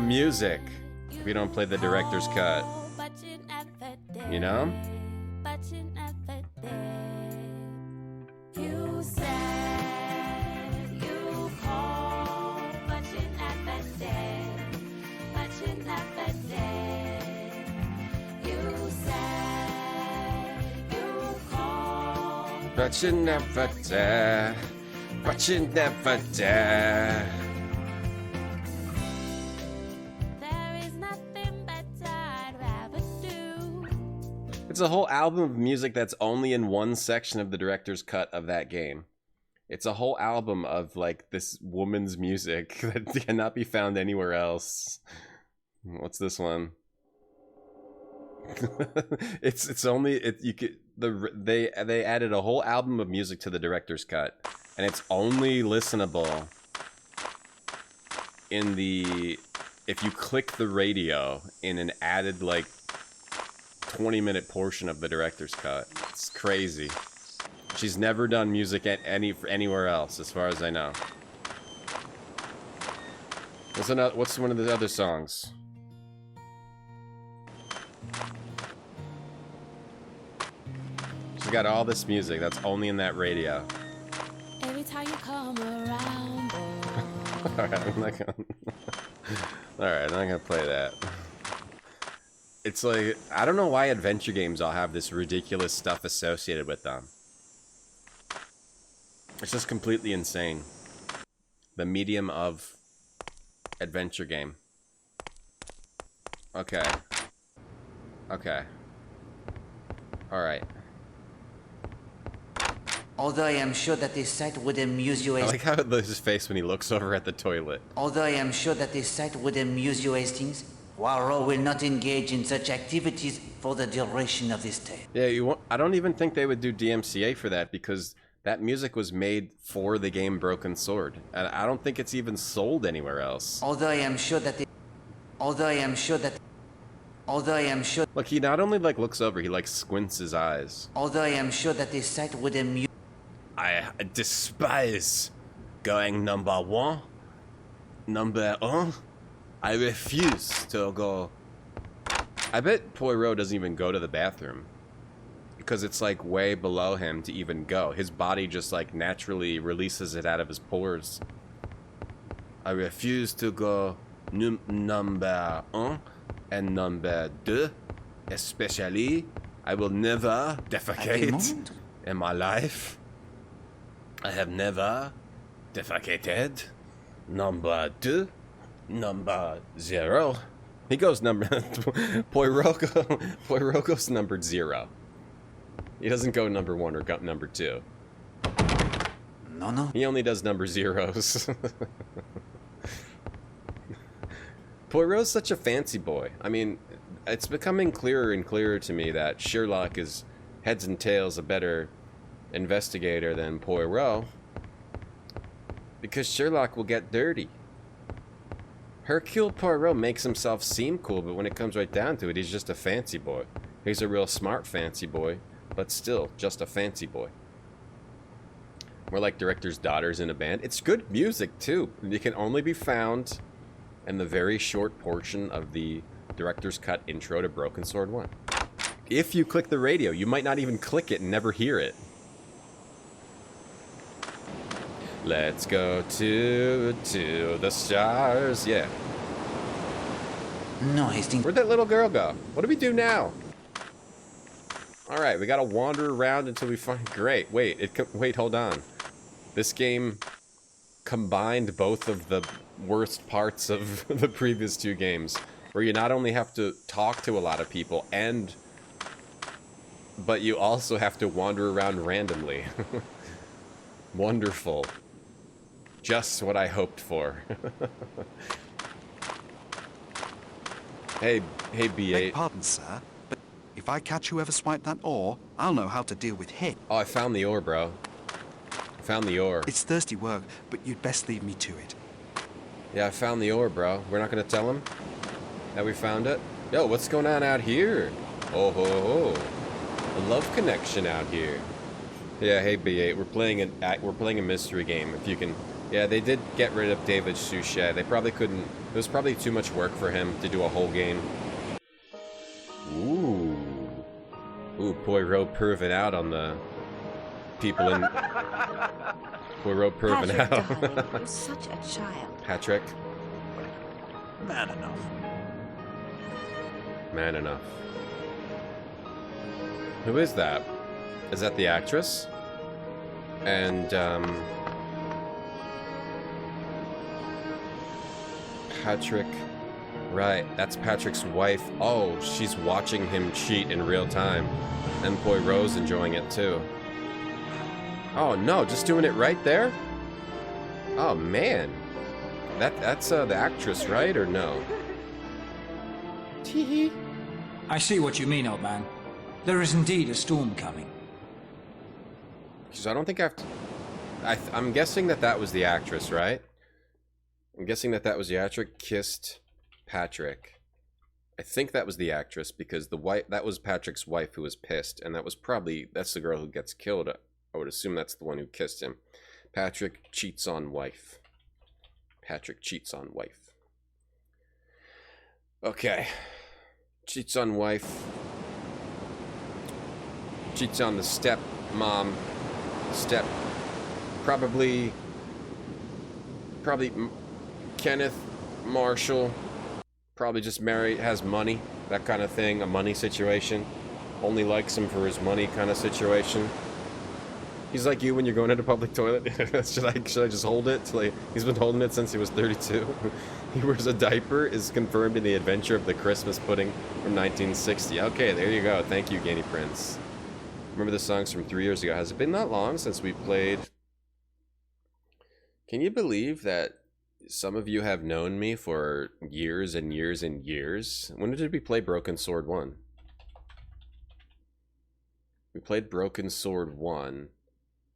music if you don't play the director's cut. You know? You said you called, but you never did. But you never did. You said you called, but you never did. But you never did. It's a whole album of music that's only in one section of the director's cut of that game. It's a whole album of like this woman's music that cannot be found anywhere else. What's this one? They added a whole album of music to the director's cut, and it's only listenable in the if you click the radio in an added like 20-minute portion of the director's cut. It's crazy. She's never done music at anywhere else, as far as I know. What's one of the other songs? She's got all this music that's only in that radio. every time you come around, boy. Alright, I'm not gonna... Alright, I'm not gonna play that. It's like, I don't know why adventure games all have this ridiculous stuff associated with them. It's just completely insane. The medium of adventure game. Okay. Okay. Alright. Although I am sure that this sight would amuse you I as... like how his face when he looks over at the toilet. Although I am sure that this sight would amuse you, Hastings, Poirot will not engage in such activities for the duration of this tale. Yeah, I don't even think they would do DMCA for that, because that music was made for the game Broken Sword, and I don't think it's even sold anywhere else. Although I am sure that... Look, he not only like looks over, he like squints his eyes. Although I am sure that this sight would amuse... I despise going number one. I refuse to go. I bet Poirot doesn't even go to the bathroom, because it's like way below him to even go. His body just like naturally releases it out of his pores. I refuse to go number un and number deux, especially. I will never defecate in my life. I have never defecated. Number two. Number 0. He goes number... Poirot goes numbered 0. He doesn't go number 1 or go number 2. No. He only does number 0s. Poirot's such a fancy boy. I mean, it's becoming clearer and clearer to me that Sherlock is heads and tails a better investigator than Poirot. Because Sherlock will get dirty. Hercule Poirot makes himself seem cool, but when it comes right down to it, he's just a fancy boy. He's a real smart fancy boy, but still just a fancy boy. More like Director's Daughters in a Band. It's good music, too. It can only be found in the very short portion of the Director's Cut intro to Broken Sword 1. If you click the radio, you might not even click it and never hear it. Let's go to the stars. Yeah. No, Hastings. Where'd that little girl go? What do we do now? Alright, we gotta wander around until we find... Great. Wait, hold on. This game combined both of the worst parts of the previous 2 games, where you not only have to talk to a lot of people, but you also have to wander around randomly. Wonderful. Just what I hoped for. Hey, B8. Beg pardon, sir, but if I catch whoever swiped that ore, I'll know how to deal with him. Oh, I found the ore, bro. Found the ore. It's thirsty work, but you'd best leave me to it. Yeah, I found the ore, bro. We're not gonna tell him that we found it. Yo, what's going on out here? Oh ho ho! A love connection out here. Yeah, hey B8, we're playing a mystery game. If you can, yeah, they did get rid of David Suchet. They probably couldn't. It was probably too much work for him to do a whole game. Ooh, Poirot proving out on the people in. Poirot proving Patrick, out. darling, you're such a child. Patrick. Man enough. Man enough. Who is that? Is that the actress? And, Patrick. Right, that's Patrick's wife. Oh, she's watching him cheat in real time. And Poirot's enjoying it too. Oh no, just doing it right there? Oh man. That's the actress, right? Or no? Teehee. I see what you mean, old man. There is indeed a storm coming. So I don't think I have to... I'm guessing that was the actress, right? I'm guessing that was the actress kissed Patrick. I think that was the actress because that was Patrick's wife who was pissed, and that's the girl who gets killed. I would assume that's the one who kissed him. Patrick cheats on wife. Patrick cheats on wife. Okay. Cheats on wife. Cheats on the step mom. Step. Probably Kenneth Marshall. Probably just married, has money. That kind of thing. A money situation. Only likes him for his money kind of situation. He's like you when you're going into public toilet. should I just hold it? He's been holding it since he was 32. He wears a diaper, is confirmed in The Adventure of the Christmas Pudding from 1960. Okay, there you go. Thank you, Gainy Prince. Remember the songs from 3 years ago. Has it been that long since we played? Can you believe that some of you have known me for years and years and years? When did we play Broken Sword 1? We played Broken Sword 1.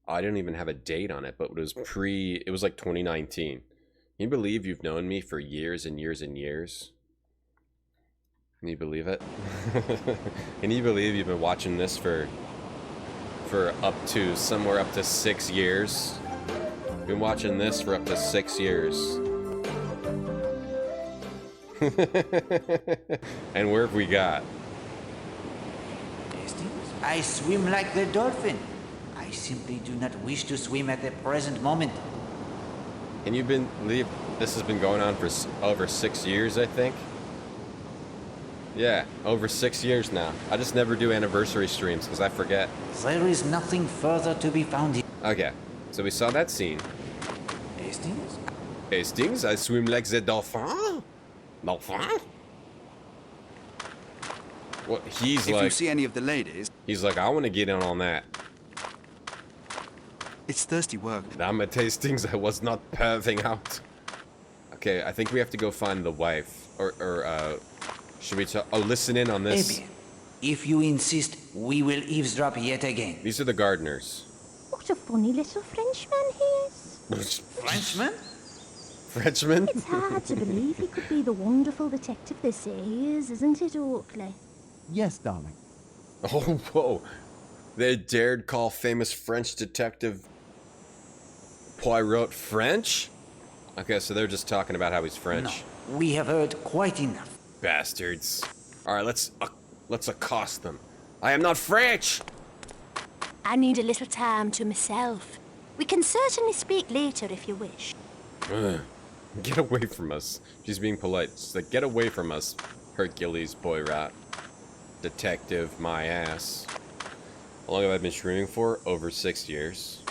I didn't even have a date on it, but it was like 2019. Can you believe you've known me for years and years and years? Can you believe it? Can you believe you've been watching this for somewhere up to 6 years? Been watching this for up to 6 years. And where have we got? I swim like the dolphin. I simply do not wish to swim at the present moment. And you've believe this has been going on for over 6 years, I think? Yeah, over 6 years now. I just never do anniversary streams because I forget. There is nothing further to be found here. Okay, so we saw that scene. Hastings? Hastings? I swim like the dolphin? Dolphin? What, he's if like... you see any of the ladies... He's like, I want to get in on that. It's thirsty work. Damn it, Hastings, I was not perving out. Okay, I think we have to go find the wife. Or should we listen in on this? Maybe. If you insist, we will eavesdrop yet again. These are the gardeners. What a funny little Frenchman he is. Frenchman? Frenchman? It's hard to believe he could be the wonderful detective they say he is, isn't it, Oakley? Yes, darling. Oh, whoa. They dared call famous French detective Poirot French? Okay, so they're just talking about how he's French. No, we have heard quite enough. Bastards. Alright, let's accost them. I am not French! I need a little time to myself. We can certainly speak later if you wish. Get away from us. She's being polite. She's like, get away from us, Hercules Poirot. Detective, my ass. How long have I been streaming for? Over 6 years.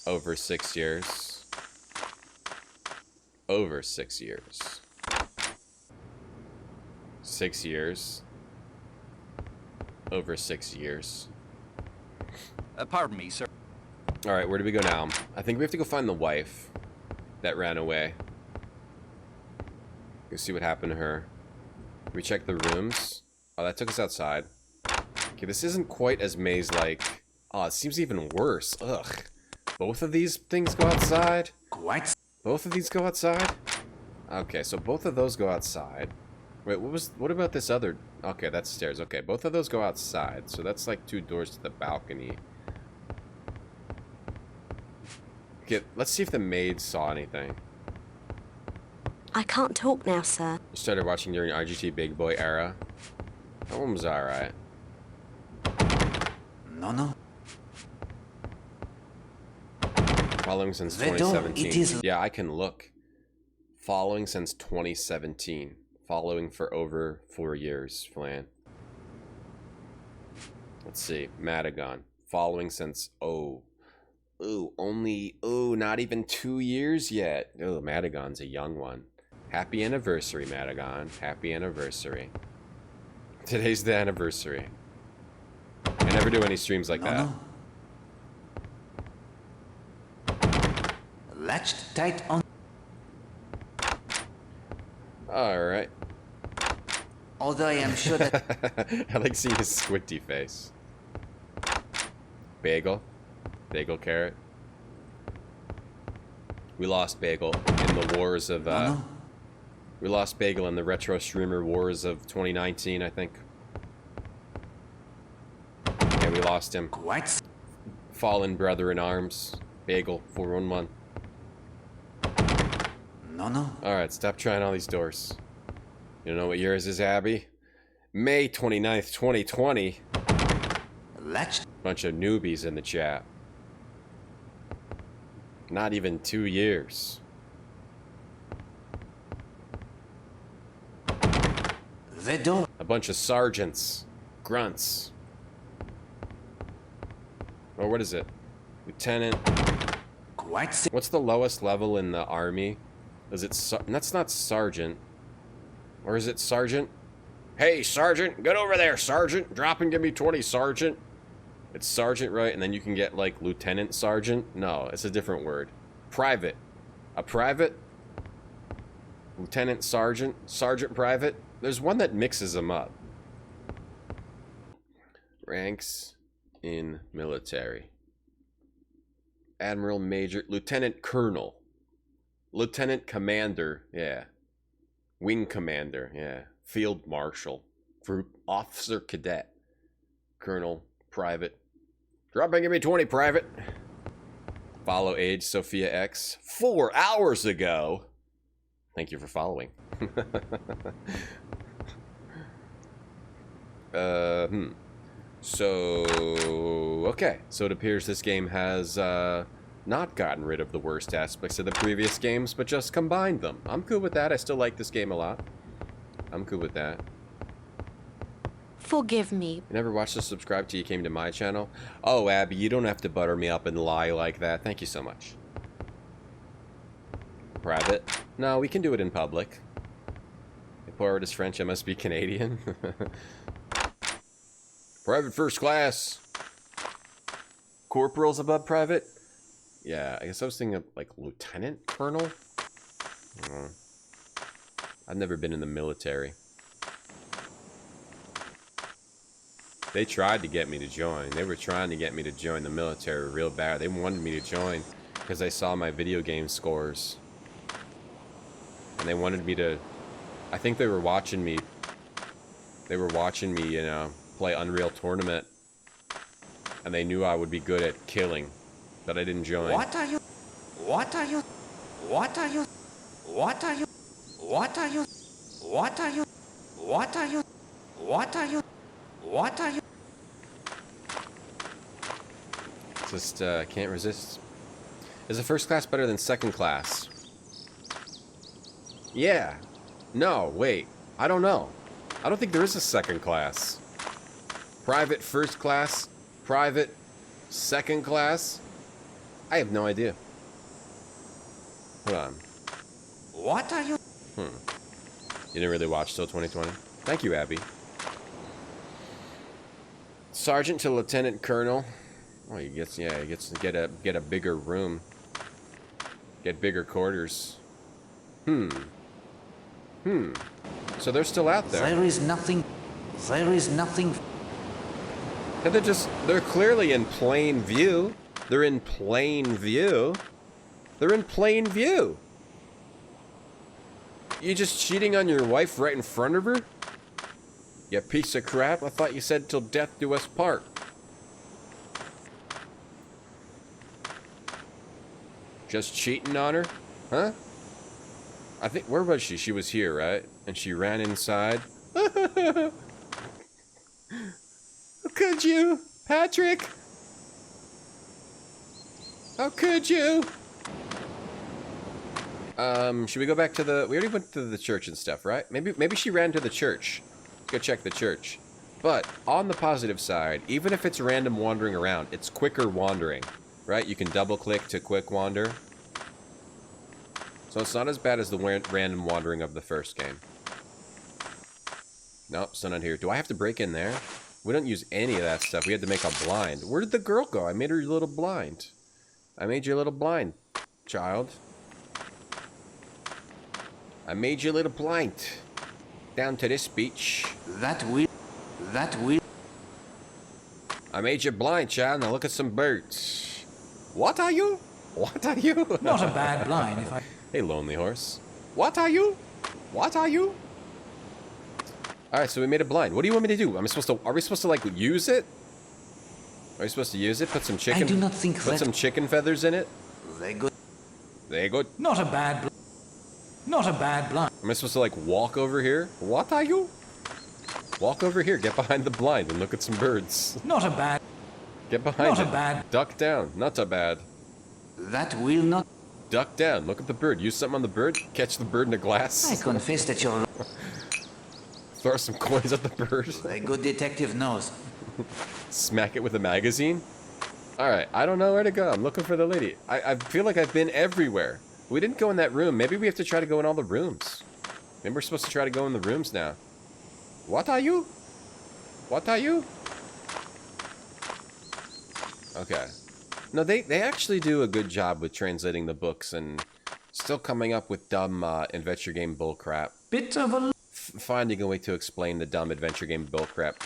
Over 6 years. Over 6 years. 6 years. Over 6 years. Pardon me, sir. Alright, where do we go now? I think we have to go find the wife that ran away. Go see what happened to her. We check the rooms. Oh, that took us outside. Okay, this isn't quite as maze-like Oh, it seems even worse. Ugh. Both of these things go outside? What? Both of these go outside? Okay, so both of those go outside. Wait, what about this other? Okay, that's stairs. Okay, both of those go outside. So that's like 2 doors to the balcony. Okay, let's see if the maid saw anything. I can't talk now, sir. You started watching during RGT Big Boy era. That one was alright. No. Following since 2017. Yeah, I can look. Following since 2017. Following for over 4 years, Flan. Let's see. Madagon. Following since, not even 2 years yet. Oh, Madagon's a young one. Happy anniversary, Madagon. Happy anniversary. Today's the anniversary. I never do any streams like that. Latched tight on. Alright. Although I am sure that... I like seeing his squinty face. Bagel. Bagel carrot. We lost Bagel in the wars of... We lost Bagel in the retro streamer wars of 2019, I think. Yeah, we lost him. What? Fallen brother in arms. Bagel, 411. No. Alright, stop trying all these doors. You know what yours is, Abby? May 29th, 2020. Latched. Bunch of newbies in the chat. Not even 2 years. The door. A bunch of sergeants. Grunts. Or what is it? Lieutenant. What's the lowest level in the army? Is it... That's not sergeant. Or is it sergeant? Hey, sergeant! Get over there, sergeant! Drop and give me 20, sergeant! It's sergeant, right? And then you can get, like, lieutenant sergeant? No, it's a different word. Private. A private? Lieutenant sergeant? Sergeant private? There's one that mixes them up. Ranks in military. Admiral, Major, Lieutenant Colonel. Lieutenant Commander, yeah. Wing Commander, yeah. Field Marshal. Group Officer Cadet. Colonel, Private. Drop and give me 20, Private. Follow age, Sophia X. 4 hours ago. Thank you for following. So, okay. So it appears this game has not gotten rid of the worst aspects of the previous games, but just combined them. I'm cool with that. I still like this game a lot. I'm cool with that. Forgive me. You never watched or subscribed till you came to my channel? Oh, Abby, you don't have to butter me up and lie like that. Thank you so much. Private? No, we can do it in public. If Poirot is French, I must be Canadian. Private first class. Corporal's above private? Yeah, I guess I was thinking of, like, lieutenant colonel? I've never been in the military. They tried to get me to join. They were trying to get me to join the military real bad. They wanted me to join because they saw my video game scores. And they wanted me to... I think they were watching me... They were watching me, you know, play Unreal Tournament. And they knew I would be good at killing. But I didn't join. What are you? What are you? What are you? What are you? What are you? What are you? What are you? What are you? What are you? Just, can't resist. Is the first class better than second class? Yeah. No, wait. I don't know. I don't think there is a second class. Private first class? Private second class? I have no idea. Hold on. What are you? You didn't really watch till 2020? Thank you, Abby. Sergeant to Lieutenant Colonel. Oh, he gets to get a bigger room. Get bigger quarters. So they're still out there. There is nothing. There is nothing. And they're clearly in plain view. They're in plain view. They're in plain view. You just cheating on your wife right in front of her? You piece of crap. I thought you said till death do us part. Just cheating on her? Huh? I think, where was she? She was here, right? And she ran inside. How could you, Patrick? How could you? Should we go back to the... We already went to the church and stuff, right? Maybe she ran to the church. Let's go check the church. But, on the positive side, even if it's random wandering around, it's quicker wandering, right? You can double-click to quick wander. So it's not as bad as the random wandering of the first game. Nope, still not here. Do I have to break in there? We don't use any of that stuff. We had to make a blind. Where did the girl go? I made her a little blind. I made you a little blind, child. I made you a little blind. Down to this beach. That will. I made you blind, child. Now look at some birds. What are you? What are you? Not a bad blind, if I... Hey, lonely horse. What are you? What are you? Alright, so we made a blind. What do you want me to do? Are we supposed to, like, use it? Are we supposed to use it? Put some chicken... I do not think Put some chicken feathers in it? They good. They good. Not a bad blind. Am I supposed to, like, walk over here? What are you? Walk over here. Get behind the blind and look at some birds. Not a bad... Get behind Not it. a bad... Duck down. Not a bad. That will not... Duck down. Look at the bird. Use something on the bird. Catch the bird in a glass. I confess that you're... Throw some coins at the bird. A good detective knows. Smack it with a magazine. Alright, I don't know where to go. I'm looking for the lady. I feel like I've been everywhere. We didn't go in that room. Maybe we have to try to go in all the rooms. Maybe we're supposed to try to go in the rooms now. What are you? What are you? Okay. No, they actually do a good job with translating the books and still coming up with dumb adventure game bullcrap. Bit of a... Finding a way to explain the dumb adventure game bullcrap.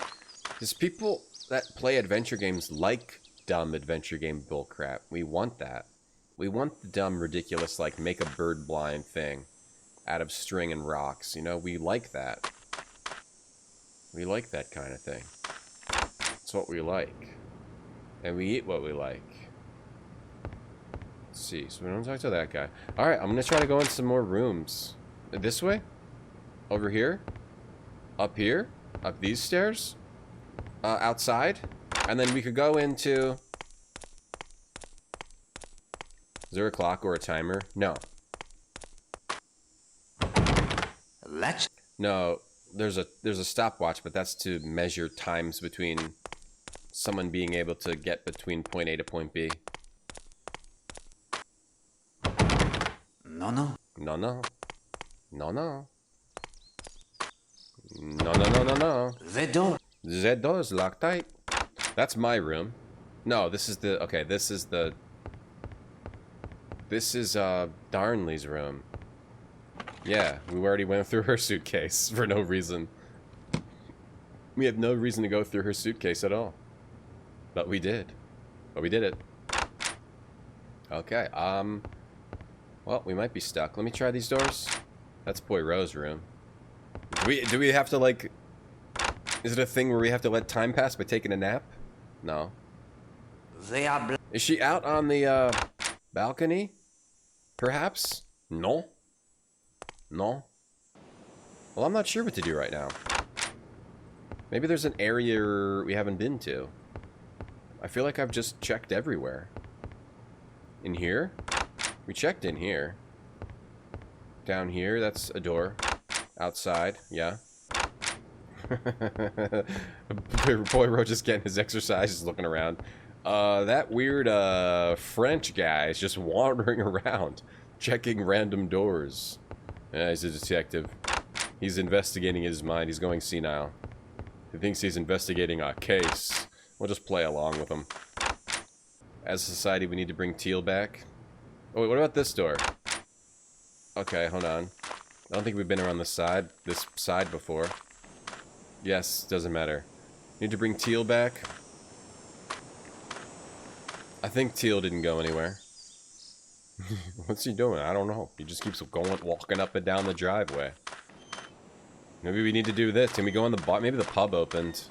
Because people that play adventure games like dumb adventure game bullcrap. We want that. We want the dumb, ridiculous, like, make a bird blind thing out of string and rocks. You know, we like that. We like that kind of thing. It's what we like. And we eat what we like. Let's see, so we don't talk to that guy. Alright, I'm gonna try to go in some more rooms. This way? Over here? Up here? Up these stairs? Outside? And then we could go into... Is there a clock or a timer? No. Let's... No, there's a stopwatch, but that's to measure times between someone being able to get between point A to point B. No, no. No, no. No, no. No, no, no, no, no. The door. The door is locked tight. That's my room. No, this is the... Okay, this is the... This is, Darnley's room. Yeah, we already went through her suitcase for no reason. We have no reason to go through her suitcase at all. But we did. But we did it. Okay, well, we might be stuck. Let me try these doors. That's Poirot's room. Do we have to, like... Is it a thing where we have to let time pass by taking a nap? No. They are... Is she out on the, balcony? Perhaps? No. No. Well, I'm not sure what to do right now. Maybe there's an area we haven't been to. I feel like I've just checked everywhere. In here? We checked in here. Down here, that's a door. Outside, yeah. Poirot just getting his exercise, just looking around. That weird, French guy is just wandering around, checking random doors. He's a detective. He's investigating his mind. He's going senile. He thinks he's investigating a case. We'll just play along with him. As a society, we need to bring Teal back. Oh, wait, what about this door? Okay, hold on. I don't think we've been around this side before. Yes, doesn't matter. Need to bring Teal back. I think Teal didn't go anywhere. What's he doing? I don't know. He just keeps walking up and down the driveway. Maybe we need to do this. Can we go in the bar? Maybe the pub opened.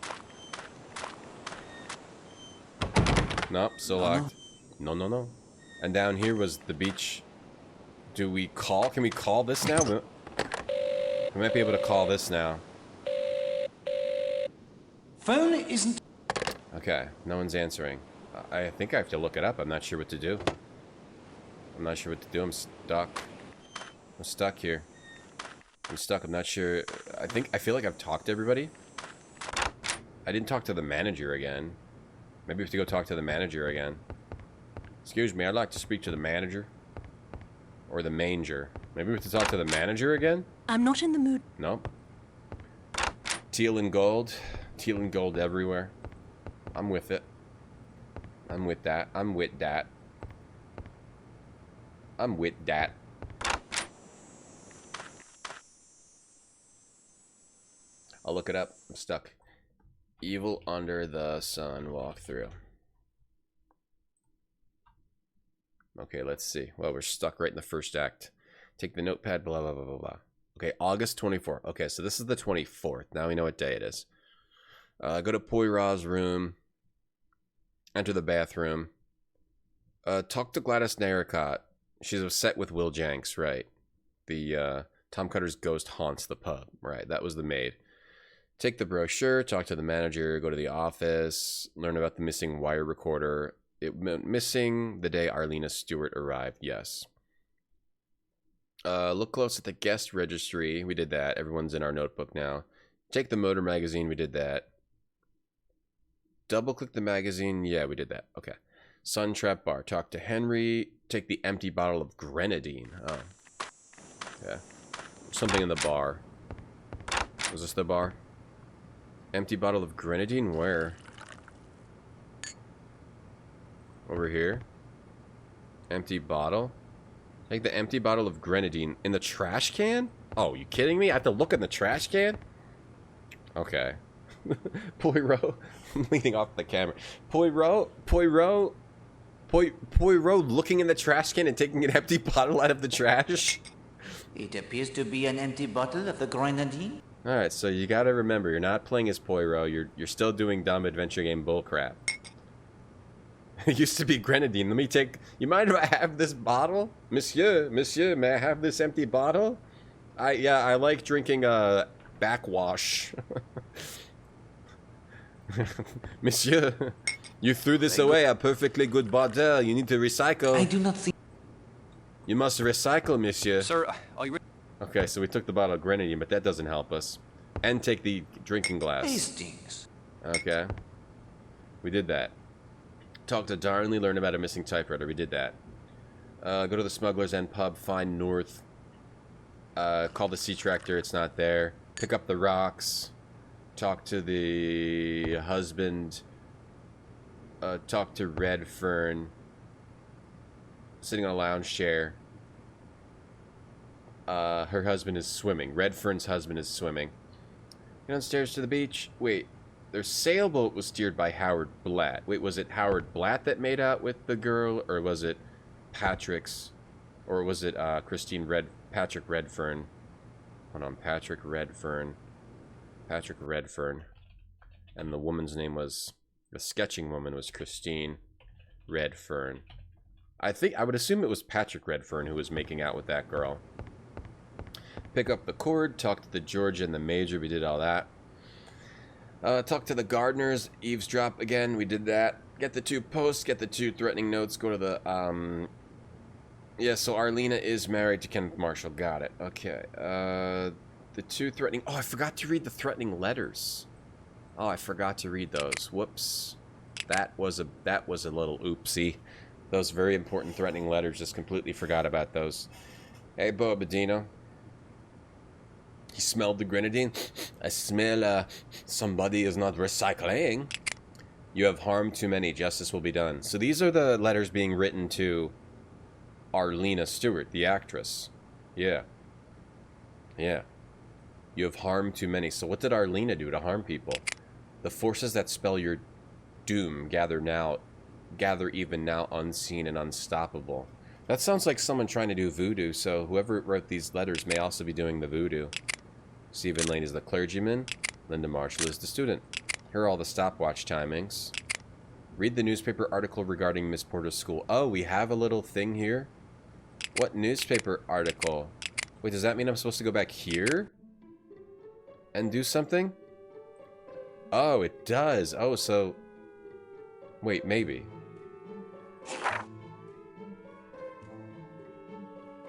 Nope, still locked. No, no, no. And down here was the beach. Do we call? Can we call this now? We might be able to call this now. Phone isn't... Okay, no one's answering. I think I have to look it up. I'm not sure what to do. I'm not sure what to do. I'm stuck. I'm stuck here. I'm stuck. I'm not sure. I feel like I've talked to everybody. I didn't talk to the manager again. Maybe we have to go talk to the manager again. Excuse me, I'd like to speak to the manager. Or the manger. Maybe we have to talk to the manager again? I'm not in the mood. Nope. Teal and gold. Teal and gold everywhere. I'm with it. I'm with that. I'm with that. I'm with that. I'll look it up. I'm stuck. Evil Under the Sun walkthrough. Okay, let's see. Well, we're stuck right in the first act. Take the notepad, blah, blah, blah, blah, blah. Okay, August 24th. Okay, so this is the 24th. Now we know what day it is. Go to Poirot's room. Enter the bathroom. Talk to Gladys Narracott. She's upset with Will Jenks, right? The Tom Cutter's ghost haunts the pub, right? That was the maid. Take the brochure, talk to the manager, go to the office, learn about the missing wire recorder. It went missing the day Arlena Stewart arrived, yes. Look close at the guest registry. We did that. Everyone's in our notebook now. Take the motor magazine. We did that. Double click the magazine. Yeah, we did that. Okay. Sun Trap Bar. Talk to Henry. Take the empty bottle of grenadine. Oh. Yeah. Something in the bar. Was this the bar? Empty bottle of grenadine? Where? Over here. Empty bottle. Take the empty bottle of grenadine in the trash can? Oh, you kidding me? I have to look in the trash can? Okay. Poirot leaning off the camera. Poirot looking in the trash can and taking an empty bottle out of the trash? It appears to be an empty bottle of the grenadine. Alright, so you gotta remember, you're not playing as Poirot, you're still doing dumb adventure game bullcrap. It used to be grenadine. Let me take... You mind if I have this bottle? Monsieur, may I have this empty bottle? Yeah, I like drinking, backwash. Monsieur, you threw this away, a perfectly good bottle. You need to recycle. I do not think... You must recycle, monsieur. Sir, are you... Okay, so we took the bottle of grenadine, but that doesn't help us. And take the drinking glass. Hastings. Okay. We did that. Talk to Darnley, learn about a missing typewriter. We did that. Go to the Smuggler's End pub, find North. Call the sea tractor, it's not there. Pick up the rocks. Talk to the husband. Talk to Redfern. Sitting on a lounge chair. Her husband is swimming. Redfern's husband is swimming. Get downstairs to the beach. Wait. Their sailboat was steered by Howard Blatt. Wait, was it Howard Blatt that made out with the girl? Or was it Patrick's? Or was it Patrick Redfern? Hold on, Patrick Redfern. Patrick Redfern. And the woman's name was... The sketching woman was Christine Redfern. I would assume it was Patrick Redfern who was making out with that girl. Pick up the cord, talk to the George and the Major, we did all that. Talk to the Gardeners, eavesdrop again, we did that. Get the 2 posts, get the 2 threatening notes, go to the, yeah, so Arlena is married to Kenneth Marshall, got it. Okay, the 2 threatening, oh, I forgot to read the threatening letters. Oh, I forgot to read those, whoops. That was a little oopsie. Those very important threatening letters, just completely forgot about those. Hey, Bo Badino. He smelled the grenadine. I smell somebody is not recycling. You have harmed too many. Justice will be done. So these are the letters being written to Arlena Stewart, the actress. Yeah. Yeah. You have harmed too many. So what did Arlena do to harm people? The forces that spell your doom gather now gather even now unseen and unstoppable. That sounds like someone trying to do voodoo, so whoever wrote these letters may also be doing the voodoo. Stephen Lane is the clergyman. Linda Marshall is the student. Here are all the stopwatch timings. Read the newspaper article regarding Miss Porter's school. Oh, we have a little thing here? What newspaper article? Wait, does that mean I'm supposed to go back here? And do something? Oh, it does. Oh, so... Wait, maybe.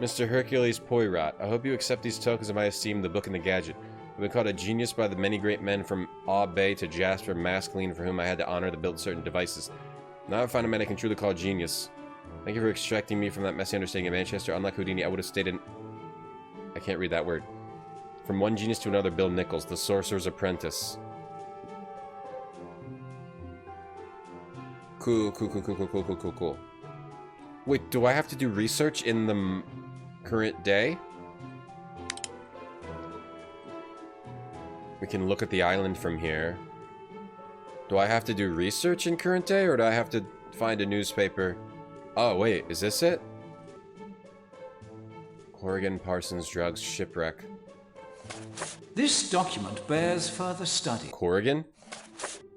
Mr. Hercules Poirot, I hope you accept these tokens of my esteem, the book and the gadget. I've been called a genius by the many great men from Aw Bay to Jasper Mascaline, for whom I had the honor to build certain devices. Now I find a man I can truly call genius. Thank you for extracting me from that messy understanding of Manchester. Unlike Houdini, I would have stayed in... I can't read that word. From one genius to another, Bill Nichols, the sorcerer's apprentice. Cool. Wait, do I have to do research in the current day? We can look at the island from here. Do I have to do research in current day, or do I have to find a newspaper? Oh, wait, is this it? Corrigan, Parsons, drugs, shipwreck. This document bears further study. Corrigan?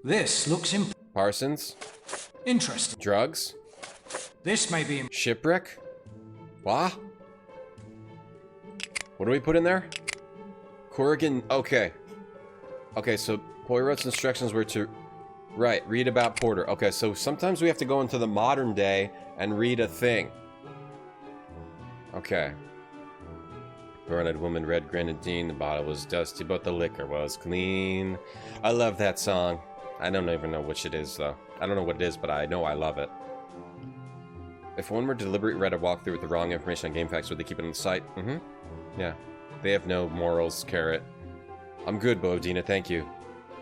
This looks Parsons? interesting. Drugs? This may be shipwreck? What? What do we put in there? Corrigan, okay. Okay, so Poirot's instructions were to... Right, read about Porter. Okay, so sometimes we have to go into the modern day and read a thing. Okay. Brown-eyed woman, red grenadine, the bottle was dusty, but the liquor was clean. I love that song. I don't even know which it is, though. I don't know what it is, but I know I love it. If one were to deliberately read a walkthrough with the wrong information on game facts, would they keep it on the site? Mm-hmm. Yeah. They have no morals, Carrot. I'm good, Bodina, thank you.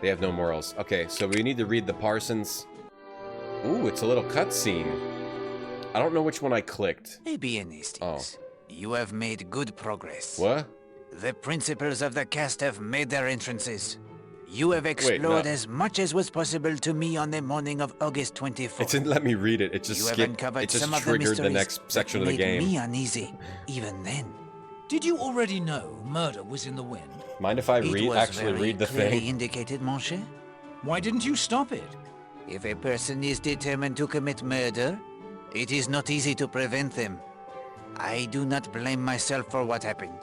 They have no morals. Okay, so we need to read the Parsons. Ooh, it's a little cutscene. I don't know which one I clicked. Maybe in these things. Oh. You have made good progress. What? The principals of the cast have made their entrances. You have explored as much as was possible to me on the morning of August 24th. It didn't let me read it. It just skipped. It just triggered the next section of the game. Made me uneasy, even then. Did you already know murder was in the wind? Mind if I actually read the thing? Indicated, mon cher. Why didn't you stop it? If a person is determined to commit murder, it is not easy to prevent them. I do not blame myself for what happened.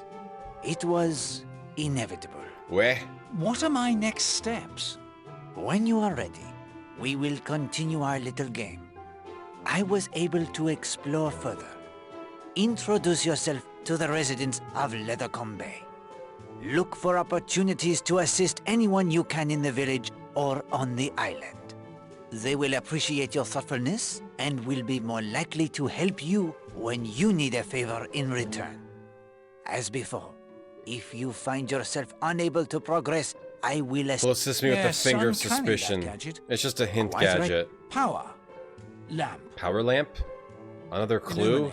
It was inevitable. Where? What are my next steps? When you are ready, we will continue our little game. I was able to explore further. Introduce yourself to the residents of Leathercombe Bay. Look for opportunities to assist anyone you can in the village or on the island. They will appreciate your thoughtfulness and will be more likely to help you when you need a favor in return. As before, if you find yourself unable to progress, I will assist me with the finger of suspicion. It's just a hint gadget. Power lamp. Power lamp? Another clue?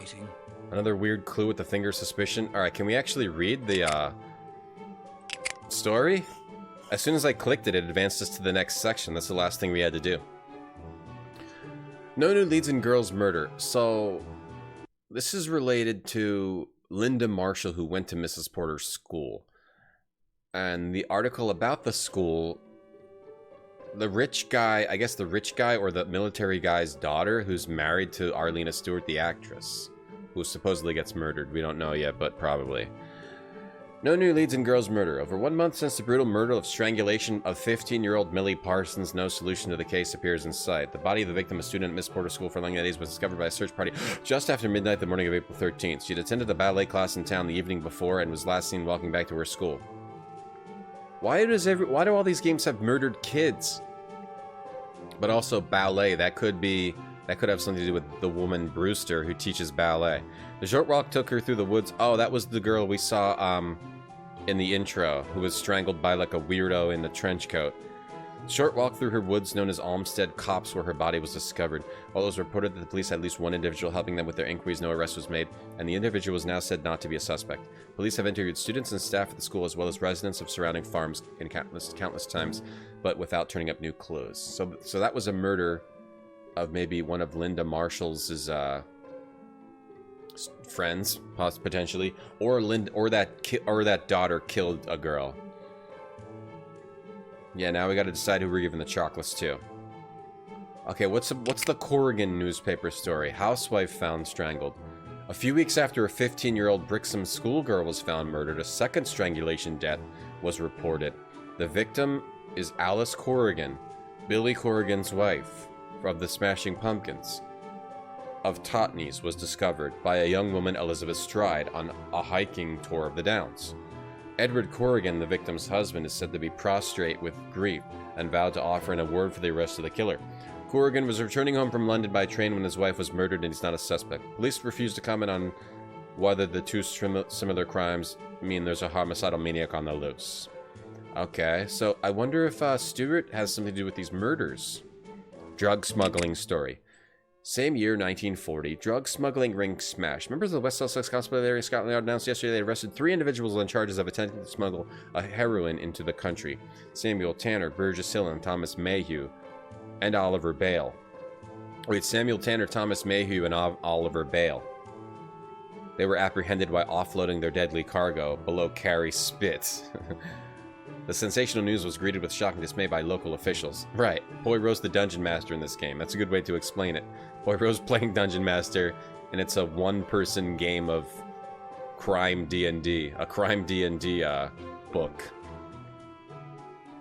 Another weird clue with the finger of suspicion. Alright, can we actually read the story? As soon as I clicked it, it advanced us to the next section. That's the last thing we had to do. No new leads in girl's murder. So, this is related to Linda Marshall, who went to Mrs. Porter's school. And the article about the school, the rich guy, I guess the rich guy or the military guy's daughter, who's married to Arlena Stewart, the actress, who supposedly gets murdered. We don't know yet, but probably. No new leads in girl's murder. Over 1 month since the brutal murder of strangulation of 15-year-old Millie Parsons, no solution to the case appears in sight. The body of the victim, a student at Miss Porter's school for 11 days, was discovered by a search party just after midnight the morning of April 13th. She had attended the ballet class in town the evening before and was last seen walking back to her school. Why do all these games have murdered kids? But also ballet, that could have something to do with the woman Brewster who teaches ballet. The short walk took her through the woods. Oh, that was the girl we saw in the intro, who was strangled by like a weirdo in the trench coat. Short walk through her woods known as Olmsted Copse, where her body was discovered. While it was reported that the police had at least one individual helping them with their inquiries, no arrest was made, and the individual was now said not to be a suspect. Police have interviewed students and staff at the school as well as residents of surrounding farms in countless times, but without turning up new clues. So that was a murder of maybe one of Linda Marshall's friends, potentially, or that daughter killed a girl. Yeah, now we got to decide who we're giving the chocolates to. Okay, what's the Corrigan newspaper story? Housewife found strangled. A few weeks after a 15-year-old Brixham schoolgirl was found murdered, a second strangulation death was reported. The victim is Alice Corrigan, Billy Corrigan's wife of the Smashing Pumpkins of Totnes, was discovered by a young woman, Elizabeth Stride, on a hiking tour of the Downs. Edward Corrigan, the victim's husband, is said to be prostrate with grief and vowed to offer an award for the arrest of the killer. Corrigan was returning home from London by train when his wife was murdered, and he's not a suspect. Police refused to comment on whether the two similar crimes mean there's a homicidal maniac on the loose. Okay, so I wonder if Stewart has something to do with these murders. Drug smuggling story. Same year, 1940, drug smuggling ring smash. Members of the West Sussex Constabulary in Scotland Yard announced yesterday they arrested 3 individuals on charges of attempting to smuggle a heroin into the country. Samuel Tanner, Burgess Hill, and Thomas Mayhew, and Oliver Bale. Wait, Samuel Tanner, Thomas Mayhew, and Oliver Bale. They were apprehended while offloading their deadly cargo below Carey Spit. The sensational news was greeted with shock and dismay by local officials. Right, Poirot's the Dungeon Master in this game. That's a good way to explain it. Poirot's playing Dungeon Master, and it's a one-person game of crime D&D. A crime D&D book.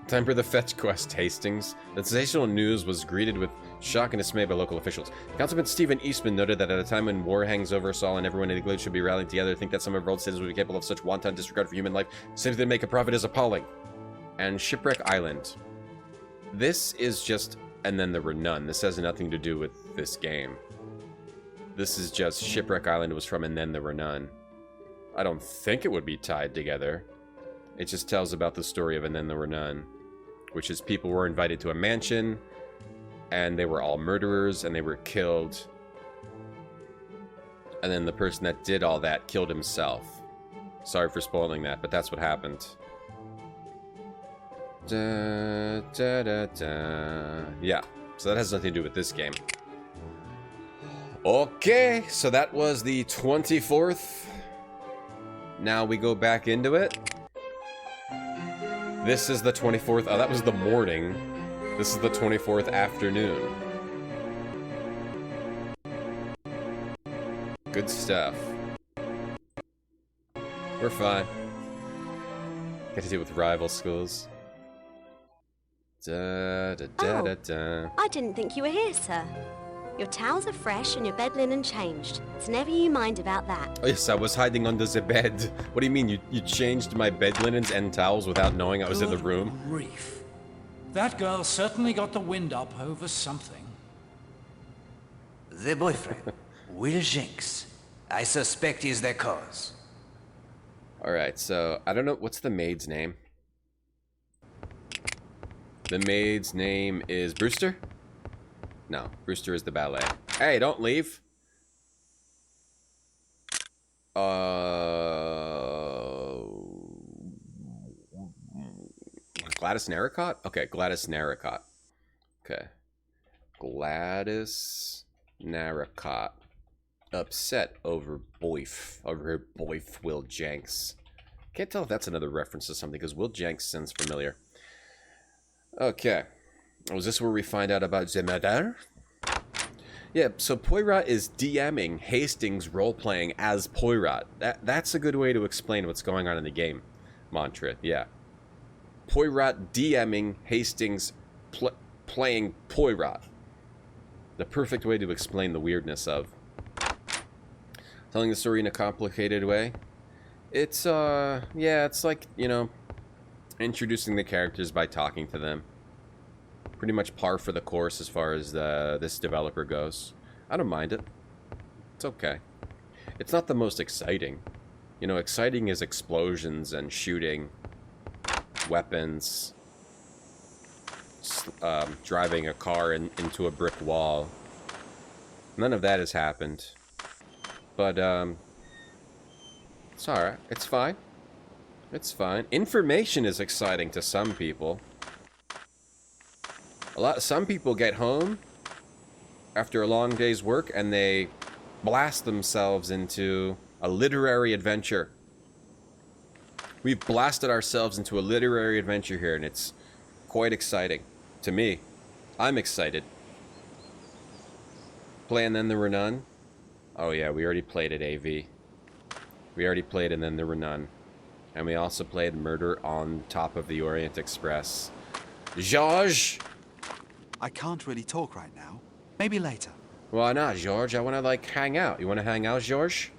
Time for the fetch quest, Hastings. The sensational news was greeted with shock and dismay by local officials. Councilman Stephen Eastman noted that at a time when war hangs over us all and everyone in the glade should be rallying together, to think that some of our old citizens would be capable of such wanton disregard for human life simply to make a profit is appalling. And Shipwreck Island. This is just And Then There Were None. This has nothing to do with this game. This is just Shipwreck Island was from And Then There Were None. I don't think it would be tied together. It just tells about the story of And Then There Were None, which is people were invited to a mansion, and they were all murderers, and they were killed. And then the person that did all that killed himself. Sorry for spoiling that, but that's what happened. Da, da, da, da. Yeah, so that has nothing to do with this game. Okay, so that was the 24th. Now we go back into it. This is the 24th. Oh, that was the morning. This is the 24th afternoon. Good stuff. We're fine. Got to deal with rival schools. Da, da, da, da, da. I didn't think you were here, sir. Your towels are fresh and your bed linen changed. So never you mind about that. Oh yes, I was hiding under the bed. What do you mean? You changed my bed linens and towels without knowing I was in the room? Grief. That girl certainly got the wind up over something. The boyfriend, Will Jenks. I suspect he's the cause. Alright, so I don't know. What's the maid's name? The maid's name is Brewster? No, Brewster is the ballet. Hey, don't leave. Gladys Narracott? Okay, Gladys Narracott. Okay. Gladys Narracott. Upset over her boyf, Will Jenks. Can't tell if that's another reference to something, because Will Jenks sounds familiar. Okay. Was this where we find out about the murder? Yeah, so Poirot is DMing Hastings role-playing as Poirot. That's a good way to explain what's going on in the game, Mantra. Yeah. Poirot DMing Hastings playing Poirot. The perfect way to explain the weirdness of telling the story in a complicated way. It's, yeah, it's like, you know, introducing the characters by talking to them. Pretty much par for the course as far as this developer goes. I don't mind it. It's okay. It's not the most exciting. You know, exciting is explosions and shooting, weapons, driving a car into a brick wall. None of that has happened. But, it's alright. It's fine. It's fine. Information is exciting to some people. Some people get home after a long day's work, and they blast themselves into a literary adventure. We've blasted ourselves into a literary adventure here, and it's quite exciting. To me, I'm excited. Play And Then There Were None? Oh yeah, we already played it, AV. We already played And Then There Were None. And we also played Murder on Top of the Orient Express. George! I can't really talk right now. Maybe later. Why not, George? I want to, like, hang out. You want to hang out, George?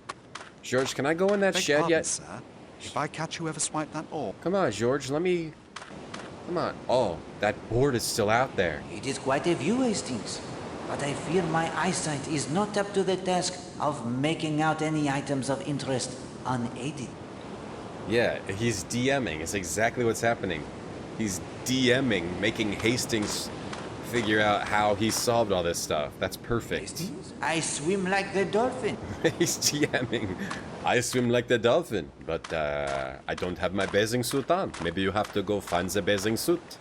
George, can I go in that Beg shed pardon, yet? sir. If I catch whoever swiped that orb. Come on, George, let me... Come on. Oh, that board is still out there. It is quite a view, Hastings. But I fear my eyesight is not up to the task of making out any items of interest unaided. Yeah, he's DMing. It's exactly what's happening. He's DMing, making Hastings figure out how he solved all this stuff. That's perfect. Hastings? I swim like the dolphin. He's DMing. I swim like the dolphin, but I don't have my bathing suit on. Maybe you have to go find the bathing suit.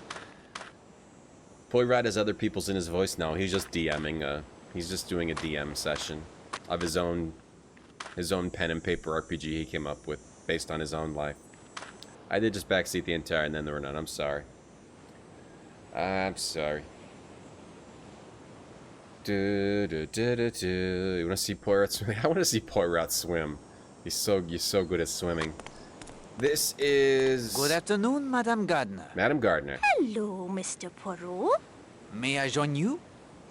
Poirot has other people's in his voice now. He's just DMing. He's just doing a DM session of his own pen and paper RPG he came up with based on his own life. I did just backseat the entire And Then There Were None. I'm sorry. I'm sorry. You want to see Poirot swim? I want to see Poirot swim. He's so good at swimming. This is... Good afternoon, Madame Gardner. Madame Gardner. Hello, Mr. Poirot. May I join you?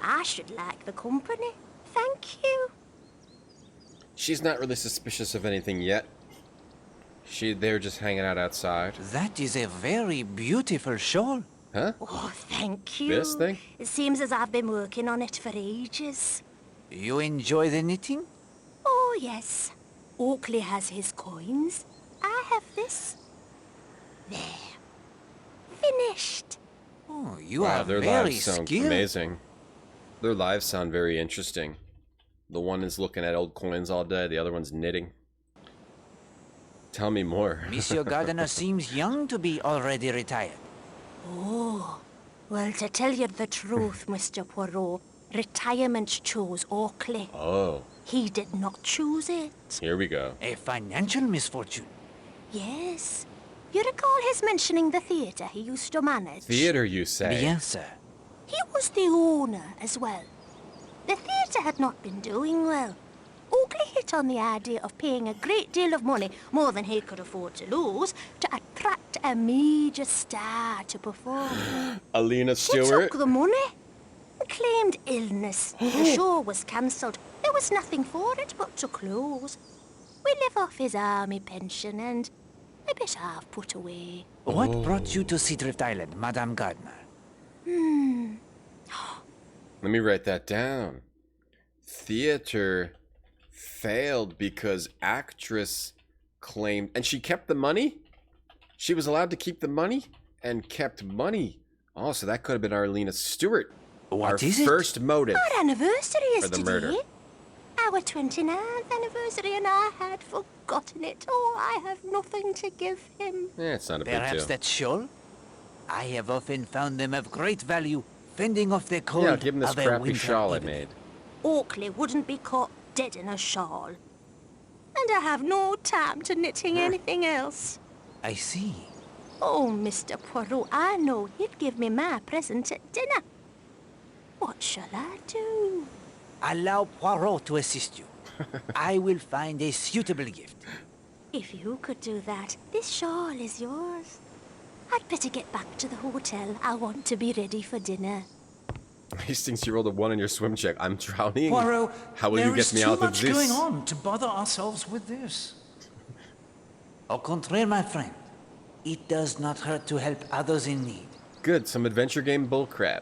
I should like the company. Thank you. She's not really suspicious of anything yet. They're just hanging out outside. That is a very beautiful shawl. Huh? Oh, thank you. This thing? It seems as I've been working on it for ages. You enjoy the knitting? Oh, yes. Oakley has his coins. I have this. There. Finished. Oh, you wow, are their very lives sound skilled. amazing. Their lives sound very interesting. The one is looking at old coins all day, the other one's knitting. Tell me more. Monsieur Gardner seems young to be already retired. Oh, well, to tell you the truth, Mr. Poirot, retirement chose Oakley. Oh. He did not choose it. Here we go. A financial misfortune. Yes. You recall his mentioning the theatre he used to manage? Theatre, you say? Bien, sir. He was the owner as well. The theatre had not been doing well. Oakley hit on the idea of paying a great deal of money, more than he could afford to lose, to attract a major star to perform. Alina Stewart? She took the money and claimed illness. The show was cancelled. There was nothing for it but to close. We live off his army pension and a bit I've put away. What brought you to Seadrift Island, Madame Gardner? Let me write that down. Theater failed because actress claimed... And she kept the money? She was allowed to keep the money? And kept money. Oh, so that could have been Arlena Stewart. What is it? Our first motive Our anniversary is for the today. murder. Our 29th anniversary, and I had forgotten it. Oh, I have nothing to give him. Yeah, it's not a big Perhaps deal. that shawl? I have often found them of great value, fending off the cold Yeah, give him this of a crappy winter shawl I evening. made. Oakley wouldn't be caught dead in a shawl. And I have no time to knitting anything else. I see. Oh, Mr. Poirot, I know he'd give me my present at dinner. What shall I do? Allow Poirot to assist you. I will find a suitable gift. If you could do that, this shawl is yours. I'd better get back to the hotel. I want to be ready for dinner. Hastings, you rolled a 1 on your swim check. I'm drowning. Poirot, How will you get me out of this? there is too much going on to bother ourselves with this. Au contraire, my friend. It does not hurt to help others in need. Good, some adventure game bullcrap.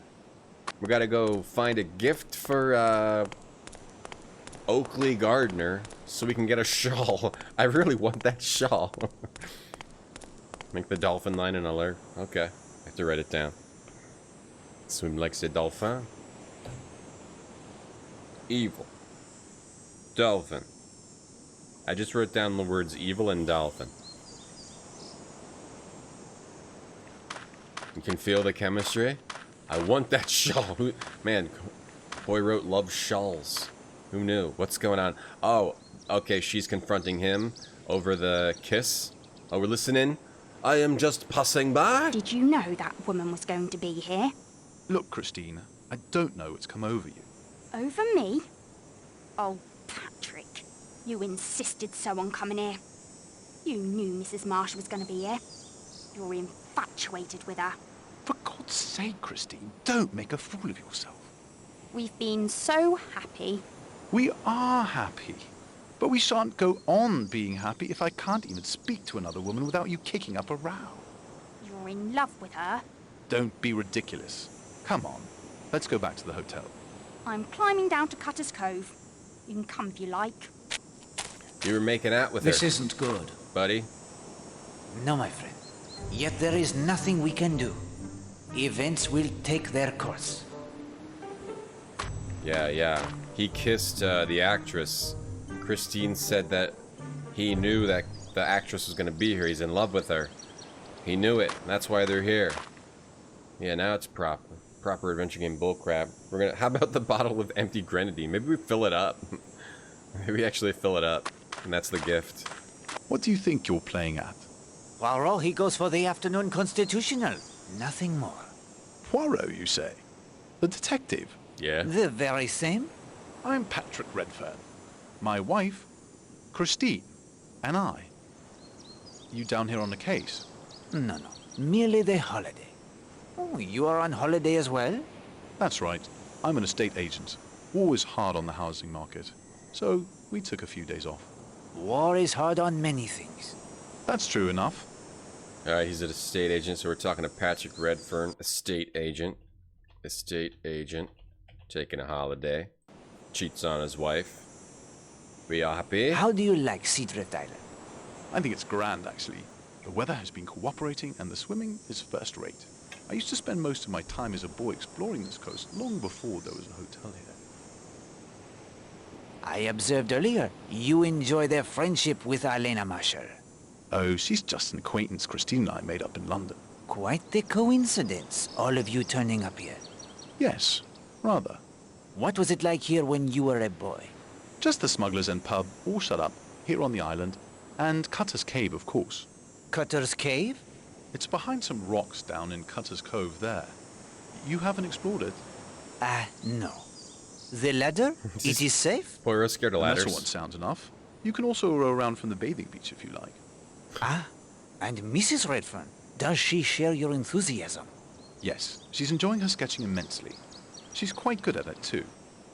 We gotta go find a gift for, Oakley Gardner so we can get a shawl. I really want that shawl. Make the dolphin line an alert. Okay, I have to write it down. Swim like the dolphin. Evil. Dolphin. I just wrote down the words evil and dolphin. You can feel the chemistry. I want that shawl. Man, Poirot loves shawls. Who knew? What's going on? Oh, okay, she's confronting him over the kiss. Oh, we're listening? I am just passing by. Did you know that woman was going to be here? Look, Christine, I don't know what's come over you. Over me? Oh, Patrick, you insisted so on coming here. You knew Mrs. Marsh was going to be here. You're infatuated with her. For God's sake, Christine, don't make a fool of yourself. We've been so happy. We are happy. But we shan't go on being happy if I can't even speak to another woman without you kicking up a row. You're in love with her. Don't be ridiculous. Come on, let's go back to the hotel. I'm climbing down to Cutter's Cove. You can come if you like. You were making out with her. This isn't good. Buddy? No, my friend. Yet there is nothing we can do. Events will take their course. Yeah. He kissed the actress. Christine said that he knew that the actress was going to be here. He's in love with her. He knew it. That's why they're here. Yeah, now it's proper adventure game bullcrap. We're gonna. How about the bottle of empty grenadine? Maybe we fill it up. Maybe we actually fill it up, and that's the gift. What do you think you're playing at? Poirot, he goes for the afternoon constitutional. Nothing more. Poirot, you say? The detective? Yeah. The very same? I'm Patrick Redfern. My wife, Christine, and I. You down here on the case? No. Merely the holiday. Oh, you are on holiday as well? That's right. I'm an estate agent. War is hard on the housing market. So, we took a few days off. War is hard on many things. That's true enough. Alright, he's an estate agent, so we're talking to Patrick Redfern, estate agent. Estate agent. Taking a holiday. Cheats on his wife. We are happy. How do you like Seadrift Island? I think it's grand, actually. The weather has been cooperating and the swimming is first rate. I used to spend most of my time as a boy exploring this coast long before there was a hotel here. I observed earlier, you enjoy their friendship with Elena Marshall. Oh, she's just an acquaintance Christine and I made up in London. Quite the coincidence, all of you turning up here. Yes, rather. What was it like here when you were a boy? Just the smugglers and pub, all shut up, here on the island, and Cutter's Cave, of course. Cutter's Cave? It's behind some rocks down in Cutter's Cove there. You haven't explored it? No. The ladder? It is safe? Poirot's scared of ladders. That's what sounds enough. You can also row around from the bathing beach if you like. And Mrs. Redfern, does she share your enthusiasm? Yes, she's enjoying her sketching immensely. She's quite good at it too.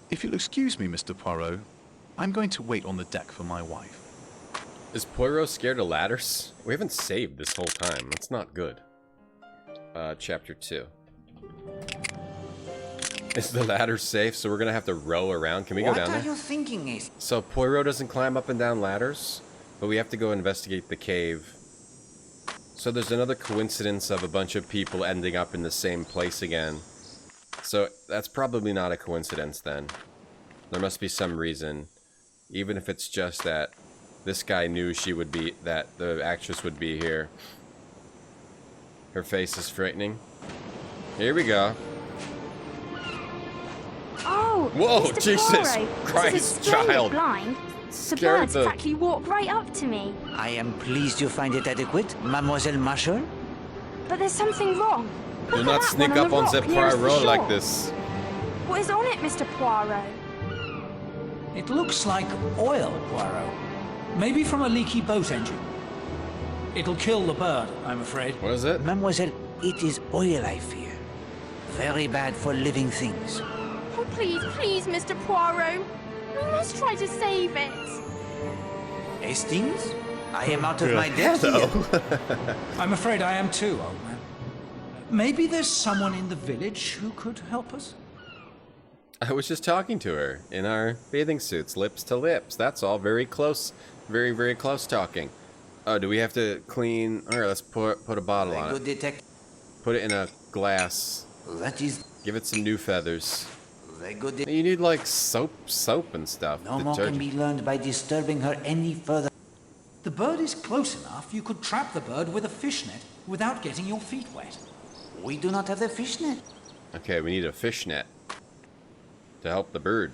If you'll excuse me, Mr. Poirot, I'm going to wait on the deck for my wife. Is Poirot scared of ladders? We haven't saved this whole time. That's not good. Chapter 2. Is the ladder safe? So we're gonna have to row around. Can we go down there? What are you thinking, Ace? So Poirot doesn't climb up and down ladders, but we have to go investigate the cave. So there's another coincidence of a bunch of people ending up in the same place again. So that's probably not a coincidence then. There must be some reason. Even if it's just that this guy knew she would be, that the actress would be here. Her face is frightening. Here we go. Oh, whoa, Mr. Jesus Poirot, Christ, this is a child. blind. The Scared birds the... practically walked right up to me. I am pleased you find it adequate, Mademoiselle Marshall. But there's something wrong. Do Look not at that sneak one on up the on rock the nearest the Poirot like shore. this. What is on it, Mr. Poirot? It looks like oil, Poirot. Maybe from a leaky boat engine. It'll kill the bird, I'm afraid. What is it? Mademoiselle, it is oil, I fear. Very bad for living things. Oh, please, Mr. Poirot. We must try to save it. Hastings? I am out of my depth here. I'm afraid I am too, old man. Maybe there's someone in the village who could help us? I was just talking to her in our bathing suits, lips to lips. That's all. Very close. Very, very close talking. Oh, do we have to clean? Alright, let's put a bottle on it. Put it in a glass. That is... Give it some new feathers. Very good. You need like soap and stuff. No more can be learned by disturbing her any further. The bird is close enough, you could trap the bird with a fishnet without getting your feet wet. We do not have the fishnet. Okay, we need a fishnet. to help the bird.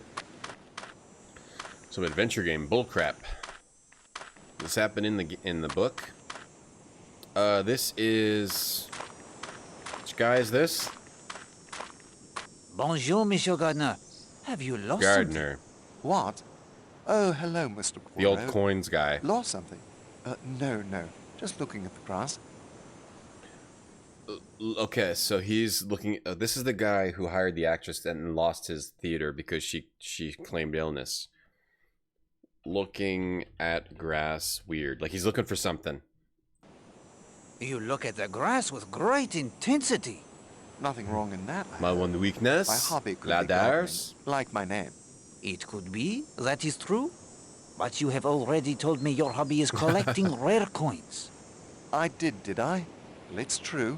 Some adventure game bullcrap. This happened in the book. This is... Which guy is this? Bonjour, Monsieur Gardner. Have you lost Gardner. something? What? Oh, hello, Mr. Poirot. The old coins guy. Lost something? No. Just looking at the grass. Okay, so he's looking... this is the guy who hired the actress and lost his theater because she claimed illness. Looking at grass. Weird. Like, he's looking for something. You look at the grass with great intensity. Nothing wrong in that. My one weakness? My hobby could La be gardening, Dars? like my name. It could be, that is true. But you have already told me your hobby is collecting rare coins. I did I? Well, it's true.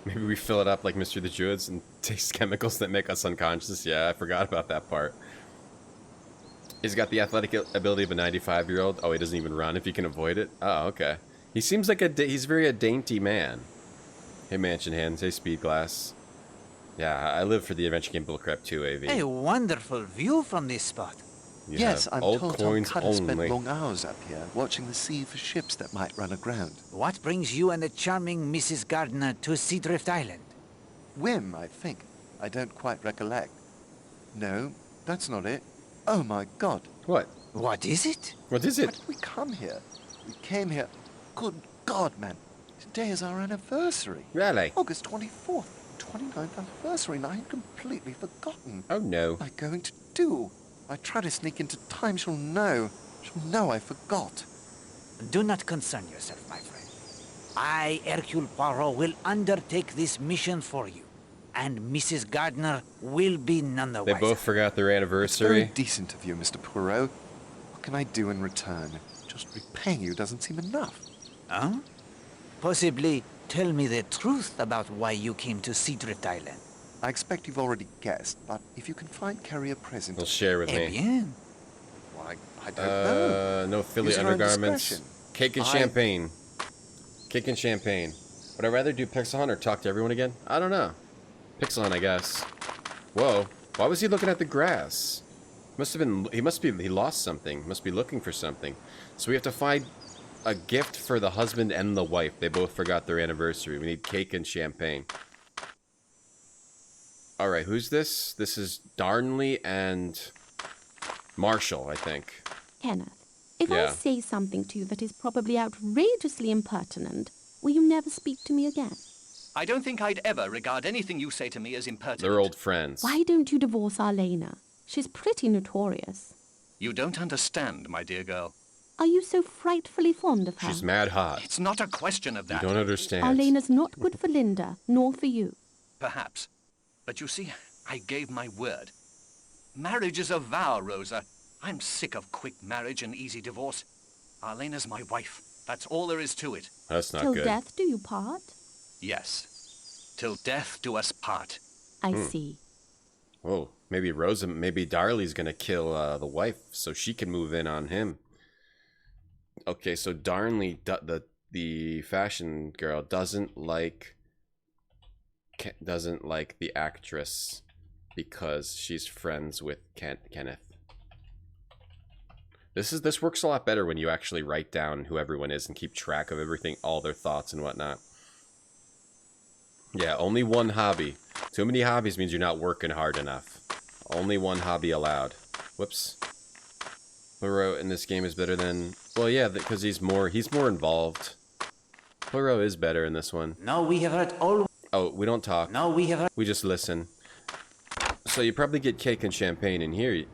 Maybe we fill it up like Mr. the Druids and taste chemicals that make us unconscious. Yeah, I forgot about that part. He's got the athletic ability of a 95-year-old. Oh, he doesn't even run if he can avoid it. Oh, okay. He seems like he's very a dainty man. Hey, Mansion Hands. Hey, Speed Glass. Yeah, I live for the adventure game bullcrap too, AV. A wonderful view from this spot. You yes, have I'm old told Tom coins Cutter spent only. long hours up here watching the sea for ships that might run aground. What brings you and the charming Mrs. Gardner to Seadrift Island? Whim, I think. I don't quite recollect. No, that's not it. Oh my God. What? What is it? What is it? Why did we come here? We came here... Good God, man. Today is our anniversary. Really? August 24th. 29th anniversary, and I had completely forgotten. Oh no. What am I going to do? I try to sneak into time, she'll know. She'll know I forgot. Do not concern yourself, my friend. I, Hercule Poirot, will undertake this mission for you. And Mrs. Gardner will be none the They wiser. both forgot their It's anniversary. very decent of you, Mr. Poirot. What can I do in return? Just repaying you doesn't seem enough. Huh? Possibly tell me the truth about why you came to Seadrift Island. I expect you've already guessed, but if you can find Carrie a present... He'll share with me. Bien. Why, I don't know. No Philly Use your own undergarments. discretion. Cake and champagne. Cake and champagne. Would I rather do Pixel Hunt or talk to everyone again? I don't know. Pixel Hunt, I guess. Whoa. Why was he looking at the grass? He lost something. Must be looking for something. So we have to find a gift for the husband and the wife. They both forgot their anniversary. We need cake and champagne. Alright, who's this? This is Darnley and Marshall, I think. Kenneth, if I say something to you that is probably outrageously impertinent, will you never speak to me again? I don't think I'd ever regard anything you say to me as impertinent. They're old friends. Why don't you divorce Arlena? She's pretty notorious. You don't understand, my dear girl. Are you so frightfully fond of her? She's mad hot. It's not a question of that. You don't understand. Arlena's not good for Linda, nor for you. Perhaps. But you see, I gave my word. Marriage is a vow, Rosa. I'm sick of quick marriage and easy divorce. Arlena's my wife. That's all there is to it. That's not Till good. death do you part? Yes. Till death do us part. I see. Whoa, maybe Darley's gonna kill the wife so she can move in on him. Okay, so Darnley, the fashion girl, doesn't like the actress because she's friends with Kenneth. This works a lot better when you actually write down who everyone is and keep track of everything, all their thoughts and whatnot. Yeah, only one hobby. Too many hobbies means you're not working hard enough. Only one hobby allowed. Whoops. Poirot in this game is better than... Well, yeah, because he's more involved. Poirot is better in this one. No, we have heard all... Oh, we don't talk. No, we have heard... We just listen. So you probably get cake and champagne in here.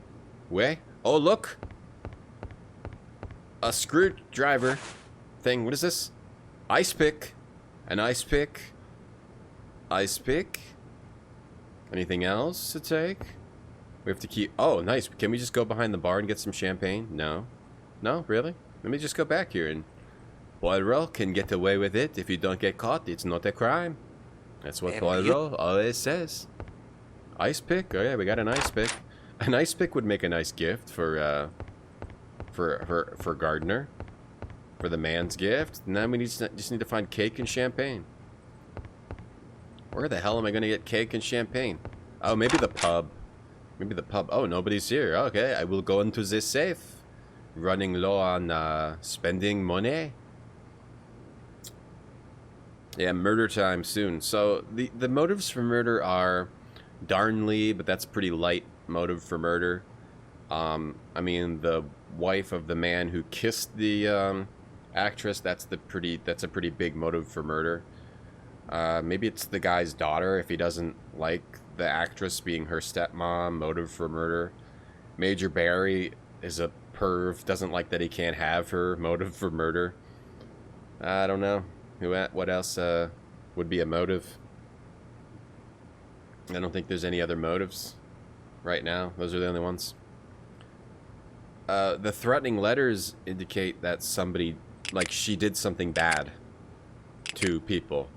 Way? Oh, look! A screwdriver thing. What is this? Ice pick. An ice pick. Ice pick. Anything else to take? We have to keep... Oh, nice. Can we just go behind the bar and get some champagne? No. No? Really? Let me just go back here and... Poirot can get away with it. If you don't get caught, it's not a crime. That's what Poirot always says. Ice pick? Oh yeah, we got an ice pick. An ice pick would make a nice gift for Gardner. For the man's gift. And then we just need to find cake and champagne. Where the hell am I going to get cake and champagne? Oh, maybe the pub. Maybe the pub. Oh, nobody's here. Okay, I will go into this safe. Running low on spending money. Yeah, murder time soon. So the motives for murder are Darnley, but that's pretty light motive for murder. I mean, the wife of the man who kissed the actress, that's a pretty big motive for murder. Maybe it's the guy's daughter if he doesn't like the actress being her stepmom, motive for murder. Major Barry is a perv, doesn't like that he can't have her, motive for murder. I don't know. What else would be a motive? I don't think there's any other motives right now. Those are the only ones. The threatening letters indicate that somebody, like, she did something bad to people.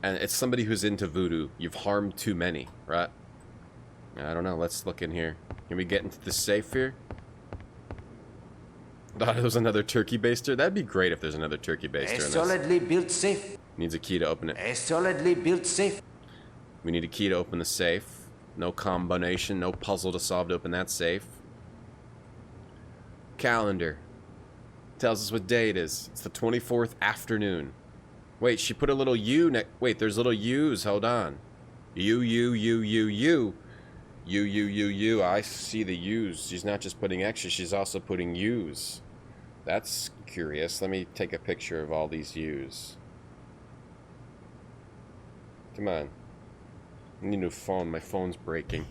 And it's somebody who's into voodoo. You've harmed too many, right? I don't know. Let's look in here. Can we get into the safe here? Thought it was another turkey baster. That'd be great if there's another turkey baster in this. A solidly built safe. Needs a key to open it. A solidly built safe. We need a key to open the safe. No combination, no puzzle to solve to open that safe. Calendar. Tells us what day it is. It's the 24th afternoon. Wait, she put a little U next. Wait, there's little U's. Hold on. U. I see the U's. She's not just putting extra, she's also putting U's. That's curious. Let me take a picture of all these U's. Come on. I need a new phone. My phone's breaking.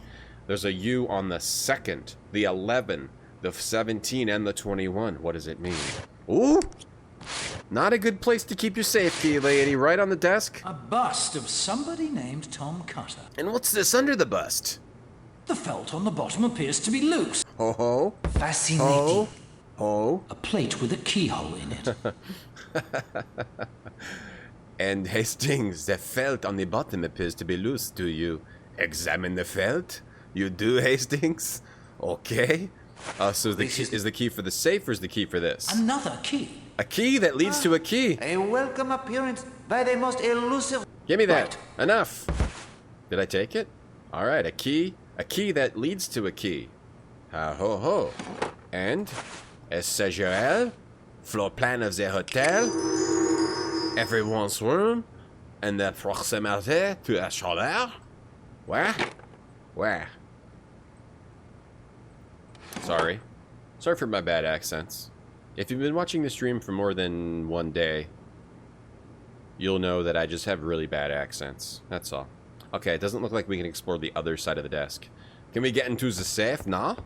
There's a U on the 2nd, the 11, the 17, and the 21. What does it mean? Ooh! Not a good place to keep your safe key, lady. Right on the desk. A bust of somebody named Tom Cutter. And what's this under the bust? The felt on the bottom appears to be loose. Ho ho. Fascinating. Ho ho. A plate with a keyhole in it. And Hastings, the felt on the bottom appears to be loose. Do you examine the felt? You do, Hastings? Okay. So is the key for the safe or is the key for this? Another key. A key that leads to a key. A welcome appearance by the most elusive... Give me that. Right. Enough. Did I take it? All right, a key. A key that leads to a key. Ha ho ho. And a séjour, floor plan of the hotel, everyone's room, and the proximité to a chaleur. Where? Where? Sorry. Sorry for my bad accents. If you've been watching the stream for more than one day, you'll know that I just have really bad accents. That's all. Okay, it doesn't look like we can explore the other side of the desk. Can we get into the safe now?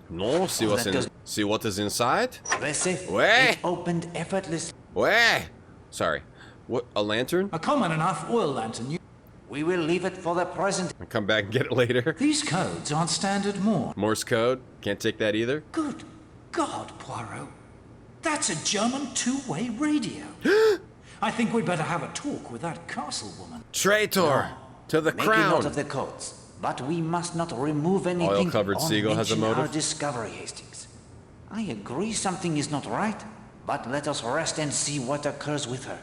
No, see what is inside? The safe Where? Opened effortlessly. Where? Sorry. What, a lantern? A common enough oil lantern. We will leave it for the present. And come back and get it later. These codes aren't standard Morse. Morse code? Can't take that either? Good God, Poirot. That's a German two-way radio. I think we'd better have a talk with that castle woman. Traitor! To the crown! Make a note of the codes. But we must not remove anything Oil-covered seagull has a motive. Our discovery, Hastings. I agree something is not right, but let us rest and see what occurs with her.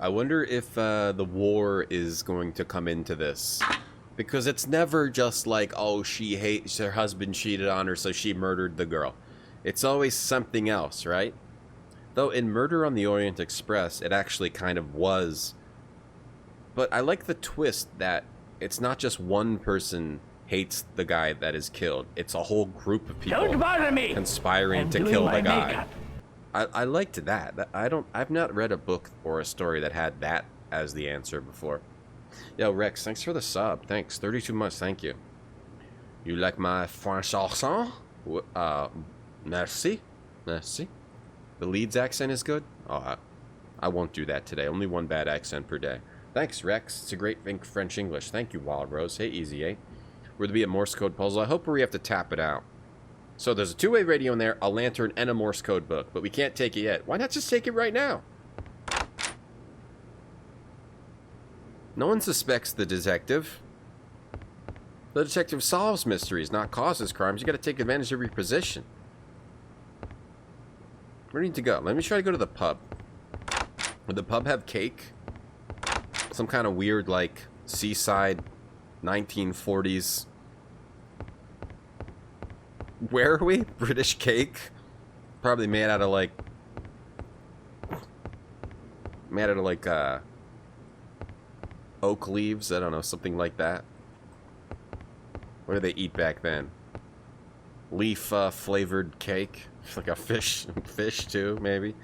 I wonder if the war is going to come into this. Because it's never just like, oh, she hates her husband cheated on her, so she murdered the girl. It's always something else, right? Though in Murder on the Orient Express, it actually kind of was. But I like the twist that it's not just one person hates the guy that is killed. It's a whole group of people conspiring to kill the guy. I liked that. I've not read a book or a story that had that as the answer before. Yo, Rex, thanks for the sub. Thanks. 32 months, thank you. You like my French accent? Merci. Merci. The Leeds accent is good? Oh, I won't do that today. Only one bad accent per day. Thanks, Rex. It's a great French English. Thank you, Wild Rose. Hey, Easy 8. Were to be a Morse code puzzle. I hope we have to tap it out. So there's a two-way radio in there, a lantern, and a Morse code book. But we can't take it yet. Why not just take it right now? No one suspects the detective. The detective solves mysteries, not causes crimes. You gotta take advantage of your position. Where do you need to go? Let me try to go to the pub. Would the pub have cake? Some kind of weird, like, seaside 1940s Where are we? British cake? Probably made out of like... oak leaves? I don't know, something like that. What did they eat back then? Leaf flavored cake? Like a fish too, maybe?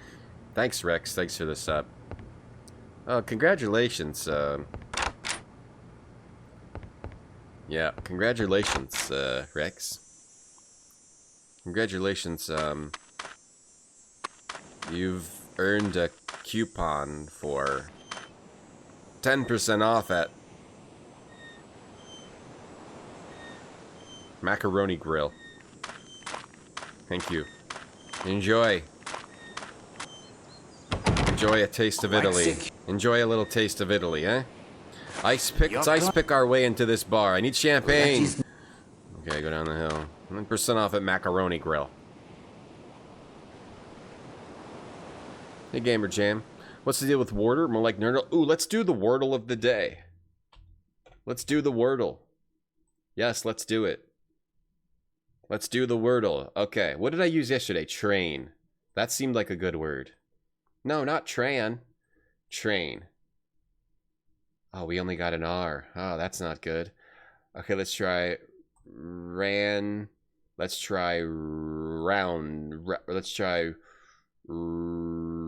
Thanks, Rex. Thanks for the sub. Oh, congratulations. Yeah, congratulations, Rex. Congratulations, you've earned a coupon for 10% off at Macaroni Grill. Thank you. Enjoy. Enjoy a taste of Italy. Enjoy a little taste of Italy, eh? Ice pick our way into this bar. I need champagne. Okay, go down the hill. 1% off at Macaroni Grill. Hey, Gamer Jam. What's the deal with Wordle? More like Nerdle? Ooh, let's do the Wordle of the day. Let's do the Wordle. Yes, let's do it. Let's do the Wordle. Okay, what did I use yesterday? Train. That seemed like a good word. No, not Tran. Train. Oh, we only got an R. Oh, that's not good. Okay, let's try ran. Let's try round. Let's try romo.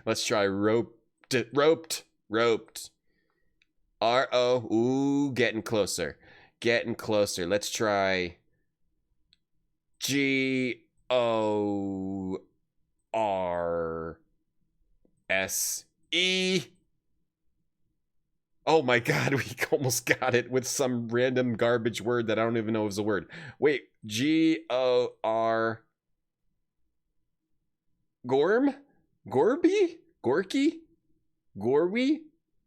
Let's try roped. R-O. Ooh, getting closer. Getting closer. Let's try G-O-R-S-E. Oh my god, we almost got it with some random garbage word that I don't even know is a word. Wait, G-O-R... Gorm? Gorby? Gorky? Gorwy?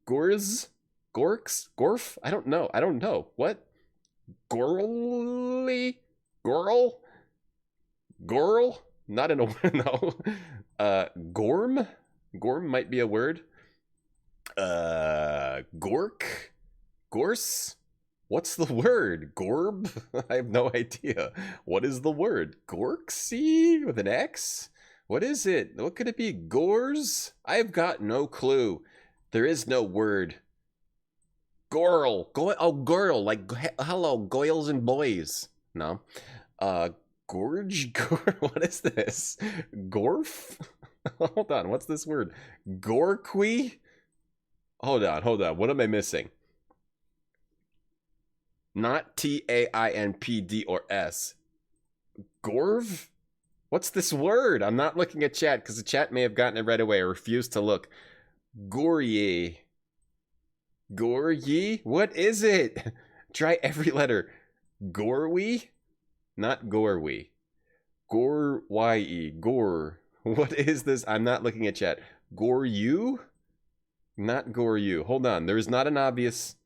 Gorz? Gorks? Gorf? I don't know. What? Gorly? Girl? Girl? Not in a word, no. Gorm? Gorm might be a word. Gork? Gorse? What's the word? Gorb? I have no idea. What is the word? Gorksy? With an X? What is it? What could it be? Gores? I've got no clue. There is no word. Girl. Girl. Like, hello, goyles and boys. No. Gorge? What is this? Gorf? Hold on, what's this word? Gorqui? Hold on. What am I missing? Not T-A-I-N-P-D or S. Gorv? What's this word? I'm not looking at chat because the chat may have gotten it right away. I refuse to look. Gourye. Gourye? What is it? Try every letter. Gorwy? Not Gorwy. Gor-Y-E. Gor. What is this? I'm not looking at chat. Goryu? Not Goryu. Hold on. There is not an obvious...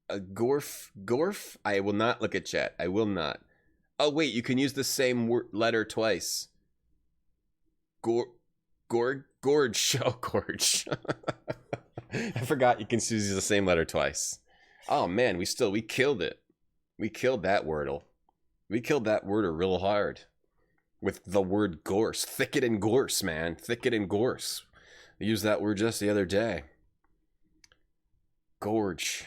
Gorf? I will not look at chat. I will not. Oh, wait. You can use the same letter twice. Gorge. Oh, gorge. I forgot you can use the same letter twice. Oh, man. We killed it. We killed that Wordle. We killed that Wordle real hard. With the word gorse. Thicket and gorse, man. Thicket and gorse. I used that word just the other day. Gorge.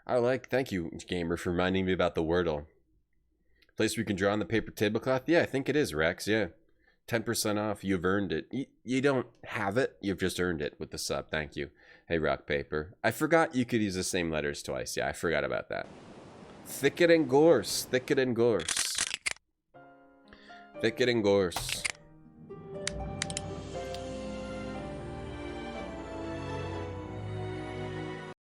Thank you, Gamer, for reminding me about the Wordle. Place where you can draw on the paper tablecloth? Yeah, I think it is, Rex, yeah. 10% off, you've earned it. You don't have it, you've just earned it with the sub, thank you. Hey, Rock Paper. I forgot you could use the same letters twice. Yeah, I forgot about that. Thicket and gorse. Thicket and gorse. Thicket and gorse.